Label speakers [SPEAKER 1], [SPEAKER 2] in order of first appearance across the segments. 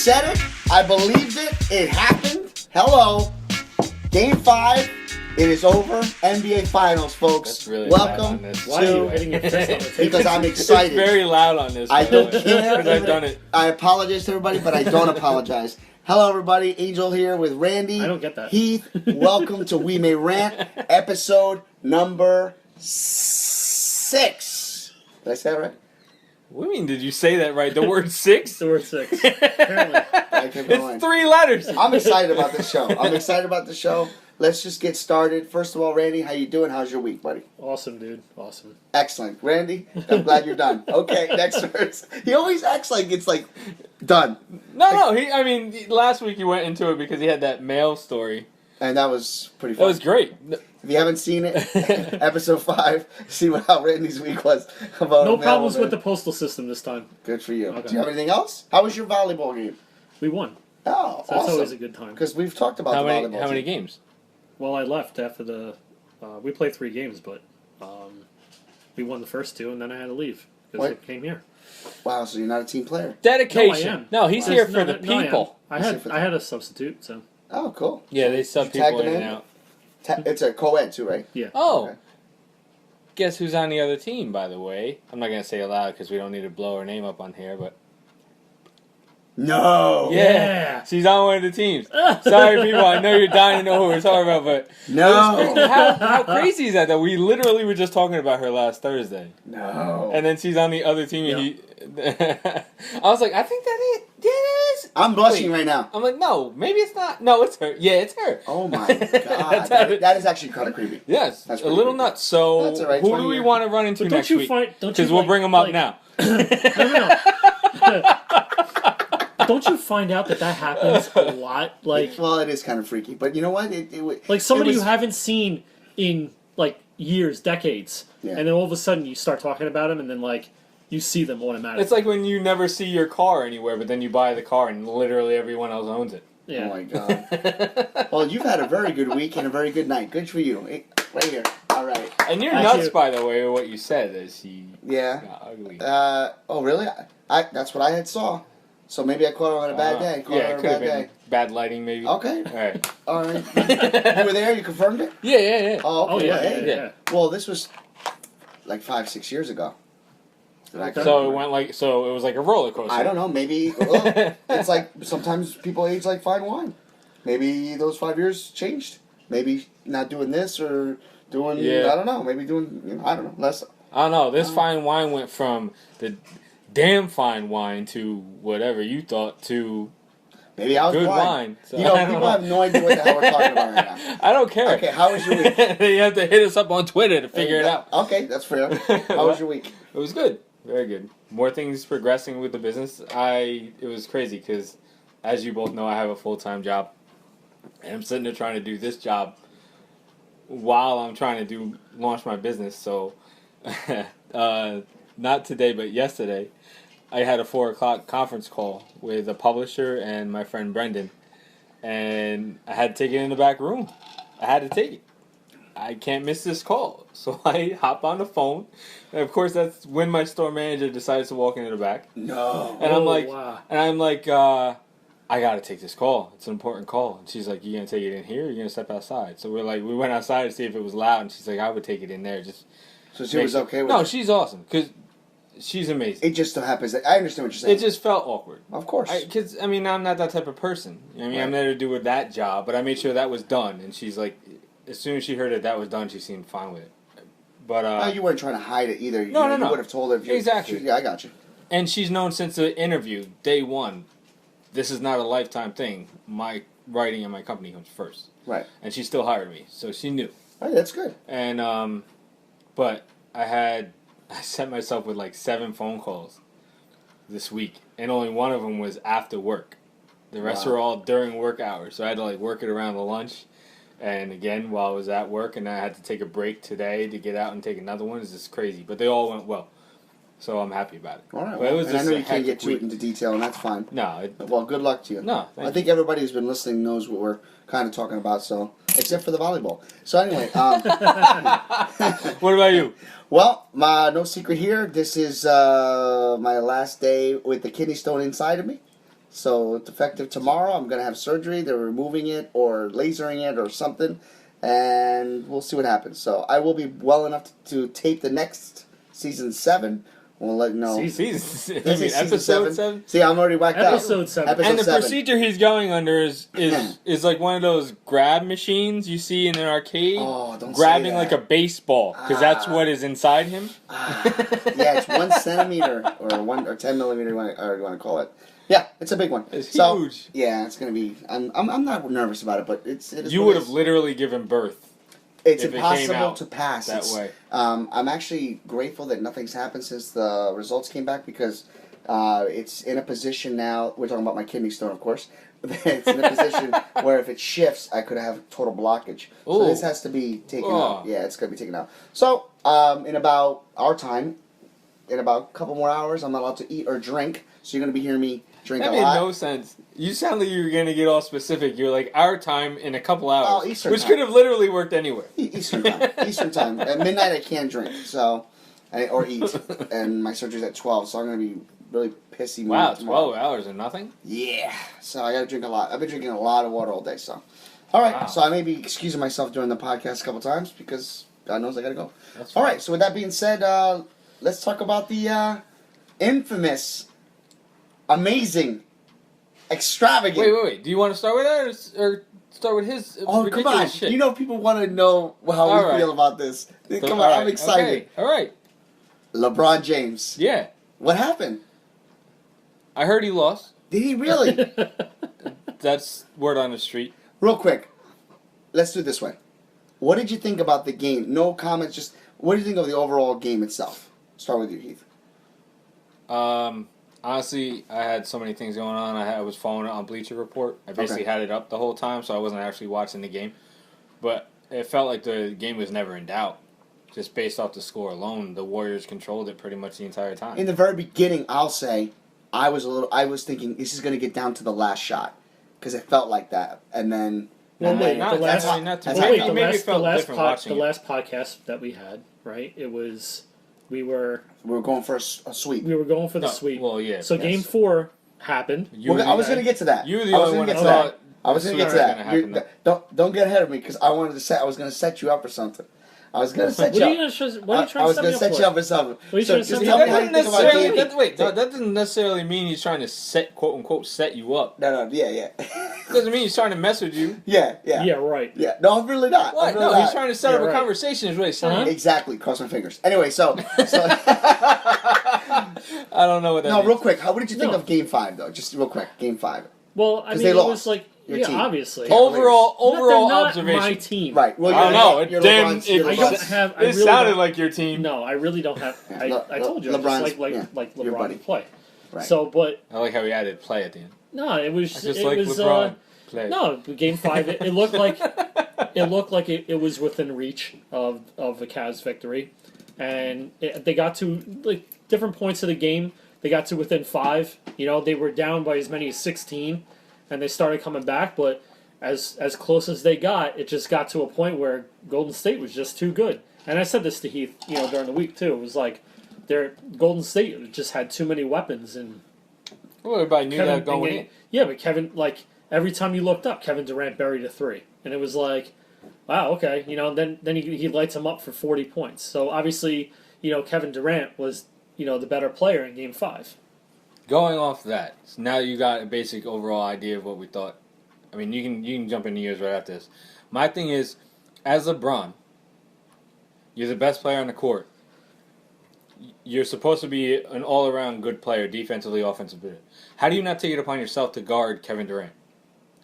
[SPEAKER 1] said it. I believed it. It happened. Hello. Game 5. It is over. NBA Finals, folks.
[SPEAKER 2] That's really
[SPEAKER 1] Welcome
[SPEAKER 2] loud on this.
[SPEAKER 3] Why are you hitting your fist on the table?
[SPEAKER 1] Because I'm excited.
[SPEAKER 2] It's very loud on this.
[SPEAKER 1] I don't care.
[SPEAKER 2] Because I've done it.
[SPEAKER 1] I apologize to everybody, but I don't apologize. Hello, everybody. Angel here with Randy.
[SPEAKER 3] I don't get that.
[SPEAKER 1] Heath, welcome to We May Rant, episode number 6. Did I say it right?
[SPEAKER 2] What do you mean, did you say that right? The word 6?
[SPEAKER 3] The word 6. Apparently.
[SPEAKER 1] I kept going.
[SPEAKER 2] It's 3 letters.
[SPEAKER 1] I'm excited about the show. Let's just get started. First of all, Randy, how you doing? How's your week, buddy?
[SPEAKER 3] Awesome, dude. Awesome.
[SPEAKER 1] Excellent. Randy, I'm glad you're done. Okay, next verse. He always acts like it's like done.
[SPEAKER 2] No. Last week he went into it because he had that mail story.
[SPEAKER 1] And that was pretty
[SPEAKER 2] That
[SPEAKER 1] fun.
[SPEAKER 2] was great.
[SPEAKER 1] If you haven't seen it, episode 5, see how Randy's week was. About
[SPEAKER 3] No problems with the postal system this time.
[SPEAKER 1] Good for you.
[SPEAKER 3] Okay.
[SPEAKER 1] Do you have anything else? How was your volleyball game?
[SPEAKER 3] We won.
[SPEAKER 1] Oh,
[SPEAKER 3] So that's always a
[SPEAKER 1] awesome.
[SPEAKER 3] good time.
[SPEAKER 1] Because we've talked about
[SPEAKER 2] How
[SPEAKER 1] the
[SPEAKER 2] many
[SPEAKER 1] volleyball team.
[SPEAKER 2] games?
[SPEAKER 3] Well, I left after the... we played 3 games, but we won the first 2, and then I had to leave because I came here.
[SPEAKER 1] Wow, so you're not a team player.
[SPEAKER 2] Dedication.
[SPEAKER 3] No, I am.
[SPEAKER 2] No, he's here for the
[SPEAKER 3] No,
[SPEAKER 2] people.
[SPEAKER 3] I had a substitute, so...
[SPEAKER 1] Oh, cool.
[SPEAKER 2] Yeah, they sub
[SPEAKER 1] You tagged
[SPEAKER 2] people
[SPEAKER 1] him
[SPEAKER 2] in
[SPEAKER 1] in?
[SPEAKER 2] and out.
[SPEAKER 1] It's a co-ed too, right?
[SPEAKER 3] Yeah.
[SPEAKER 2] Oh.
[SPEAKER 1] Okay.
[SPEAKER 2] Guess who's on the other team, by the way? I'm not going to say it loud because we don't need to blow her name up on here, but...
[SPEAKER 1] No.
[SPEAKER 3] Yeah.
[SPEAKER 2] She's on one of the teams. Sorry, people. I know you're dying to know who we're talking about, but...
[SPEAKER 1] No.
[SPEAKER 2] How crazy is that we literally were just talking about her last Thursday?
[SPEAKER 1] No.
[SPEAKER 2] And then she's on the other team, and I was like, I think that it is.
[SPEAKER 1] I'm blushing right now.
[SPEAKER 2] I'm like, no, maybe it's not. No, it's her. Yeah, it's her.
[SPEAKER 1] Oh my god. that is actually kind of creepy.
[SPEAKER 2] Yes,
[SPEAKER 1] That's
[SPEAKER 2] a
[SPEAKER 1] pretty
[SPEAKER 2] little
[SPEAKER 1] creepy.
[SPEAKER 2] nuts. So,
[SPEAKER 1] That's all right,
[SPEAKER 2] who
[SPEAKER 1] 20
[SPEAKER 2] do we
[SPEAKER 1] years.
[SPEAKER 2] want to run into
[SPEAKER 3] But
[SPEAKER 2] next week?
[SPEAKER 3] Because
[SPEAKER 2] we'll bring them up now.
[SPEAKER 3] No. Don't you find out that happens a lot? Like,
[SPEAKER 1] Well, it is kind of freaky, but you know what?
[SPEAKER 3] like somebody
[SPEAKER 1] it was-
[SPEAKER 3] you haven't seen in like years, decades,
[SPEAKER 1] Yeah.
[SPEAKER 3] and then all of a sudden you start talking about them, and then like you see them automatically.
[SPEAKER 2] It's like when you never see your car anywhere, but then you buy the car and literally everyone else owns it.
[SPEAKER 3] Yeah.
[SPEAKER 1] Oh my god. Well, you've had a very good week and a very good night. Good for you. Hey, right here. All right.
[SPEAKER 2] And you're
[SPEAKER 3] Thank
[SPEAKER 2] nuts,
[SPEAKER 3] you.
[SPEAKER 2] by the way, with what you said. That she
[SPEAKER 1] Yeah.
[SPEAKER 2] got ugly.
[SPEAKER 1] Oh, really? That's what I had saw. So maybe I caught her on a bad day. Caught
[SPEAKER 2] Yeah,
[SPEAKER 1] her
[SPEAKER 2] it
[SPEAKER 1] on a
[SPEAKER 2] could have
[SPEAKER 1] bad
[SPEAKER 2] been
[SPEAKER 1] day.
[SPEAKER 2] bad lighting, maybe.
[SPEAKER 1] Okay.
[SPEAKER 2] All right.
[SPEAKER 1] All right. You were there? You confirmed it?
[SPEAKER 2] Yeah.
[SPEAKER 1] Oh, okay.
[SPEAKER 3] Oh yeah,
[SPEAKER 1] Well, hey.
[SPEAKER 3] yeah.
[SPEAKER 1] Well, this was like 5-6 years ago. Did I
[SPEAKER 3] Okay.
[SPEAKER 2] So it was like a roller coaster.
[SPEAKER 1] I don't know. Maybe well, it's like sometimes people age like fine wine. Maybe those 5 years changed. Maybe not doing this or doing.
[SPEAKER 2] Yeah.
[SPEAKER 1] I don't know. Maybe doing. I don't know. Less.
[SPEAKER 2] I don't know. This fine wine went from the damn fine wine to whatever you thought to
[SPEAKER 1] Maybe I was
[SPEAKER 2] good
[SPEAKER 1] blind.
[SPEAKER 2] wine. So
[SPEAKER 1] You know,
[SPEAKER 2] I don't
[SPEAKER 1] people have no idea what the hell we're talking about right now.
[SPEAKER 2] I don't care.
[SPEAKER 1] Okay, how was your week?
[SPEAKER 2] You have to hit us up on Twitter to figure it out.
[SPEAKER 1] Okay, that's fair. How was your week?
[SPEAKER 2] It was good. Very good. More things progressing with the business. It was crazy because, as you both know, I have a full-time job. And I'm sitting there trying to do this job while I'm trying to launch my business. So, not today, but yesterday, I had a 4 o'clock conference call with a publisher and my friend Brendan. And I had to take it in the back room. I had to take it. I can't miss this call. So I hop on the phone. And of course, that's when my store manager decides to walk into the back.
[SPEAKER 1] No.
[SPEAKER 2] And
[SPEAKER 3] Wow.
[SPEAKER 2] I'm like, I gotta take this call. It's an important call. And she's like, you gonna take it in here or you gonna step outside? So we went outside to see if it was loud. And she's like, I would take it in there.
[SPEAKER 1] So she was okay with
[SPEAKER 2] No,
[SPEAKER 1] it?
[SPEAKER 2] she's awesome. Because she's amazing.
[SPEAKER 1] It just so happens that I understand what you're saying.
[SPEAKER 2] It just felt awkward.
[SPEAKER 1] Of course.
[SPEAKER 2] Because, I'm not that type of person. I'm
[SPEAKER 1] Right.
[SPEAKER 2] there to do with that job. But I made sure that was done. And she's like, as soon as she heard that was done, she seemed fine with it. But
[SPEAKER 1] you weren't trying to hide it either.
[SPEAKER 2] No.
[SPEAKER 1] You would have told her if you...
[SPEAKER 2] Exactly.
[SPEAKER 1] Yeah, I got you.
[SPEAKER 2] And she's known since the interview, day one, this is not a lifetime thing. My writing and my company comes first.
[SPEAKER 1] Right.
[SPEAKER 2] And she still hired me, so she knew.
[SPEAKER 1] All right, that's good.
[SPEAKER 2] And, but I set myself with like 7 phone calls this week, and only one of them was after work. The rest
[SPEAKER 1] Wow.
[SPEAKER 2] were all during work hours, so I had to like work it around the lunch. And again, while I was at work, and I had to take a break today to get out and take another one. It's just crazy, but they all went well. So I'm happy about it.
[SPEAKER 1] All right.
[SPEAKER 2] But
[SPEAKER 1] Well,
[SPEAKER 2] it was
[SPEAKER 1] and I
[SPEAKER 2] just
[SPEAKER 1] know
[SPEAKER 2] a
[SPEAKER 1] you can't get
[SPEAKER 2] hectic
[SPEAKER 1] too
[SPEAKER 2] week.
[SPEAKER 1] into detail, and that's fine.
[SPEAKER 2] No.
[SPEAKER 1] Well, good luck to you.
[SPEAKER 2] No, thank
[SPEAKER 1] I think everybody who's been listening knows what we're kind of talking about, so except for the volleyball. So anyway,
[SPEAKER 2] What about you?
[SPEAKER 1] well, no secret here. This is my last day with the kidney stone inside of me. So it's effective tomorrow. I'm going to have surgery. They're removing it or lasering it or something. And we'll see what happens. So I will be well enough to tape the next season 7. We'll let you know.
[SPEAKER 2] Season,
[SPEAKER 1] Did I say season
[SPEAKER 2] episode 7?
[SPEAKER 1] See, I'm already whacked out.
[SPEAKER 3] Episode 7.
[SPEAKER 1] Episode
[SPEAKER 2] And the
[SPEAKER 1] 7.
[SPEAKER 2] procedure he's going under is like one of those grab machines you see in an arcade.
[SPEAKER 1] Oh, don't
[SPEAKER 2] grabbing
[SPEAKER 1] say that.
[SPEAKER 2] like a baseball, because that's what is inside him.
[SPEAKER 1] Yeah, it's 1 centimeter or 10 millimeter, or you want to call it. Yeah, it's a big one.
[SPEAKER 2] It's
[SPEAKER 1] so,
[SPEAKER 2] huge.
[SPEAKER 1] Yeah, it's gonna be. I'm not nervous about it, but it is.
[SPEAKER 2] You
[SPEAKER 1] what
[SPEAKER 2] would
[SPEAKER 1] it
[SPEAKER 2] have
[SPEAKER 1] is.
[SPEAKER 2] literally given birth.
[SPEAKER 1] It's
[SPEAKER 2] if it came
[SPEAKER 1] impossible
[SPEAKER 2] out
[SPEAKER 1] to pass
[SPEAKER 2] that way.
[SPEAKER 1] I'm actually grateful that nothing's happened since the results came back, because it's in a position now. We're talking about my kidney stone, of course. It's in a position where if it shifts, I could have total blockage. So this has to be taken out. Yeah, it's gonna be taken out. So in about our time, in about a couple more hours, I'm not allowed to eat or drink. So you're gonna be hearing me drink
[SPEAKER 2] That
[SPEAKER 1] a
[SPEAKER 2] made
[SPEAKER 1] lot.
[SPEAKER 2] no sense. You sound like you were going to get all specific. You're like, our time in a couple hours.
[SPEAKER 1] Oh, Eastern
[SPEAKER 2] which
[SPEAKER 1] time.
[SPEAKER 2] could have literally worked anywhere.
[SPEAKER 1] Eastern time. Eastern time. At midnight, I can't drink, or eat, and my surgery's at 12, so I'm gonna be really pissy.
[SPEAKER 2] Wow,
[SPEAKER 1] tomorrow.
[SPEAKER 2] 12 hours and nothing?
[SPEAKER 1] Yeah. So I gotta drink a lot. I've been drinking a lot of water all day. So, all right.
[SPEAKER 2] Wow.
[SPEAKER 1] So I may be excusing myself during the podcast a couple times because God knows I gotta go.
[SPEAKER 2] That's
[SPEAKER 1] All
[SPEAKER 2] fine.
[SPEAKER 1] right. So with that being said, let's talk about the infamous, amazing, extravagant.
[SPEAKER 2] Wait. Do you want to start with that or start with his
[SPEAKER 1] Oh,
[SPEAKER 2] ridiculous
[SPEAKER 1] come on.
[SPEAKER 2] shit?
[SPEAKER 1] You know people want to know how
[SPEAKER 2] All
[SPEAKER 1] we
[SPEAKER 2] right.
[SPEAKER 1] feel about this.
[SPEAKER 2] So,
[SPEAKER 1] Come
[SPEAKER 2] all
[SPEAKER 1] on,
[SPEAKER 2] right,
[SPEAKER 1] I'm excited.
[SPEAKER 2] Okay. All right.
[SPEAKER 1] LeBron James.
[SPEAKER 2] Yeah.
[SPEAKER 1] What happened?
[SPEAKER 2] I heard he lost.
[SPEAKER 1] Did he really?
[SPEAKER 2] That's word on the street.
[SPEAKER 1] Real quick, let's do it this way. What did you think about the game? No comments, just what do you think of the overall game itself? Start with you, Heath.
[SPEAKER 2] Honestly, I had so many things going on. I was following it on Bleacher Report. I basically had it up the whole time, so I wasn't actually watching the game. But it felt like the game was never in doubt. Just based off the score alone, the Warriors controlled it pretty much the entire time.
[SPEAKER 1] In the very beginning, I'll say I was thinking this is going to get down to the last shot because it felt like that, and then.
[SPEAKER 3] Well, wait,
[SPEAKER 2] not,
[SPEAKER 3] the last,
[SPEAKER 2] definitely not too
[SPEAKER 1] that's
[SPEAKER 2] much.
[SPEAKER 1] how I
[SPEAKER 3] wait,
[SPEAKER 1] felt.
[SPEAKER 2] Maybe it felt different watching
[SPEAKER 3] the
[SPEAKER 2] it.
[SPEAKER 3] last podcast that we had, right? It was we were
[SPEAKER 1] going for a sweep.
[SPEAKER 3] going for the
[SPEAKER 2] No,
[SPEAKER 3] sweep.
[SPEAKER 2] well, yeah.
[SPEAKER 3] So
[SPEAKER 1] Yes.
[SPEAKER 3] Game 4 happened.
[SPEAKER 1] I was going to get to that.
[SPEAKER 2] You were the
[SPEAKER 1] I was
[SPEAKER 2] only
[SPEAKER 1] gonna
[SPEAKER 2] one
[SPEAKER 1] get
[SPEAKER 2] that
[SPEAKER 1] to that.
[SPEAKER 2] thought
[SPEAKER 1] I was going to get to
[SPEAKER 2] sweep
[SPEAKER 1] that.
[SPEAKER 2] was gonna happen,
[SPEAKER 1] Don't get ahead of me because I was going to set you up for something. I was going to set
[SPEAKER 3] What
[SPEAKER 1] you
[SPEAKER 3] are
[SPEAKER 1] up.
[SPEAKER 3] you going to what are you
[SPEAKER 1] I
[SPEAKER 3] trying
[SPEAKER 1] was
[SPEAKER 3] to
[SPEAKER 1] going to
[SPEAKER 3] set
[SPEAKER 1] set
[SPEAKER 3] me
[SPEAKER 1] you
[SPEAKER 3] up
[SPEAKER 1] up for something.
[SPEAKER 3] What are you
[SPEAKER 1] So
[SPEAKER 3] trying to
[SPEAKER 1] just
[SPEAKER 3] set
[SPEAKER 1] tell
[SPEAKER 3] me
[SPEAKER 1] me
[SPEAKER 3] up
[SPEAKER 1] how
[SPEAKER 3] for?
[SPEAKER 1] you think about
[SPEAKER 2] necessarily,
[SPEAKER 1] David.
[SPEAKER 2] that doesn't necessarily mean he's trying to set, quote unquote, set you up.
[SPEAKER 1] No, yeah.
[SPEAKER 2] Doesn't mean he's trying to mess with you.
[SPEAKER 1] Yeah.
[SPEAKER 3] Yeah, right.
[SPEAKER 1] Yeah. No, I'm really not.
[SPEAKER 2] What?
[SPEAKER 1] I'm really
[SPEAKER 2] No,
[SPEAKER 1] not.
[SPEAKER 2] he's trying to set
[SPEAKER 3] Yeah,
[SPEAKER 2] up a
[SPEAKER 3] right.
[SPEAKER 2] conversation. Is what he's saying.
[SPEAKER 1] Exactly. Cross my fingers. Anyway, so
[SPEAKER 2] I don't know what that
[SPEAKER 1] no,
[SPEAKER 2] means.
[SPEAKER 1] real quick. What did you think
[SPEAKER 3] No.
[SPEAKER 1] of Game 5 though? Just real quick. Game 5.
[SPEAKER 3] Well, I
[SPEAKER 1] 'Cause
[SPEAKER 3] mean,
[SPEAKER 1] they
[SPEAKER 3] it
[SPEAKER 1] lost.
[SPEAKER 3] was like,
[SPEAKER 1] Your
[SPEAKER 3] yeah,
[SPEAKER 1] team.
[SPEAKER 3] obviously.
[SPEAKER 2] Overall
[SPEAKER 3] They're not
[SPEAKER 2] observation.
[SPEAKER 3] my team.
[SPEAKER 1] Right. Well,
[SPEAKER 2] I don't know.
[SPEAKER 1] You're
[SPEAKER 2] Damn,
[SPEAKER 1] LeBron's, you're
[SPEAKER 3] I
[SPEAKER 2] it,
[SPEAKER 3] don't
[SPEAKER 1] LeBron's.
[SPEAKER 3] have. I
[SPEAKER 2] it
[SPEAKER 3] really
[SPEAKER 2] sounded
[SPEAKER 3] don't,
[SPEAKER 2] like your team.
[SPEAKER 3] No, I really don't have.
[SPEAKER 1] Yeah,
[SPEAKER 3] I told you, I
[SPEAKER 1] LeBron's-
[SPEAKER 3] just like
[SPEAKER 1] your
[SPEAKER 3] LeBron
[SPEAKER 1] buddy.
[SPEAKER 3] to play.
[SPEAKER 1] Right.
[SPEAKER 3] So, but
[SPEAKER 2] I like how he added play at the end.
[SPEAKER 3] no, it was
[SPEAKER 2] I just
[SPEAKER 3] it
[SPEAKER 2] like
[SPEAKER 3] was
[SPEAKER 2] LeBron. Play.
[SPEAKER 3] no Game 5. It looked like it was within reach of a Cavs victory, and they got to like different points of the game. They got to within 5. You know, they were down by as many as 16, and they started coming back. But as close as they got, it just got to a point where Golden State was just too good. And I said this to Heath, you know, during the week too. It was like their Golden State just had too many weapons, and
[SPEAKER 2] Well, everybody knew that going in.
[SPEAKER 3] yeah, but Kevin, like every time you looked up, Kevin Durant buried a 3, and it was like, wow, okay, you know. Then he lights him up for 40 points. So obviously, you know, Kevin Durant was, you know, the better player in Game 5.
[SPEAKER 2] Going off that, so now you got a basic overall idea of what we thought. I mean, you can jump into yours right after this. My thing is, as LeBron, you're the best player on the court. You're supposed to be an all-around good player, defensively, offensively. How do you not take it upon yourself to guard Kevin Durant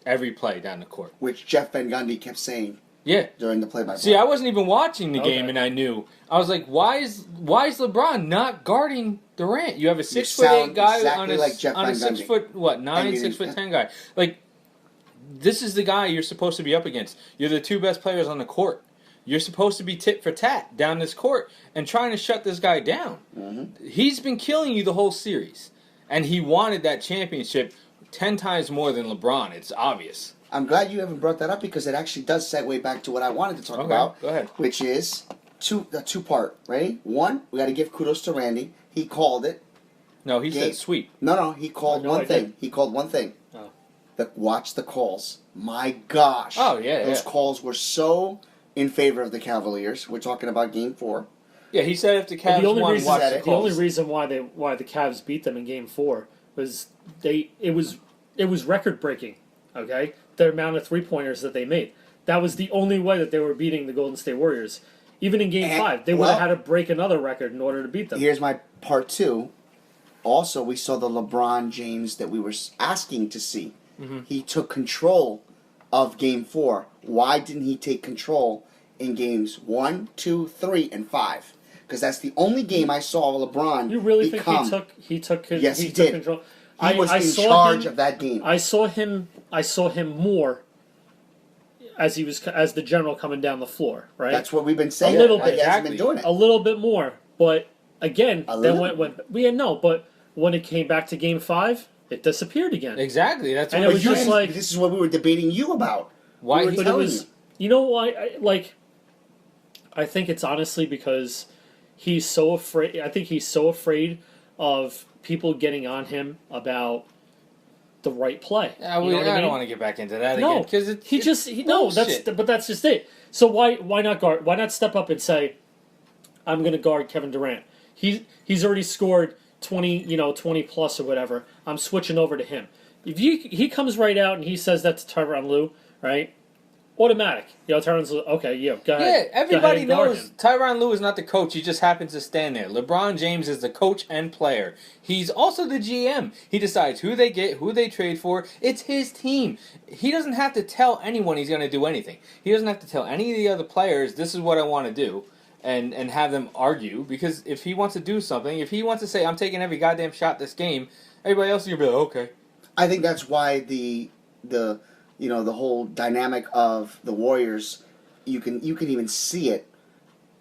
[SPEAKER 2] every play down the court?
[SPEAKER 1] Which Jeff Van Gundy kept saying
[SPEAKER 2] Yeah.
[SPEAKER 1] during the play-by-play.
[SPEAKER 2] See, I wasn't even watching the
[SPEAKER 3] Okay.
[SPEAKER 2] game, and I knew. I was like, why is LeBron not guarding Durant? You have a 6'8"
[SPEAKER 1] sound
[SPEAKER 2] guy
[SPEAKER 1] exactly
[SPEAKER 2] on
[SPEAKER 1] like Jeff
[SPEAKER 2] a
[SPEAKER 1] Van
[SPEAKER 2] 6
[SPEAKER 1] Gundy.
[SPEAKER 2] foot
[SPEAKER 1] And
[SPEAKER 2] 9,
[SPEAKER 1] you-
[SPEAKER 2] 6'10" guy. Like, this is the guy you're supposed to be up against. You're the 2 best players on the court. You're supposed to be tit for tat down this court and trying to shut this guy down.
[SPEAKER 1] Mm-hmm.
[SPEAKER 2] He's been killing you the whole series, and he wanted that championship 10 times more than LeBron. It's obvious.
[SPEAKER 1] I'm glad you haven't brought that up because it actually does segue back to what I wanted to talk
[SPEAKER 2] Okay,
[SPEAKER 1] about.
[SPEAKER 2] go ahead.
[SPEAKER 1] Which is the two-part, right? One, we got to give kudos to Randy. He called it.
[SPEAKER 2] No, he said sweep.
[SPEAKER 1] No, he called one thing. He called one thing.
[SPEAKER 3] Oh.
[SPEAKER 1] Watch the calls. My gosh.
[SPEAKER 2] Oh, yeah,
[SPEAKER 1] Those calls were so in favor of the Cavaliers. We're talking about Game 4.
[SPEAKER 2] Yeah, he said if the Cavs won, watch the calls.
[SPEAKER 3] The only reason why the Cavs beat them in Game 4 was it was record breaking. Okay, the amount of 3-pointers that they made. That was the only way that they were beating the Golden State Warriors. Even in Game 5, they would have had to break another record in order to beat them.
[SPEAKER 1] Here's my part 2. Also, we saw the LeBron James that we were asking to see. Mm-hmm. He took control of Game 4. Why didn't he take control in Games 1, 2, 3, and 5? Because that's the only game I saw LeBron.
[SPEAKER 3] You really think he took
[SPEAKER 1] yes, he
[SPEAKER 3] took
[SPEAKER 1] did.
[SPEAKER 3] Control?
[SPEAKER 1] He was in charge of that game.
[SPEAKER 3] I saw him more as the general coming down the floor. Right.
[SPEAKER 1] That's what we've been saying.
[SPEAKER 3] A little bit.
[SPEAKER 1] He hasn't been doing it.
[SPEAKER 3] A little bit more, but again, but when it came back to Game 5, it disappeared again.
[SPEAKER 2] Exactly. That's
[SPEAKER 3] and it was just like
[SPEAKER 1] this is what we were debating you about.
[SPEAKER 2] Why?
[SPEAKER 1] But it was.
[SPEAKER 3] You know why? I think it's honestly because he's so afraid. I think he's so afraid of people getting on him about the right play.
[SPEAKER 2] I don't want to get back into that again because
[SPEAKER 3] that's just it. So why not guard? Why not step up and say, "I'm going to guard Kevin Durant. He's already scored 20 plus or whatever. I'm switching over to him." If he comes right out and he says that to Tyronn Lue, right? Automatic. Tyrann's okay, go ahead.
[SPEAKER 2] Yeah, everybody knows Tyronn Lue is not the coach. He just happens to stand there. LeBron James is the coach and player. He's also the GM. He decides who they get, who they trade for. It's his team. He doesn't have to tell anyone he's going to do anything. He doesn't have to tell any of the other players, this is what I want to do, and have them argue. Because if he wants to do something, if he wants to say, I'm taking every goddamn shot this game, everybody else is going to be like, okay.
[SPEAKER 1] I think that's why the whole dynamic of the Warriors, you can even see it,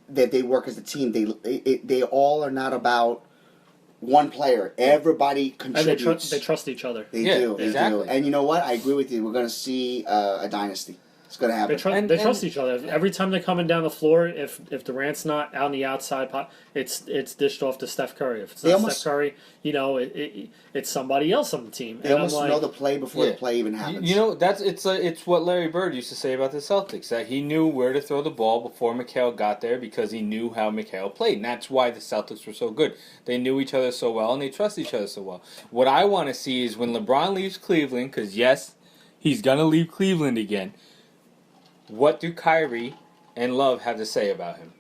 [SPEAKER 1] that they work as a team. They all are not about one player. Everybody contributes.
[SPEAKER 3] And they trust each other.
[SPEAKER 1] They do.
[SPEAKER 2] Exactly.
[SPEAKER 1] And you know what? I agree with you. We're going to see a dynasty. It's going to happen.
[SPEAKER 3] They trust each other. Every time they're coming down the floor, if Durant's not out on the outside, it's dished off to Steph Curry. If it's not Steph Curry, it's somebody else on the team.
[SPEAKER 1] They almost know the play before the play even happens.
[SPEAKER 2] It's what Larry Bird used to say about the Celtics, that he knew where to throw the ball before Mikal got there because he knew how Mikal played, and that's why the Celtics were so good. They knew each other so well, and they trust each other so well. What I want to see is when LeBron leaves Cleveland, because yes, he's gonna leave Cleveland again. What do Kyrie and Love have to say about him?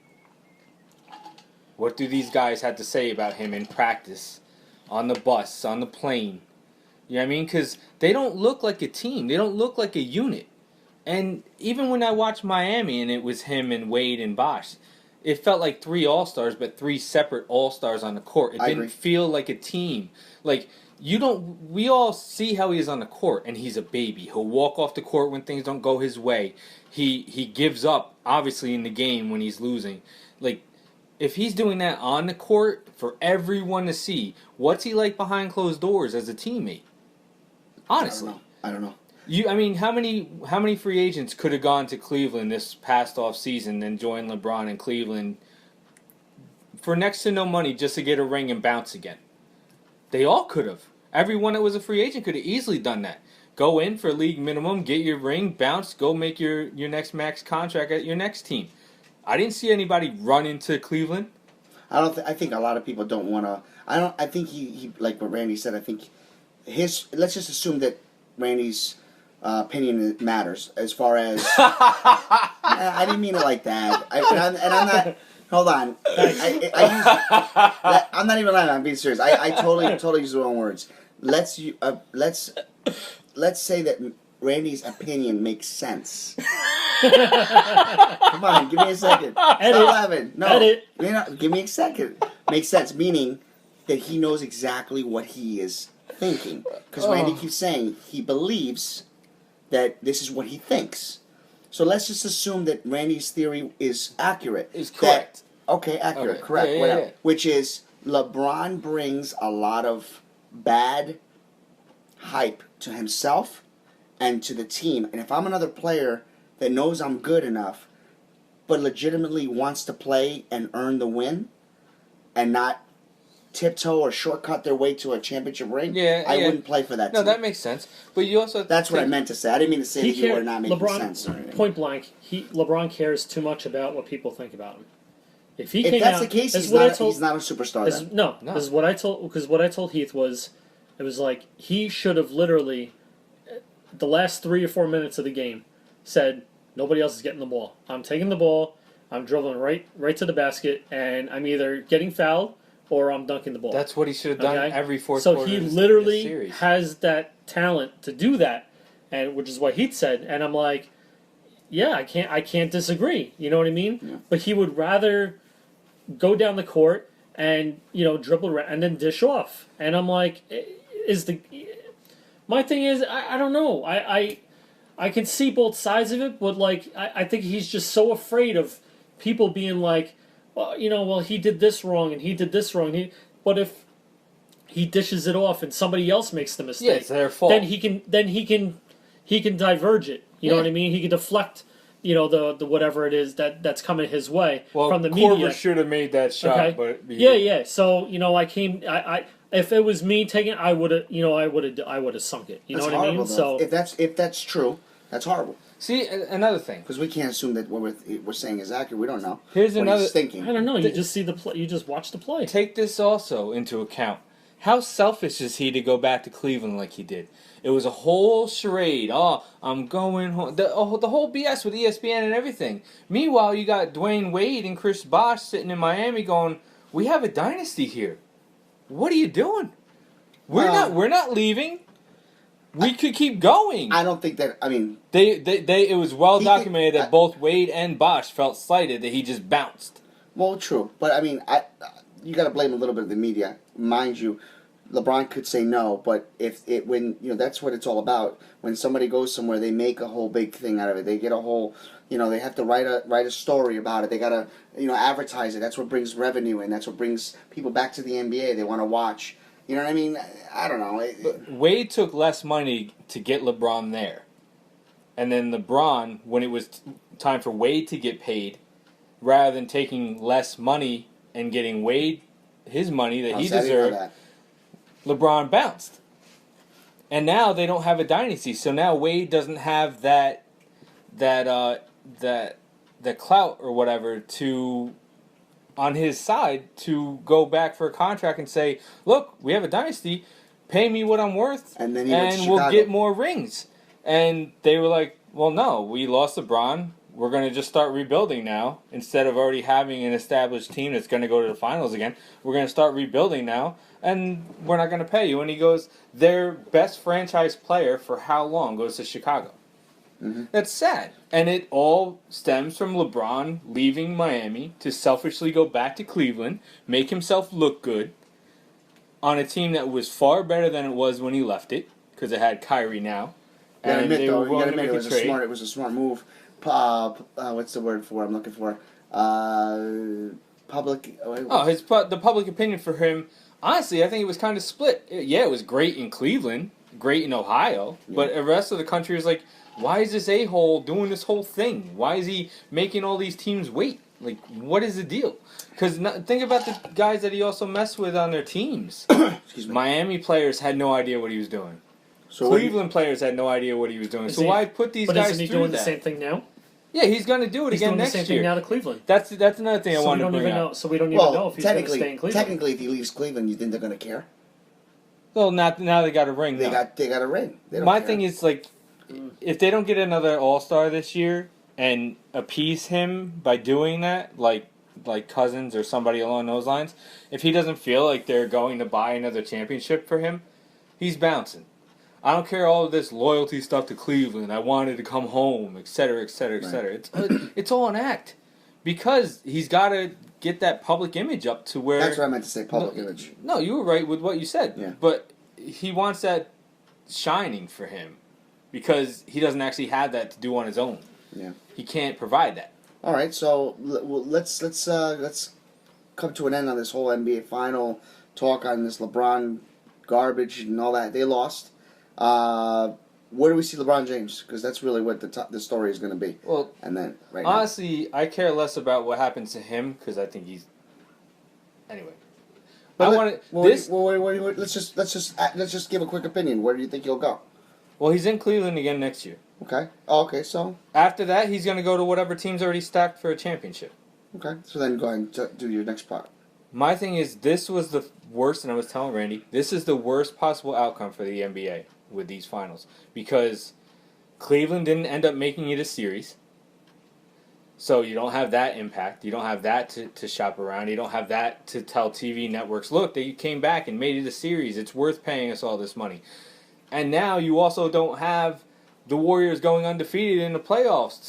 [SPEAKER 2] What do these guys have to say about him in practice, on the bus, on the plane? You know what I mean? Because they don't look like a team. They don't look like a unit. And even when I watched Miami and it was him and Wade and Bosh, it felt like 3 All-Stars, but 3 separate All-Stars on the court. It didn't feel like a team. We all see how he is on the court, and he's a baby. He'll walk off the court when things don't go his way. He gives up, obviously, in the game when he's losing. If he's doing that on the court for everyone to see, what's he like behind closed doors as a teammate? Honestly.
[SPEAKER 1] I don't know.
[SPEAKER 2] How many free agents could have gone to Cleveland this past off season and joined LeBron in Cleveland for next to no money just to get a ring and bounce again? They all could have. Everyone that was a free agent could have easily done that. Go in for league minimum, get your ring, bounce, go make your next max contract at your next team. I didn't see anybody run into Cleveland.
[SPEAKER 1] I think a lot of people don't want to. I think he like what Randy said. I think let's just assume that Randy's opinion matters as far as. I didn't mean it like that. I'm not. Hold on. I'm not even lying. I'm being serious. I totally use the wrong words. Let's say that Randy's opinion makes sense. Come on, give me a second.
[SPEAKER 3] Edit.
[SPEAKER 1] No, give me a second. Makes sense, meaning that he knows exactly what he is thinking. Because Randy keeps saying he believes that this is what he thinks. So let's just assume that Randy's theory is accurate.
[SPEAKER 2] Is correct.
[SPEAKER 1] Accurate,
[SPEAKER 2] okay.
[SPEAKER 1] correct,
[SPEAKER 2] yeah,
[SPEAKER 1] whatever.
[SPEAKER 2] Yeah.
[SPEAKER 1] Which is LeBron brings a lot of bad hype to himself and to the team. And if I'm another player that knows I'm good enough, but legitimately wants to play and earn the win, and not tiptoe or shortcut their way to a championship ring,
[SPEAKER 2] Yeah,
[SPEAKER 1] I
[SPEAKER 2] yeah.
[SPEAKER 1] wouldn't play for that
[SPEAKER 2] No,
[SPEAKER 1] team.
[SPEAKER 2] that makes sense. But you also
[SPEAKER 1] That's what I meant to say. I didn't mean to say that you were not making
[SPEAKER 3] LeBron,
[SPEAKER 1] sense or anything.
[SPEAKER 3] point blank, LeBron cares too much about what people think about him. If he
[SPEAKER 1] If
[SPEAKER 3] came
[SPEAKER 1] that's
[SPEAKER 3] out,
[SPEAKER 1] the case,
[SPEAKER 3] that's
[SPEAKER 1] he's
[SPEAKER 3] what I
[SPEAKER 1] not,
[SPEAKER 3] told,
[SPEAKER 1] he's not a superstar
[SPEAKER 3] This,
[SPEAKER 1] then.
[SPEAKER 3] no,
[SPEAKER 2] No.
[SPEAKER 3] this is what I told. Because what I told Heath was, it was like he should have literally, the last 3 or 4 minutes of the game, said nobody else is getting the ball. I'm taking the ball. I'm dribbling right to the basket, and I'm either getting fouled or I'm dunking the ball.
[SPEAKER 2] that's what he should have done
[SPEAKER 3] Okay?
[SPEAKER 2] every fourth
[SPEAKER 3] So
[SPEAKER 2] quarter
[SPEAKER 3] he
[SPEAKER 2] of this
[SPEAKER 3] literally
[SPEAKER 2] series.
[SPEAKER 3] has that talent to do that, and which is what Heath said. And I'm like, yeah, I can't disagree. You know what I mean?
[SPEAKER 1] Yeah.
[SPEAKER 3] But he would rather go down the court and dribble around and then dish off. And I'm like, my thing is I don't know. I can see both sides of it, but like I think he's just so afraid of people being like, well, he did this wrong and he did this wrong. But if he dishes it off and somebody else makes the mistake,
[SPEAKER 2] Yeah, it's their fault.
[SPEAKER 3] then he can diverge it. You know
[SPEAKER 2] Yeah.
[SPEAKER 3] what I mean? He can deflect, the whatever it is that's coming his way from the
[SPEAKER 2] Korver
[SPEAKER 3] media.
[SPEAKER 2] should have made that shot,
[SPEAKER 3] Okay.
[SPEAKER 2] but
[SPEAKER 3] Yeah. So I if it was me taking, I would have sunk it. You know
[SPEAKER 1] That's
[SPEAKER 3] what I
[SPEAKER 1] horrible,
[SPEAKER 3] mean?
[SPEAKER 1] though.
[SPEAKER 3] So
[SPEAKER 1] If that's true, that's horrible.
[SPEAKER 2] See, another thing.
[SPEAKER 1] Because we can't assume that what we're saying is accurate. We don't know.
[SPEAKER 2] Here's
[SPEAKER 1] what
[SPEAKER 2] another-
[SPEAKER 1] he's thinking.
[SPEAKER 3] I don't know. You just see the play. You just watch the play.
[SPEAKER 2] Take this also into account. How selfish is he to go back to Cleveland like he did? It was a whole charade. Oh, I'm going home. The whole BS with ESPN and everything. Meanwhile, you got Dwayne Wade and Chris Bosh sitting in Miami going, "We have a dynasty here. What are you doing? We're not leaving. We could keep going."
[SPEAKER 1] I don't think that. I mean,
[SPEAKER 2] They it was well
[SPEAKER 1] He
[SPEAKER 2] documented
[SPEAKER 1] could-
[SPEAKER 2] that both Wade and Bosh felt slighted that he just bounced.
[SPEAKER 1] well, true, but I mean, you got to blame a little bit of the media, mind you. LeBron could say no, but when that's what it's all about. When somebody goes somewhere, they make a whole big thing out of it. They get a whole, they have to write a story about it. They gotta, advertise it. That's what brings revenue in. That's what brings people back to the NBA. They want to watch. You know what I mean? I don't know.
[SPEAKER 2] Wade took less money to get LeBron there. And then LeBron, when it was time for Wade to get paid, rather than taking less money and getting Wade his money that he deserved, LeBron bounced. And now they don't have a dynasty, so now Wade doesn't have that clout or whatever to on his side to go back for a contract and say, "Look, we have a dynasty, pay me what I'm worth,
[SPEAKER 1] And then he went to
[SPEAKER 2] and we'll
[SPEAKER 1] Chicago.
[SPEAKER 2] get more rings." And they were like, "Well, no, we lost LeBron. We're going to just start rebuilding now. Instead of already having an established team that's going to go to the finals again, we're going to start rebuilding now, and we're not going to pay you." And he goes, their best franchise player for how long goes to Chicago.
[SPEAKER 1] Mm-hmm.
[SPEAKER 2] That's sad. And it all stems from LeBron leaving Miami to selfishly go back to Cleveland, make himself look good on a team that was far better than it was when he left it, because it had Kyrie now.
[SPEAKER 1] You gotta admit,
[SPEAKER 2] they
[SPEAKER 1] though,
[SPEAKER 2] were willing to make
[SPEAKER 1] it
[SPEAKER 2] a
[SPEAKER 1] was
[SPEAKER 2] trade.
[SPEAKER 1] it was a smart move. What's the word for? I'm looking for public.
[SPEAKER 2] The public opinion for him, honestly, I think it was kind of split. Yeah, it was great in Cleveland, great in Ohio, but the rest of the country was like, why is this a-hole doing this whole thing? Why is he making all these teams wait? Like, what is the deal? Because think about the guys that he also messed with on their teams.
[SPEAKER 1] Excuse me.
[SPEAKER 2] Miami players had no idea what he was doing.
[SPEAKER 1] So
[SPEAKER 2] Cleveland players had no idea what he was doing. So why put these
[SPEAKER 3] But
[SPEAKER 2] guys
[SPEAKER 3] isn't he
[SPEAKER 2] through
[SPEAKER 3] doing
[SPEAKER 2] that?
[SPEAKER 3] the same thing now?
[SPEAKER 2] Yeah, he's going to do it
[SPEAKER 3] He's
[SPEAKER 2] again
[SPEAKER 3] doing the
[SPEAKER 2] next
[SPEAKER 3] same
[SPEAKER 2] year.
[SPEAKER 3] thing now to Cleveland.
[SPEAKER 2] That's another thing I
[SPEAKER 3] So we
[SPEAKER 2] wanted to
[SPEAKER 3] don't
[SPEAKER 2] bring
[SPEAKER 3] even
[SPEAKER 2] up.
[SPEAKER 3] know. So we don't even know if he's going to
[SPEAKER 1] technically,
[SPEAKER 3] stay in Cleveland.
[SPEAKER 1] technically, if he leaves Cleveland, you think they're going to care?
[SPEAKER 2] Well, now they got a ring.
[SPEAKER 1] They
[SPEAKER 2] now.
[SPEAKER 1] got a ring. They don't
[SPEAKER 2] My
[SPEAKER 1] care.
[SPEAKER 2] thing is, like, if they don't get another All-Star this year and appease him by doing that, like Cousins or somebody along those lines, if he doesn't feel like they're going to buy another championship for him, he's bouncing. I don't care all of this loyalty stuff to Cleveland. I wanted to come home, etc., etc., etc. It's all an act because he's got to get that public image up to where.
[SPEAKER 1] That's what I meant to say. Public image.
[SPEAKER 2] No, you were right with what you said.
[SPEAKER 1] Yeah.
[SPEAKER 2] But he wants that shining for him because he doesn't actually have that to do on his own.
[SPEAKER 1] Yeah.
[SPEAKER 2] He can't provide that.
[SPEAKER 1] All right, so let's come to an end on this whole NBA final talk on this LeBron garbage and all that. They lost. Where do we see LeBron James? Because that's really what the story is going to be.
[SPEAKER 2] Well,
[SPEAKER 1] and then
[SPEAKER 2] honestly, I care less about what happens to him because I think he's. Anyway,
[SPEAKER 1] Let's just give a quick opinion. Where do you think he'll go?
[SPEAKER 2] Well, he's in Cleveland again next year.
[SPEAKER 1] Okay. Oh, okay. So
[SPEAKER 2] after that, he's going to go to whatever team's already stacked for a championship.
[SPEAKER 1] Okay. So then go ahead and do your next part.
[SPEAKER 2] My thing is, this was the worst, and I was telling Randy, this is the worst possible outcome for the NBA with these finals because Cleveland didn't end up making it a series. So you don't have that impact. You don't have that to shop around. You don't have that to tell TV networks, look, they came back and made it a series. It's worth paying us all this money. And now you also don't have the Warriors going undefeated in the playoffs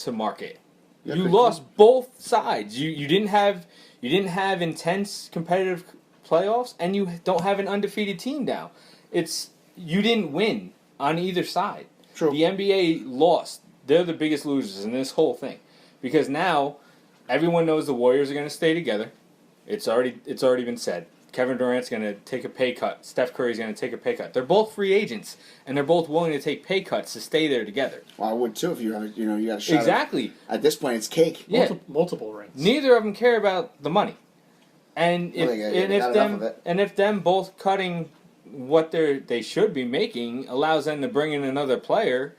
[SPEAKER 2] to market.
[SPEAKER 1] Yeah,
[SPEAKER 2] you lost both sides. You didn't have intense competitive playoffs, and you don't have an undefeated team now. You didn't win on either side.
[SPEAKER 1] True.
[SPEAKER 2] The NBA lost. They're the biggest losers in this whole thing. Because now, everyone knows the Warriors are going to stay together. It's already been said. Kevin Durant's going to take a pay cut. Steph Curry's going to take a pay cut. They're both free agents, and they're both willing to take pay cuts to stay there together.
[SPEAKER 1] Well, I would too if you got a shot.
[SPEAKER 2] Exactly.
[SPEAKER 1] At this point, it's cake.
[SPEAKER 2] Yeah.
[SPEAKER 3] Multiple rings.
[SPEAKER 2] Neither of them care about the money, and if them both cutting what they should be making allows them to bring in another player,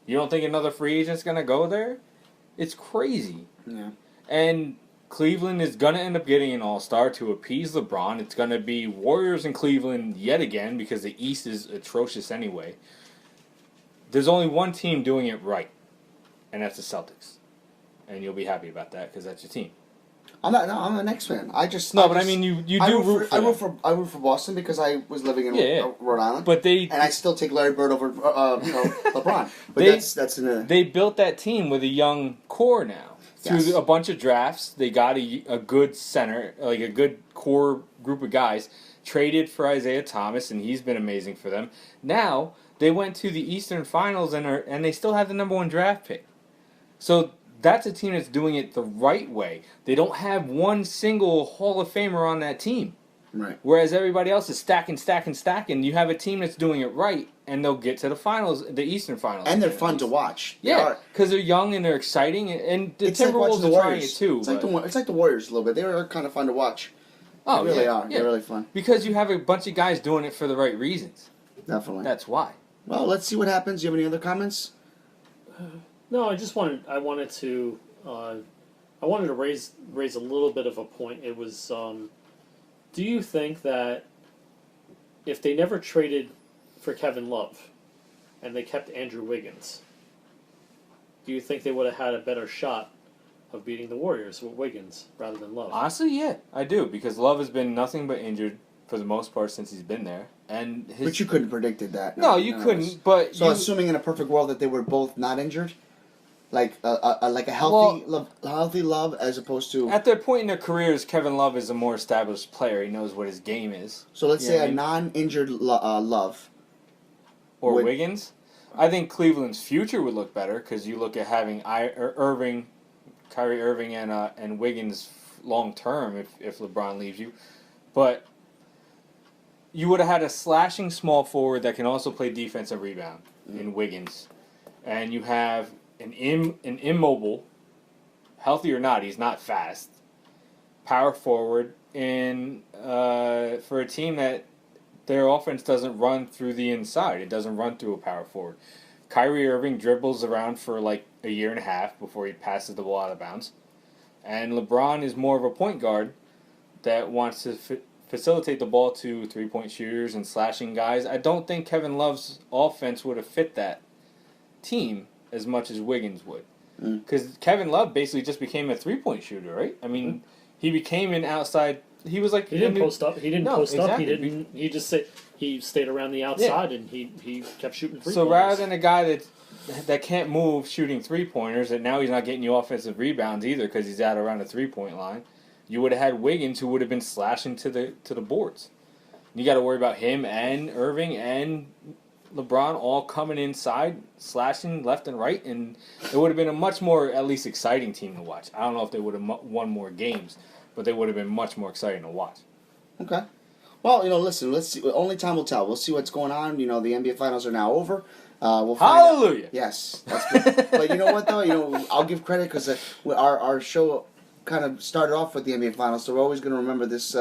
[SPEAKER 2] you don't think another free agent's going to go there? It's crazy.
[SPEAKER 1] Yeah.
[SPEAKER 2] And Cleveland is going to end up getting an all-star to appease LeBron. It's going to be Warriors in Cleveland yet again because the East is atrocious anyway. There's only one team doing it right, and that's the Celtics. And you'll be happy about that because that's your team.
[SPEAKER 1] I'm a Knicks fan. I
[SPEAKER 2] mean, you do root for them.
[SPEAKER 1] I root for Boston because I was living in Rhode Island. And I still take Larry Bird over LeBron. But
[SPEAKER 2] they built that team with a young core now. Through a bunch of drafts, they got a good center, like a good core group of guys. Traded for Isaiah Thomas, and he's been amazing for them. Now they went to the Eastern Finals and they still have the number 1 draft pick. So that's a team that's doing it the right way. They don't have one single Hall of Famer on that team.
[SPEAKER 1] Right.
[SPEAKER 2] Whereas everybody else is stacking. You have a team that's doing it right, and they'll get to the finals, the Eastern Finals.
[SPEAKER 1] And they're fun to watch.
[SPEAKER 2] Yeah, because they're young and they're exciting, and the Timberwolves are trying it too.
[SPEAKER 1] It's like the Warriors a little bit. They were kind of fun to watch.
[SPEAKER 2] Oh,
[SPEAKER 1] they really are. Yeah. They're really fun.
[SPEAKER 2] Because you have a bunch of guys doing it for the right reasons.
[SPEAKER 1] Definitely.
[SPEAKER 2] That's why.
[SPEAKER 1] Well, let's see what happens. Do you have any other comments?
[SPEAKER 3] No, I wanted to raise a little bit of a point. It was, do you think that if they never traded for Kevin Love and they kept Andrew Wiggins, do you think they would have had a better shot of beating the Warriors with Wiggins rather than Love?
[SPEAKER 2] Honestly, yeah, I do, because Love has been nothing but injured for the most part since he's been there.
[SPEAKER 1] But you couldn't have predicted that.
[SPEAKER 2] No, you couldn't. But
[SPEAKER 1] assuming in a perfect world that they were both not injured, like a healthy Love as opposed to
[SPEAKER 2] at their point in their careers, Kevin Love is a more established player. He knows what his game is.
[SPEAKER 1] So let's say a non-injured Love
[SPEAKER 2] or Wiggins. I think Cleveland's future would look better because you look at having Kyrie Irving, and Wiggins long term if LeBron leaves you, but you would have had a slashing small forward that can also play defense and rebound in Wiggins, and you have an immobile, healthy or not, he's not fast, power forward for a team that their offense doesn't run through the inside. It doesn't run through a power forward. Kyrie Irving dribbles around for like a year and a half before he passes the ball out of bounds. And LeBron is more of a point guard that wants to facilitate the ball to three-point shooters and slashing guys. I don't think Kevin Love's offense would have fit that team as much as Wiggins would. Because Kevin Love basically just became a three-point shooter, right? I mean, he became an outside... He was like...
[SPEAKER 3] He didn't post up. He just he stayed around the outside and he kept shooting three-pointers.
[SPEAKER 2] So rather than a guy that can't move shooting three-pointers, and now he's not getting you offensive rebounds either because he's out around the three-point line, you would have had Wiggins who would have been slashing to the boards. You got to worry about him and Irving and LeBron all coming inside, slashing left and right, and it would have been a much more, at least, exciting team to watch. I don't know if they would have won more games, but they would have been much more exciting to watch.
[SPEAKER 1] Okay. Well, listen, let's see. Only time will tell. We'll see what's going on. The NBA Finals are now over. We'll find
[SPEAKER 2] Hallelujah!
[SPEAKER 1] Out. Yes. That's good. But you know what, though? I'll give credit because our show kind of started off with the NBA Finals, so we're always going to remember this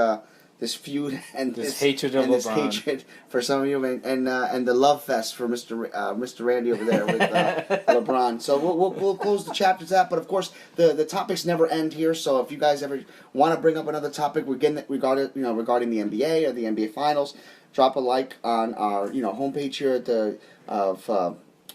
[SPEAKER 1] this feud and
[SPEAKER 2] This hatred of
[SPEAKER 1] and this
[SPEAKER 2] LeBron.
[SPEAKER 1] hatred for some of you, and the love fest for Mr. Randy over there with LeBron. So we'll close the chapter to that. But of course, the topics never end here. So if you guys ever want to bring up another topic regarding the NBA or the NBA Finals, drop a like on our homepage here at the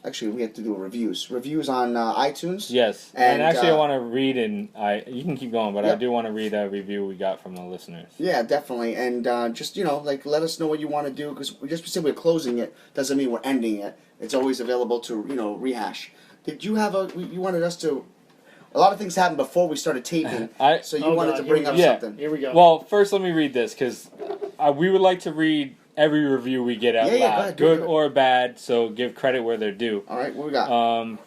[SPEAKER 1] Actually, we have to do reviews on iTunes.
[SPEAKER 2] Yes,
[SPEAKER 1] and
[SPEAKER 2] actually, I want to read you can keep going, but
[SPEAKER 1] yep.
[SPEAKER 2] I do want to read a review we got from the listeners.
[SPEAKER 1] Yeah, definitely, and just let us know what you want to do, because just because we're closing it doesn't mean we're ending it. It's always available to rehash. Did you have you wanted us to? A lot of things happened before we started taping, so you wanted to bring up something.
[SPEAKER 3] Here we go.
[SPEAKER 2] Well, first let me read this, because we would like to read every review we get out loud,
[SPEAKER 1] go ahead,
[SPEAKER 2] good or bad, so give credit where they're due.
[SPEAKER 1] All right, what we got?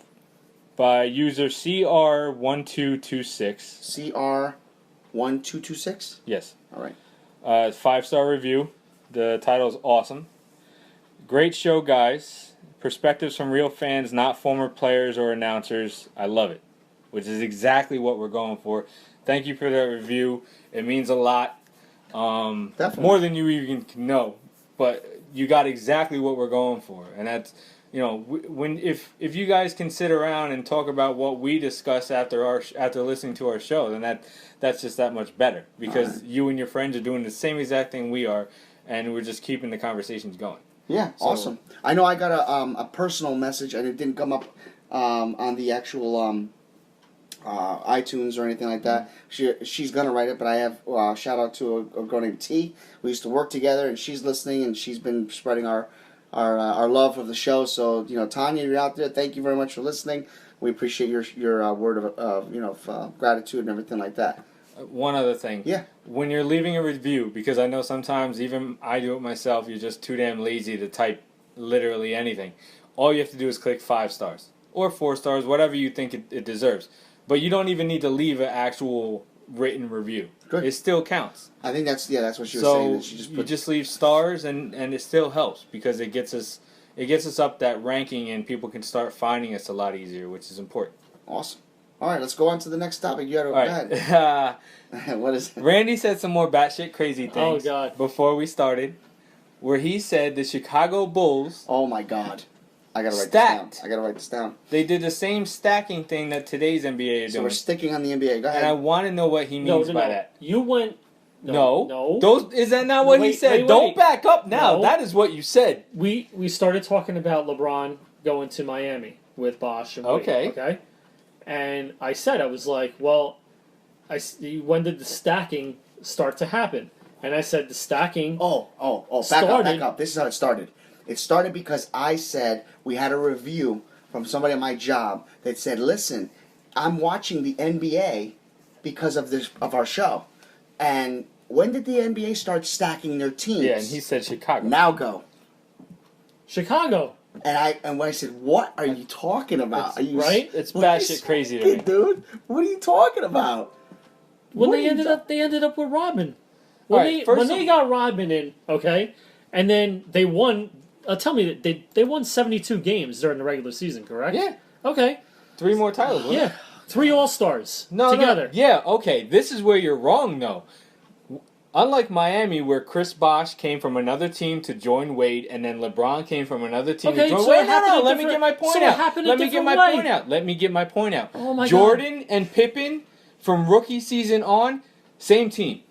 [SPEAKER 2] By user CR1226.
[SPEAKER 1] CR1226?
[SPEAKER 2] Yes.
[SPEAKER 1] All right.
[SPEAKER 2] 5-star review. The title is awesome. Great show, guys. Perspectives from real fans, not former players or announcers. I love it. Which is exactly what we're going for. Thank you for that review. It means a lot.
[SPEAKER 1] Definitely.
[SPEAKER 2] More than you even know. But you got exactly what we're going for, and that's if you guys can sit around and talk about what we discuss after listening to our show, then that's just that much better, because you and your friends are doing the same exact thing we are, and we're just keeping the conversations going.
[SPEAKER 1] Yeah, so, awesome. I know I got a personal message, and it didn't come up on the actual iTunes or anything like that. She's gonna write it, but I have shout out to a girl named T. We used to work together, and she's listening, and she's been spreading our love of the show. So Tanya, you're out there. Thank you very much for listening. We appreciate your word of gratitude and everything like that.
[SPEAKER 2] One other thing.
[SPEAKER 1] Yeah.
[SPEAKER 2] When you're leaving a review, because I know sometimes even I do it myself, you're just too damn lazy to type literally anything. All you have to do is click 5 stars or 4 stars, whatever you think it deserves. But you don't even need to leave an actual written review.
[SPEAKER 1] Good.
[SPEAKER 2] It still counts.
[SPEAKER 1] I think that's what she was saying. That she
[SPEAKER 2] You just leave stars, and it still helps, because it gets us up that ranking, and people can start finding us a lot easier, which is important.
[SPEAKER 1] Awesome. All right, let's go on to the next topic. You got to go
[SPEAKER 2] ahead.
[SPEAKER 1] What is it?
[SPEAKER 2] Randy said some more batshit crazy things before we started, where he said the Chicago Bulls.
[SPEAKER 1] Oh my God. I gotta write this down.
[SPEAKER 2] They did the same stacking thing that today's NBA are doing.
[SPEAKER 1] So we're sticking on the NBA. Go ahead.
[SPEAKER 2] And I want to know what he means by that.
[SPEAKER 3] You went.
[SPEAKER 2] No. Is that not what he said?
[SPEAKER 3] Wait.
[SPEAKER 2] Don't back up now.
[SPEAKER 3] No.
[SPEAKER 2] That is what you said.
[SPEAKER 3] We started talking about LeBron going to Miami with Bosch and Wade, okay? And I said, I was like, well, when did the stacking start to happen? And I said the stacking.
[SPEAKER 1] Back up. This is how it started. It started because I said we had a review from somebody at my job that said, listen, I'm watching the NBA because of our show. And when did the NBA start stacking their teams?
[SPEAKER 2] Yeah, and he said Chicago.
[SPEAKER 1] Now go.
[SPEAKER 3] Chicago.
[SPEAKER 1] And when I said, what are you talking about?
[SPEAKER 2] It's batshit crazy to me.
[SPEAKER 1] Dude, what are you talking about?
[SPEAKER 3] When they ended up with Rodman. When they got Rodman in, okay, and then they won. Tell me that they won 72 games during the regular season, correct?
[SPEAKER 2] Yeah.
[SPEAKER 3] Okay.
[SPEAKER 2] 3 more titles.
[SPEAKER 3] Yeah. 3 All-Stars together.
[SPEAKER 2] No. Yeah. Okay. This is where you're wrong, though. Unlike Miami, where Chris Bosh came from another team to join Wade, and then LeBron came from another team to join Wade. Let me get my point out. Let me get my point out.
[SPEAKER 3] Oh my
[SPEAKER 2] Jordan
[SPEAKER 3] God.
[SPEAKER 2] and Pippen, from rookie season on, same team.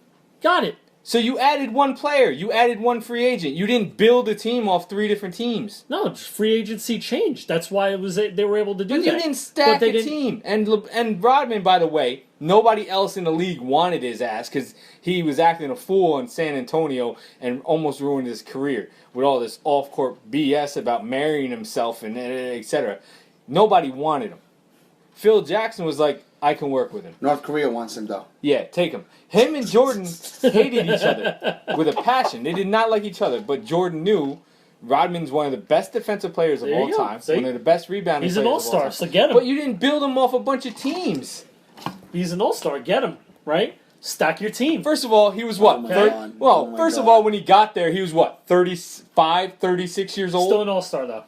[SPEAKER 3] Got it.
[SPEAKER 2] So you added one player. You added one free agent. You didn't build a team off 3 different teams.
[SPEAKER 3] No, just free agency changed. That's why they were able to do
[SPEAKER 2] but
[SPEAKER 3] that.
[SPEAKER 2] You didn't stack a team. And Rodman, by the way, nobody else in the league wanted his ass because he was acting a fool in San Antonio and almost ruined his career with all this off-court BS about marrying himself and etc. Nobody wanted him. Phil Jackson was like, I can work with him.
[SPEAKER 1] North Korea wants him, though.
[SPEAKER 2] Yeah, take him. Him and Jordan hated each other with a passion. They did not like each other, but Jordan knew Rodman's one of the best defensive players of all time. See? One of the best rebounding players of all time.
[SPEAKER 3] He's an all-star, so get him.
[SPEAKER 2] But you didn't build him off a bunch of teams.
[SPEAKER 3] He's an all-star, get him, right? Stack your team.
[SPEAKER 2] First of all, he was what? First of all, when he got there, he was what? 35, 36 years old?
[SPEAKER 3] Still an all-star, though.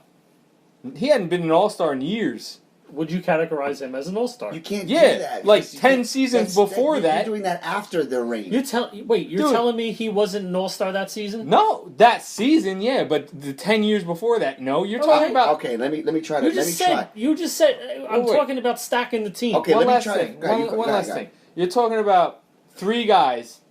[SPEAKER 2] He hadn't been an all-star in years.
[SPEAKER 3] would you categorize him as an All-Star?
[SPEAKER 1] You can't do
[SPEAKER 2] Yeah,
[SPEAKER 1] that.
[SPEAKER 2] like
[SPEAKER 1] because
[SPEAKER 2] 10 seasons before that.
[SPEAKER 1] You're doing that after the reign.
[SPEAKER 3] You're
[SPEAKER 2] Dude.
[SPEAKER 3] telling me he wasn't an All-Star that season?
[SPEAKER 2] No, that season, yeah, but the 10 years before that, no. You're talking about...
[SPEAKER 1] Okay, let me try to...
[SPEAKER 3] You just said I'm talking about stacking the team.
[SPEAKER 1] Okay,
[SPEAKER 2] One
[SPEAKER 1] let me
[SPEAKER 2] last
[SPEAKER 1] try
[SPEAKER 2] thing.
[SPEAKER 1] to...
[SPEAKER 2] One last thing. You're talking about 3 guys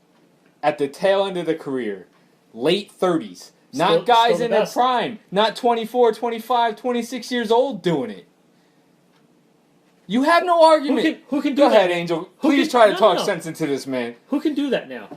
[SPEAKER 2] at the tail end of the career, late 30s. Not guys in their prime. Not 24, 25, 26 years old doing it. You have no argument.
[SPEAKER 3] Who can do
[SPEAKER 2] Go
[SPEAKER 3] that?
[SPEAKER 2] ahead, Angel. Please try to talk sense into this, man.
[SPEAKER 3] Who can do that now?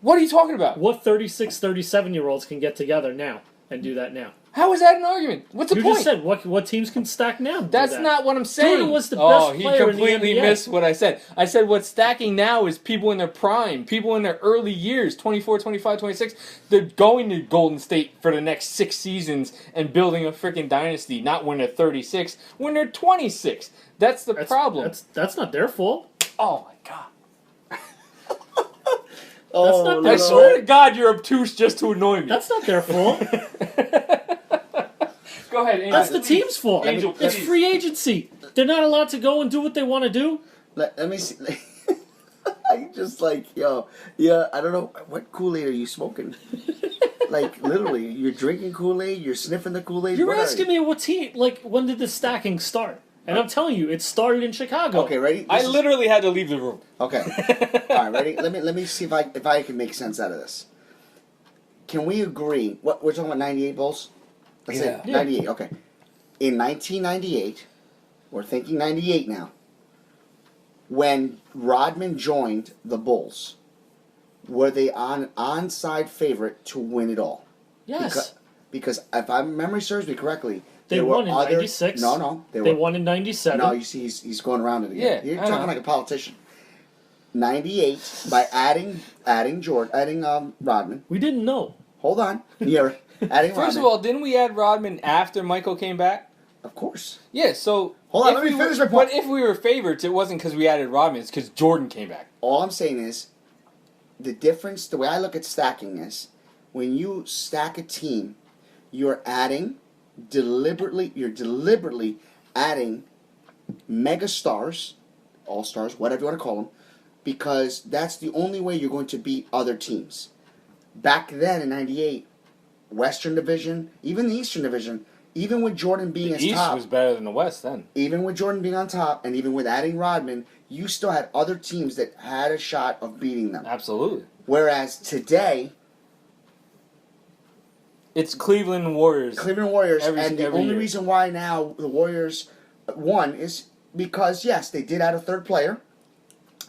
[SPEAKER 2] What are you talking about?
[SPEAKER 3] What 36, 37-year-olds can get together now and do that now?
[SPEAKER 2] How is that an argument? What's the
[SPEAKER 3] You
[SPEAKER 2] point?
[SPEAKER 3] just said what teams can stack now. and do
[SPEAKER 2] That's
[SPEAKER 3] that?
[SPEAKER 2] not what I'm saying.
[SPEAKER 3] Jordan was the best
[SPEAKER 2] he
[SPEAKER 3] player in the
[SPEAKER 2] completely
[SPEAKER 3] NBA.
[SPEAKER 2] missed what I said. I said what's stacking now is people in their prime, people in their early years, 24, 25, 26. They're going to Golden State for the next 6 seasons and building a freaking dynasty, not when they're 36, when they're 26. That's the problem.
[SPEAKER 3] That's not their fault.
[SPEAKER 2] Oh, my God.
[SPEAKER 3] That's not their
[SPEAKER 2] I
[SPEAKER 3] fault.
[SPEAKER 2] swear to God you're obtuse just to annoy me.
[SPEAKER 3] That's not their fault.
[SPEAKER 2] Go ahead, Angel.
[SPEAKER 3] That's the team's fault.
[SPEAKER 2] Angel,
[SPEAKER 3] It's
[SPEAKER 2] please.
[SPEAKER 3] free agency. They're not allowed to go and do what they want to do.
[SPEAKER 1] Let me see. I just like, yo, yeah, I don't know. What Kool-Aid are you smoking? Like, literally, you're drinking Kool-Aid, you're sniffing the Kool-Aid.
[SPEAKER 3] You're asking me what team, like, when did the stacking start? And I'm telling you, it started in Chicago.
[SPEAKER 1] Okay, ready?
[SPEAKER 2] I literally had to leave the room.
[SPEAKER 1] Okay. All right, ready? Let me see if I can make sense out of this. Can we agree? What we're talking about 98 Bulls? Let's say
[SPEAKER 3] Yeah.
[SPEAKER 1] 98. Okay. In 1998, we're thinking 98 now. When Rodman joined the Bulls, were they on onside favorite to win it all?
[SPEAKER 3] Yes.
[SPEAKER 1] Because if my memory serves me correctly,
[SPEAKER 3] They
[SPEAKER 1] there
[SPEAKER 3] won
[SPEAKER 1] were
[SPEAKER 3] in
[SPEAKER 1] other,
[SPEAKER 3] 96.
[SPEAKER 1] No,
[SPEAKER 3] They won in 97.
[SPEAKER 1] No, you see, he's going around it again.
[SPEAKER 2] Yeah,
[SPEAKER 1] You're
[SPEAKER 2] I
[SPEAKER 1] talking
[SPEAKER 2] know.
[SPEAKER 1] like a politician. 98 by adding Rodman.
[SPEAKER 3] We didn't know.
[SPEAKER 1] Hold on, you're adding Rodman.
[SPEAKER 2] First of all, didn't we add Rodman after Michael came back?
[SPEAKER 1] of course.
[SPEAKER 2] Yeah, so...
[SPEAKER 1] Hold on,
[SPEAKER 2] if
[SPEAKER 1] let me
[SPEAKER 2] we
[SPEAKER 1] finish
[SPEAKER 2] were-
[SPEAKER 1] my point.
[SPEAKER 2] But if we were favorites, it wasn't because we added Rodman, it's because Jordan came back.
[SPEAKER 1] All I'm saying is, the difference. The way I look at stacking is, when you stack a team, you're deliberately adding mega stars, all stars, whatever you want to call them, because that's the only way you're going to beat other teams. Back then in '98, Western Division, even the Eastern Division, even with Jordan being
[SPEAKER 2] The
[SPEAKER 1] as
[SPEAKER 2] East
[SPEAKER 1] top,
[SPEAKER 2] was better than the West then.
[SPEAKER 1] even with Jordan being on top, and even with adding Rodman, you still had other teams that had a shot of beating them.
[SPEAKER 2] Absolutely.
[SPEAKER 1] Whereas today,
[SPEAKER 2] It's Cleveland Warriors.
[SPEAKER 1] Cleveland Warriors,
[SPEAKER 2] Every
[SPEAKER 1] and the only
[SPEAKER 2] year.
[SPEAKER 1] reason why now the Warriors won is because, yes, they did add a third player,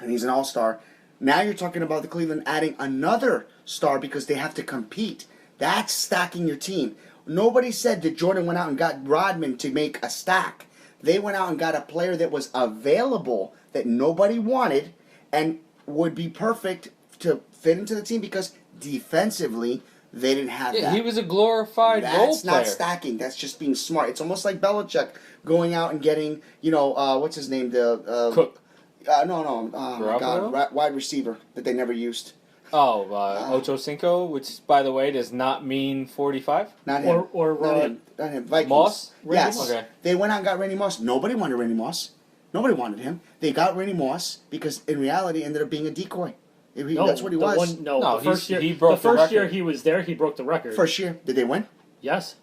[SPEAKER 1] and he's an all-star. Now you're talking about the Cleveland adding another star because they have to compete. That's stacking your team. Nobody said that Jordan went out and got Rodman to make a stack. They went out and got a player that was available that nobody wanted and would be perfect to fit into the team because defensively they didn't have
[SPEAKER 2] Yeah,
[SPEAKER 1] that.
[SPEAKER 2] he was a glorified role
[SPEAKER 1] That's
[SPEAKER 2] player.
[SPEAKER 1] not stacking. That's just being smart. It's almost like Belichick going out and getting, what's his name?
[SPEAKER 2] Cook.
[SPEAKER 1] No. Oh my
[SPEAKER 2] Garoppolo?
[SPEAKER 1] God, wide receiver that they never used.
[SPEAKER 2] Oh, Ocho Cinco, which, by the way, does not mean 45.
[SPEAKER 1] Not him. Not him. Vikings.
[SPEAKER 2] Moss?
[SPEAKER 1] Yes.
[SPEAKER 2] Okay.
[SPEAKER 1] They went out and got Randy Moss. Nobody wanted Randy Moss. Nobody wanted him. They got Randy Moss because in reality ended up being a decoy. That's what he was.
[SPEAKER 2] No,
[SPEAKER 3] the first year.
[SPEAKER 2] he broke the
[SPEAKER 3] first year
[SPEAKER 2] record.
[SPEAKER 3] he was there, he broke the record.
[SPEAKER 1] First year. Did they win?
[SPEAKER 3] Yes.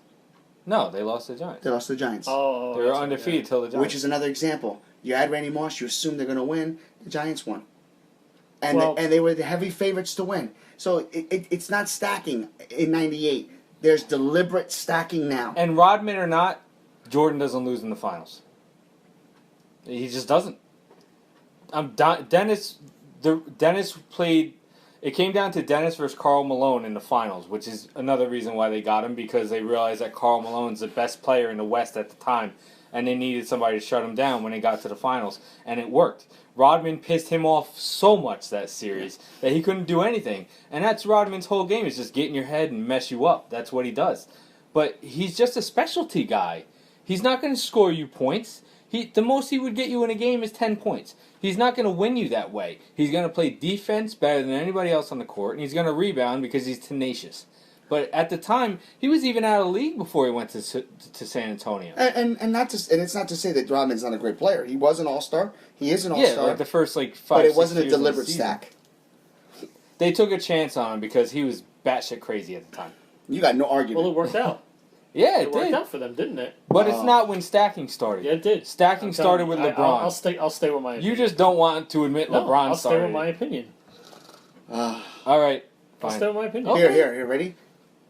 [SPEAKER 2] No, they lost the Giants.
[SPEAKER 1] They lost to the Giants.
[SPEAKER 3] Oh,
[SPEAKER 2] They were
[SPEAKER 3] that's right,
[SPEAKER 2] undefeated till the Giants.
[SPEAKER 1] Which is another example. You add Randy Moss, you assume they're going to win. The Giants won. And,
[SPEAKER 3] Well-
[SPEAKER 1] and they were the heavy favorites to win. So it's not stacking in 98. There's deliberate stacking now.
[SPEAKER 2] And Rodman or not, Jordan doesn't lose in the finals. He just doesn't. Dennis played. It came down to Dennis versus Karl Malone in the finals, which is another reason why they got him, because they realized that Karl Malone's the best player in the West at the time, and they needed somebody to shut him down when they got to the finals, and it worked. Rodman pissed him off so much that series that he couldn't do anything, and that's Rodman's whole game, is just get in your head and mess you up. That's what he does. But he's just a specialty guy. He's not going to score you points. The most he would get you in a game is 10 points. He's not going to win you that way. He's going to play defense better than anybody else on the court, and he's going to rebound because he's tenacious. But at the time, he was even out of the league before he went to San Antonio.
[SPEAKER 1] And not to, and it's not to say that Rodman's not a great player. He was an all-star. He is an all-star.
[SPEAKER 2] Yeah, like the first 5.
[SPEAKER 1] But it wasn't a
[SPEAKER 2] years of the
[SPEAKER 1] deliberate
[SPEAKER 2] season.
[SPEAKER 1] stack.
[SPEAKER 2] They took a chance on him because he was batshit crazy at the time.
[SPEAKER 1] You got no argument.
[SPEAKER 3] Well, it worked out.
[SPEAKER 2] Yeah,
[SPEAKER 3] It worked out for them, didn't it?
[SPEAKER 2] But it's not when stacking started.
[SPEAKER 3] Yeah, it did.
[SPEAKER 2] Stacking started with LeBron.
[SPEAKER 3] I'll stay with my opinion.
[SPEAKER 2] You just don't want to admit
[SPEAKER 3] No,
[SPEAKER 2] LeBron
[SPEAKER 3] I'll
[SPEAKER 2] started.
[SPEAKER 3] stay with my opinion.
[SPEAKER 2] All right,
[SPEAKER 3] I'll
[SPEAKER 2] fine.
[SPEAKER 3] stay with my opinion.
[SPEAKER 1] Here, ready?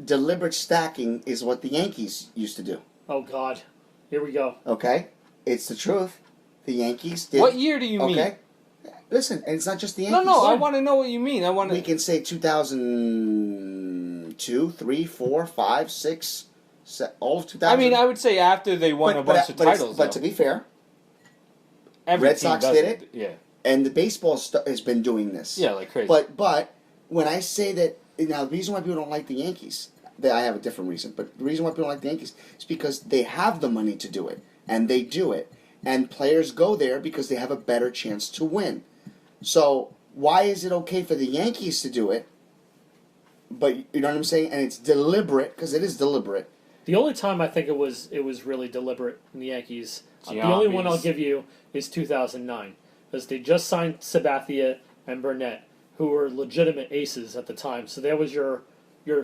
[SPEAKER 1] Deliberate stacking is what the Yankees used to do.
[SPEAKER 3] Oh, God. Here we go.
[SPEAKER 1] Okay? It's the truth. The Yankees did.
[SPEAKER 2] What year do you mean?
[SPEAKER 1] Okay? Listen, and it's not just the Yankees.
[SPEAKER 2] No, I want to know what you mean.
[SPEAKER 1] We can say 2002, 3, 4, 5, 6, all of 2000.
[SPEAKER 2] I mean, I would say after they won a bunch of titles.
[SPEAKER 1] But to be fair,
[SPEAKER 2] every
[SPEAKER 1] Red
[SPEAKER 2] team
[SPEAKER 1] Sox
[SPEAKER 2] does
[SPEAKER 1] did it.
[SPEAKER 2] Yeah.
[SPEAKER 1] And the baseball has been doing this.
[SPEAKER 2] Yeah, like crazy.
[SPEAKER 1] But when I say that, now the reason why people don't like the Yankees, I have a different reason, but the reason why people don't like the Yankees is because they have the money to do it, and they do it. And players go there because they have a better chance to win. So why is it okay for the Yankees to do it, but you know what I'm saying? And it's deliberate, because it is deliberate.
[SPEAKER 3] The only time I think it was really deliberate in the Yankees, the
[SPEAKER 2] Giambi's.
[SPEAKER 3] only one I'll give you is 2009. Because they just signed Sabathia and Burnett, who were legitimate aces at the time. So that was your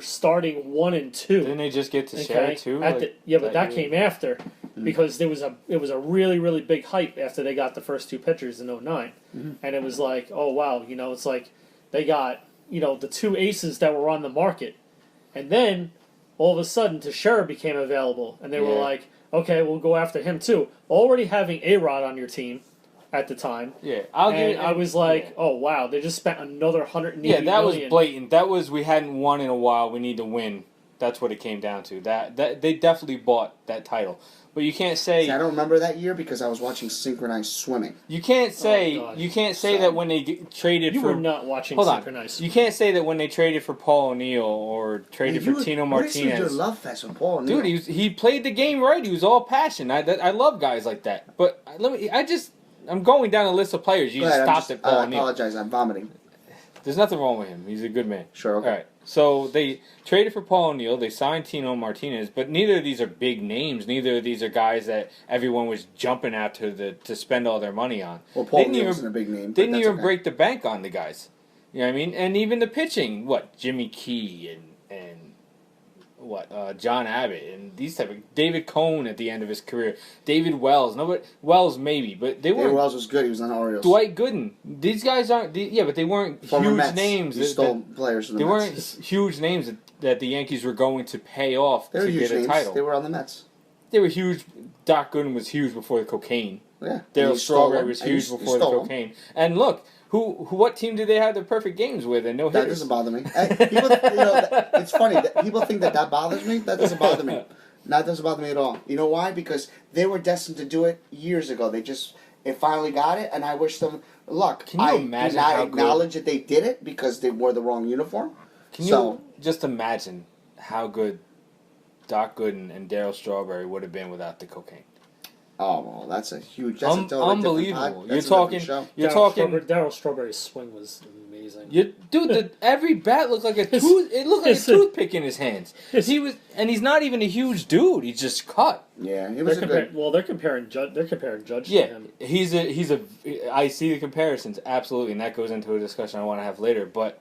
[SPEAKER 3] starting 1 and 2.
[SPEAKER 2] Didn't they just get to share too?
[SPEAKER 3] But that came after, because it was a really, really big hype after they got the first 2 pitchers in 09. And it was like, oh wow, it's like they got the 2 aces that were on the market, and then all of a sudden Teixeira became available, and they were like, okay, we'll go after him too. Already having A-Rod on your team at the time.
[SPEAKER 2] Yeah,
[SPEAKER 3] I was like, oh wow, they just spent another $180 million.
[SPEAKER 2] Yeah, that was blatant. That was, we hadn't won in a while. We need to win. That's what it came down to. That they definitely bought that title. But you can't say.
[SPEAKER 1] See, I don't remember that year because I was watching synchronized swimming.
[SPEAKER 2] You can't say. That when they traded
[SPEAKER 3] you
[SPEAKER 2] for.
[SPEAKER 3] were not watching
[SPEAKER 2] Hold on.
[SPEAKER 3] synchronized.
[SPEAKER 2] You can't say that when they traded for Paul O'Neill or traded for Tino Martinez.
[SPEAKER 1] What is your love fest with Paul O'Neill?
[SPEAKER 2] Dude, he played the game right. He was all passion. I love guys like that. But I'm going down a list of players. You just stopped at Paul
[SPEAKER 1] I
[SPEAKER 2] O'Neill.
[SPEAKER 1] apologize. I'm vomiting.
[SPEAKER 2] There's nothing wrong with him. He's a good man.
[SPEAKER 1] Sure. Okay.
[SPEAKER 2] All right. So they traded for Paul O'Neill. They signed Tino Martinez, but neither of these are big names. Neither of these are guys that everyone was jumping at to spend all their money on.
[SPEAKER 1] Well, Paul O'Neill wasn't a big name.
[SPEAKER 2] Didn't even break the bank on the guys. You know what I mean? And even the pitching. What, Jimmy Key and John Abbott and these type of David Cohn at the end of his career. David Wells. Wells maybe, but they weren't.
[SPEAKER 1] David Wells was good. He was on the Orioles.
[SPEAKER 2] Dwight Gooden. These guys aren't. But they weren't
[SPEAKER 1] Former
[SPEAKER 2] huge
[SPEAKER 1] Mets.
[SPEAKER 2] names.
[SPEAKER 1] He stole players from the
[SPEAKER 2] They
[SPEAKER 1] Mets.
[SPEAKER 2] weren't huge names that the Yankees were going to pay off
[SPEAKER 1] They were
[SPEAKER 2] to
[SPEAKER 1] huge
[SPEAKER 2] get a
[SPEAKER 1] names.
[SPEAKER 2] title.
[SPEAKER 1] They were on the Mets.
[SPEAKER 2] They were huge. Doc Gooden was huge before the cocaine.
[SPEAKER 1] Yeah.
[SPEAKER 2] Daryl Strawberry
[SPEAKER 1] him.
[SPEAKER 2] was
[SPEAKER 1] And
[SPEAKER 2] huge
[SPEAKER 1] you
[SPEAKER 2] before the
[SPEAKER 1] stole him.
[SPEAKER 2] cocaine. And look, what team did they have their perfect games with and no
[SPEAKER 1] That
[SPEAKER 2] hitters?
[SPEAKER 1] doesn't bother me. People, it's funny. People think that bothers me. That doesn't bother me. That doesn't bother me at all. You know why? Because they were destined to do it years ago. They finally got it, and I wish them luck.
[SPEAKER 2] Can you imagine
[SPEAKER 1] I do
[SPEAKER 2] how
[SPEAKER 1] not acknowledge that they did it because they wore the wrong uniform.
[SPEAKER 2] Can you just imagine how good Doc Gooden and Daryl Strawberry would have been without the cocaine?
[SPEAKER 1] Oh, well, that's a huge... That's
[SPEAKER 2] unbelievable.
[SPEAKER 1] You're talking...
[SPEAKER 3] Daryl Strawberry's swing was amazing.
[SPEAKER 2] Every bat looked like a tooth. It looked like a toothpick in his hands. He's not even a huge dude. He's just cut.
[SPEAKER 1] Yeah, he was good...
[SPEAKER 3] Well, they're comparing Judge to him.
[SPEAKER 2] I see the comparisons absolutely, and that goes into a discussion I want to have later. But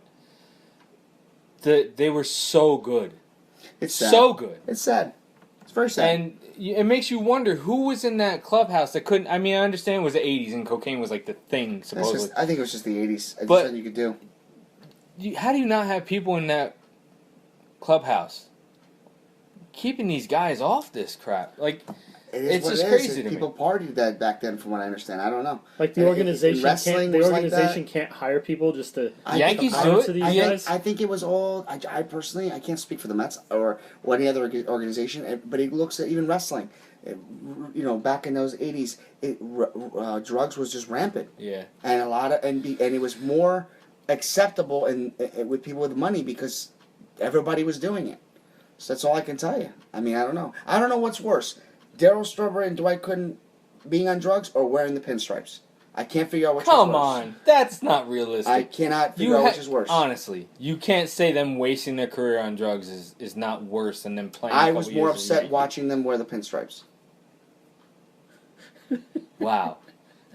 [SPEAKER 2] they were so good.
[SPEAKER 1] It's sad.
[SPEAKER 2] So good.
[SPEAKER 1] It's sad. It's very sad.
[SPEAKER 2] And it makes you wonder who was in that clubhouse that couldn't. I mean, I understand it was the 80s and cocaine was like the thing, supposedly.
[SPEAKER 1] I think it was just the 80s. It's
[SPEAKER 2] But-
[SPEAKER 1] something you could do.
[SPEAKER 2] How do you not have people in that clubhouse keeping these guys off this crap? Like, it's just crazy to me.
[SPEAKER 1] People partied that back then, from what I understand. I don't know.
[SPEAKER 3] Like the organization,
[SPEAKER 1] wrestling was like that.
[SPEAKER 3] can't hire people just to.
[SPEAKER 2] Yankees
[SPEAKER 3] give
[SPEAKER 2] do
[SPEAKER 3] honor
[SPEAKER 2] it.
[SPEAKER 3] to these
[SPEAKER 1] I
[SPEAKER 3] guys.
[SPEAKER 1] think it was all. I personally, I can't speak for the Mets or any other organization, but it looks at even wrestling. Back in those 80s, drugs was just rampant.
[SPEAKER 2] Yeah.
[SPEAKER 1] And and it was more acceptable with people with money because everybody was doing it. So that's all I can tell you. I mean, I don't know. I don't know what's worse: Daryl Strawberry and Dwight Gooden being on drugs or wearing the pinstripes. I can't figure out which
[SPEAKER 2] Come
[SPEAKER 1] was worse.
[SPEAKER 2] on, that's not realistic.
[SPEAKER 1] I cannot figure out which is worse.
[SPEAKER 2] Honestly, you can't say them wasting their career on drugs is not worse than them playing.
[SPEAKER 1] I was more upset watching them wear the pinstripes.
[SPEAKER 2] Wow,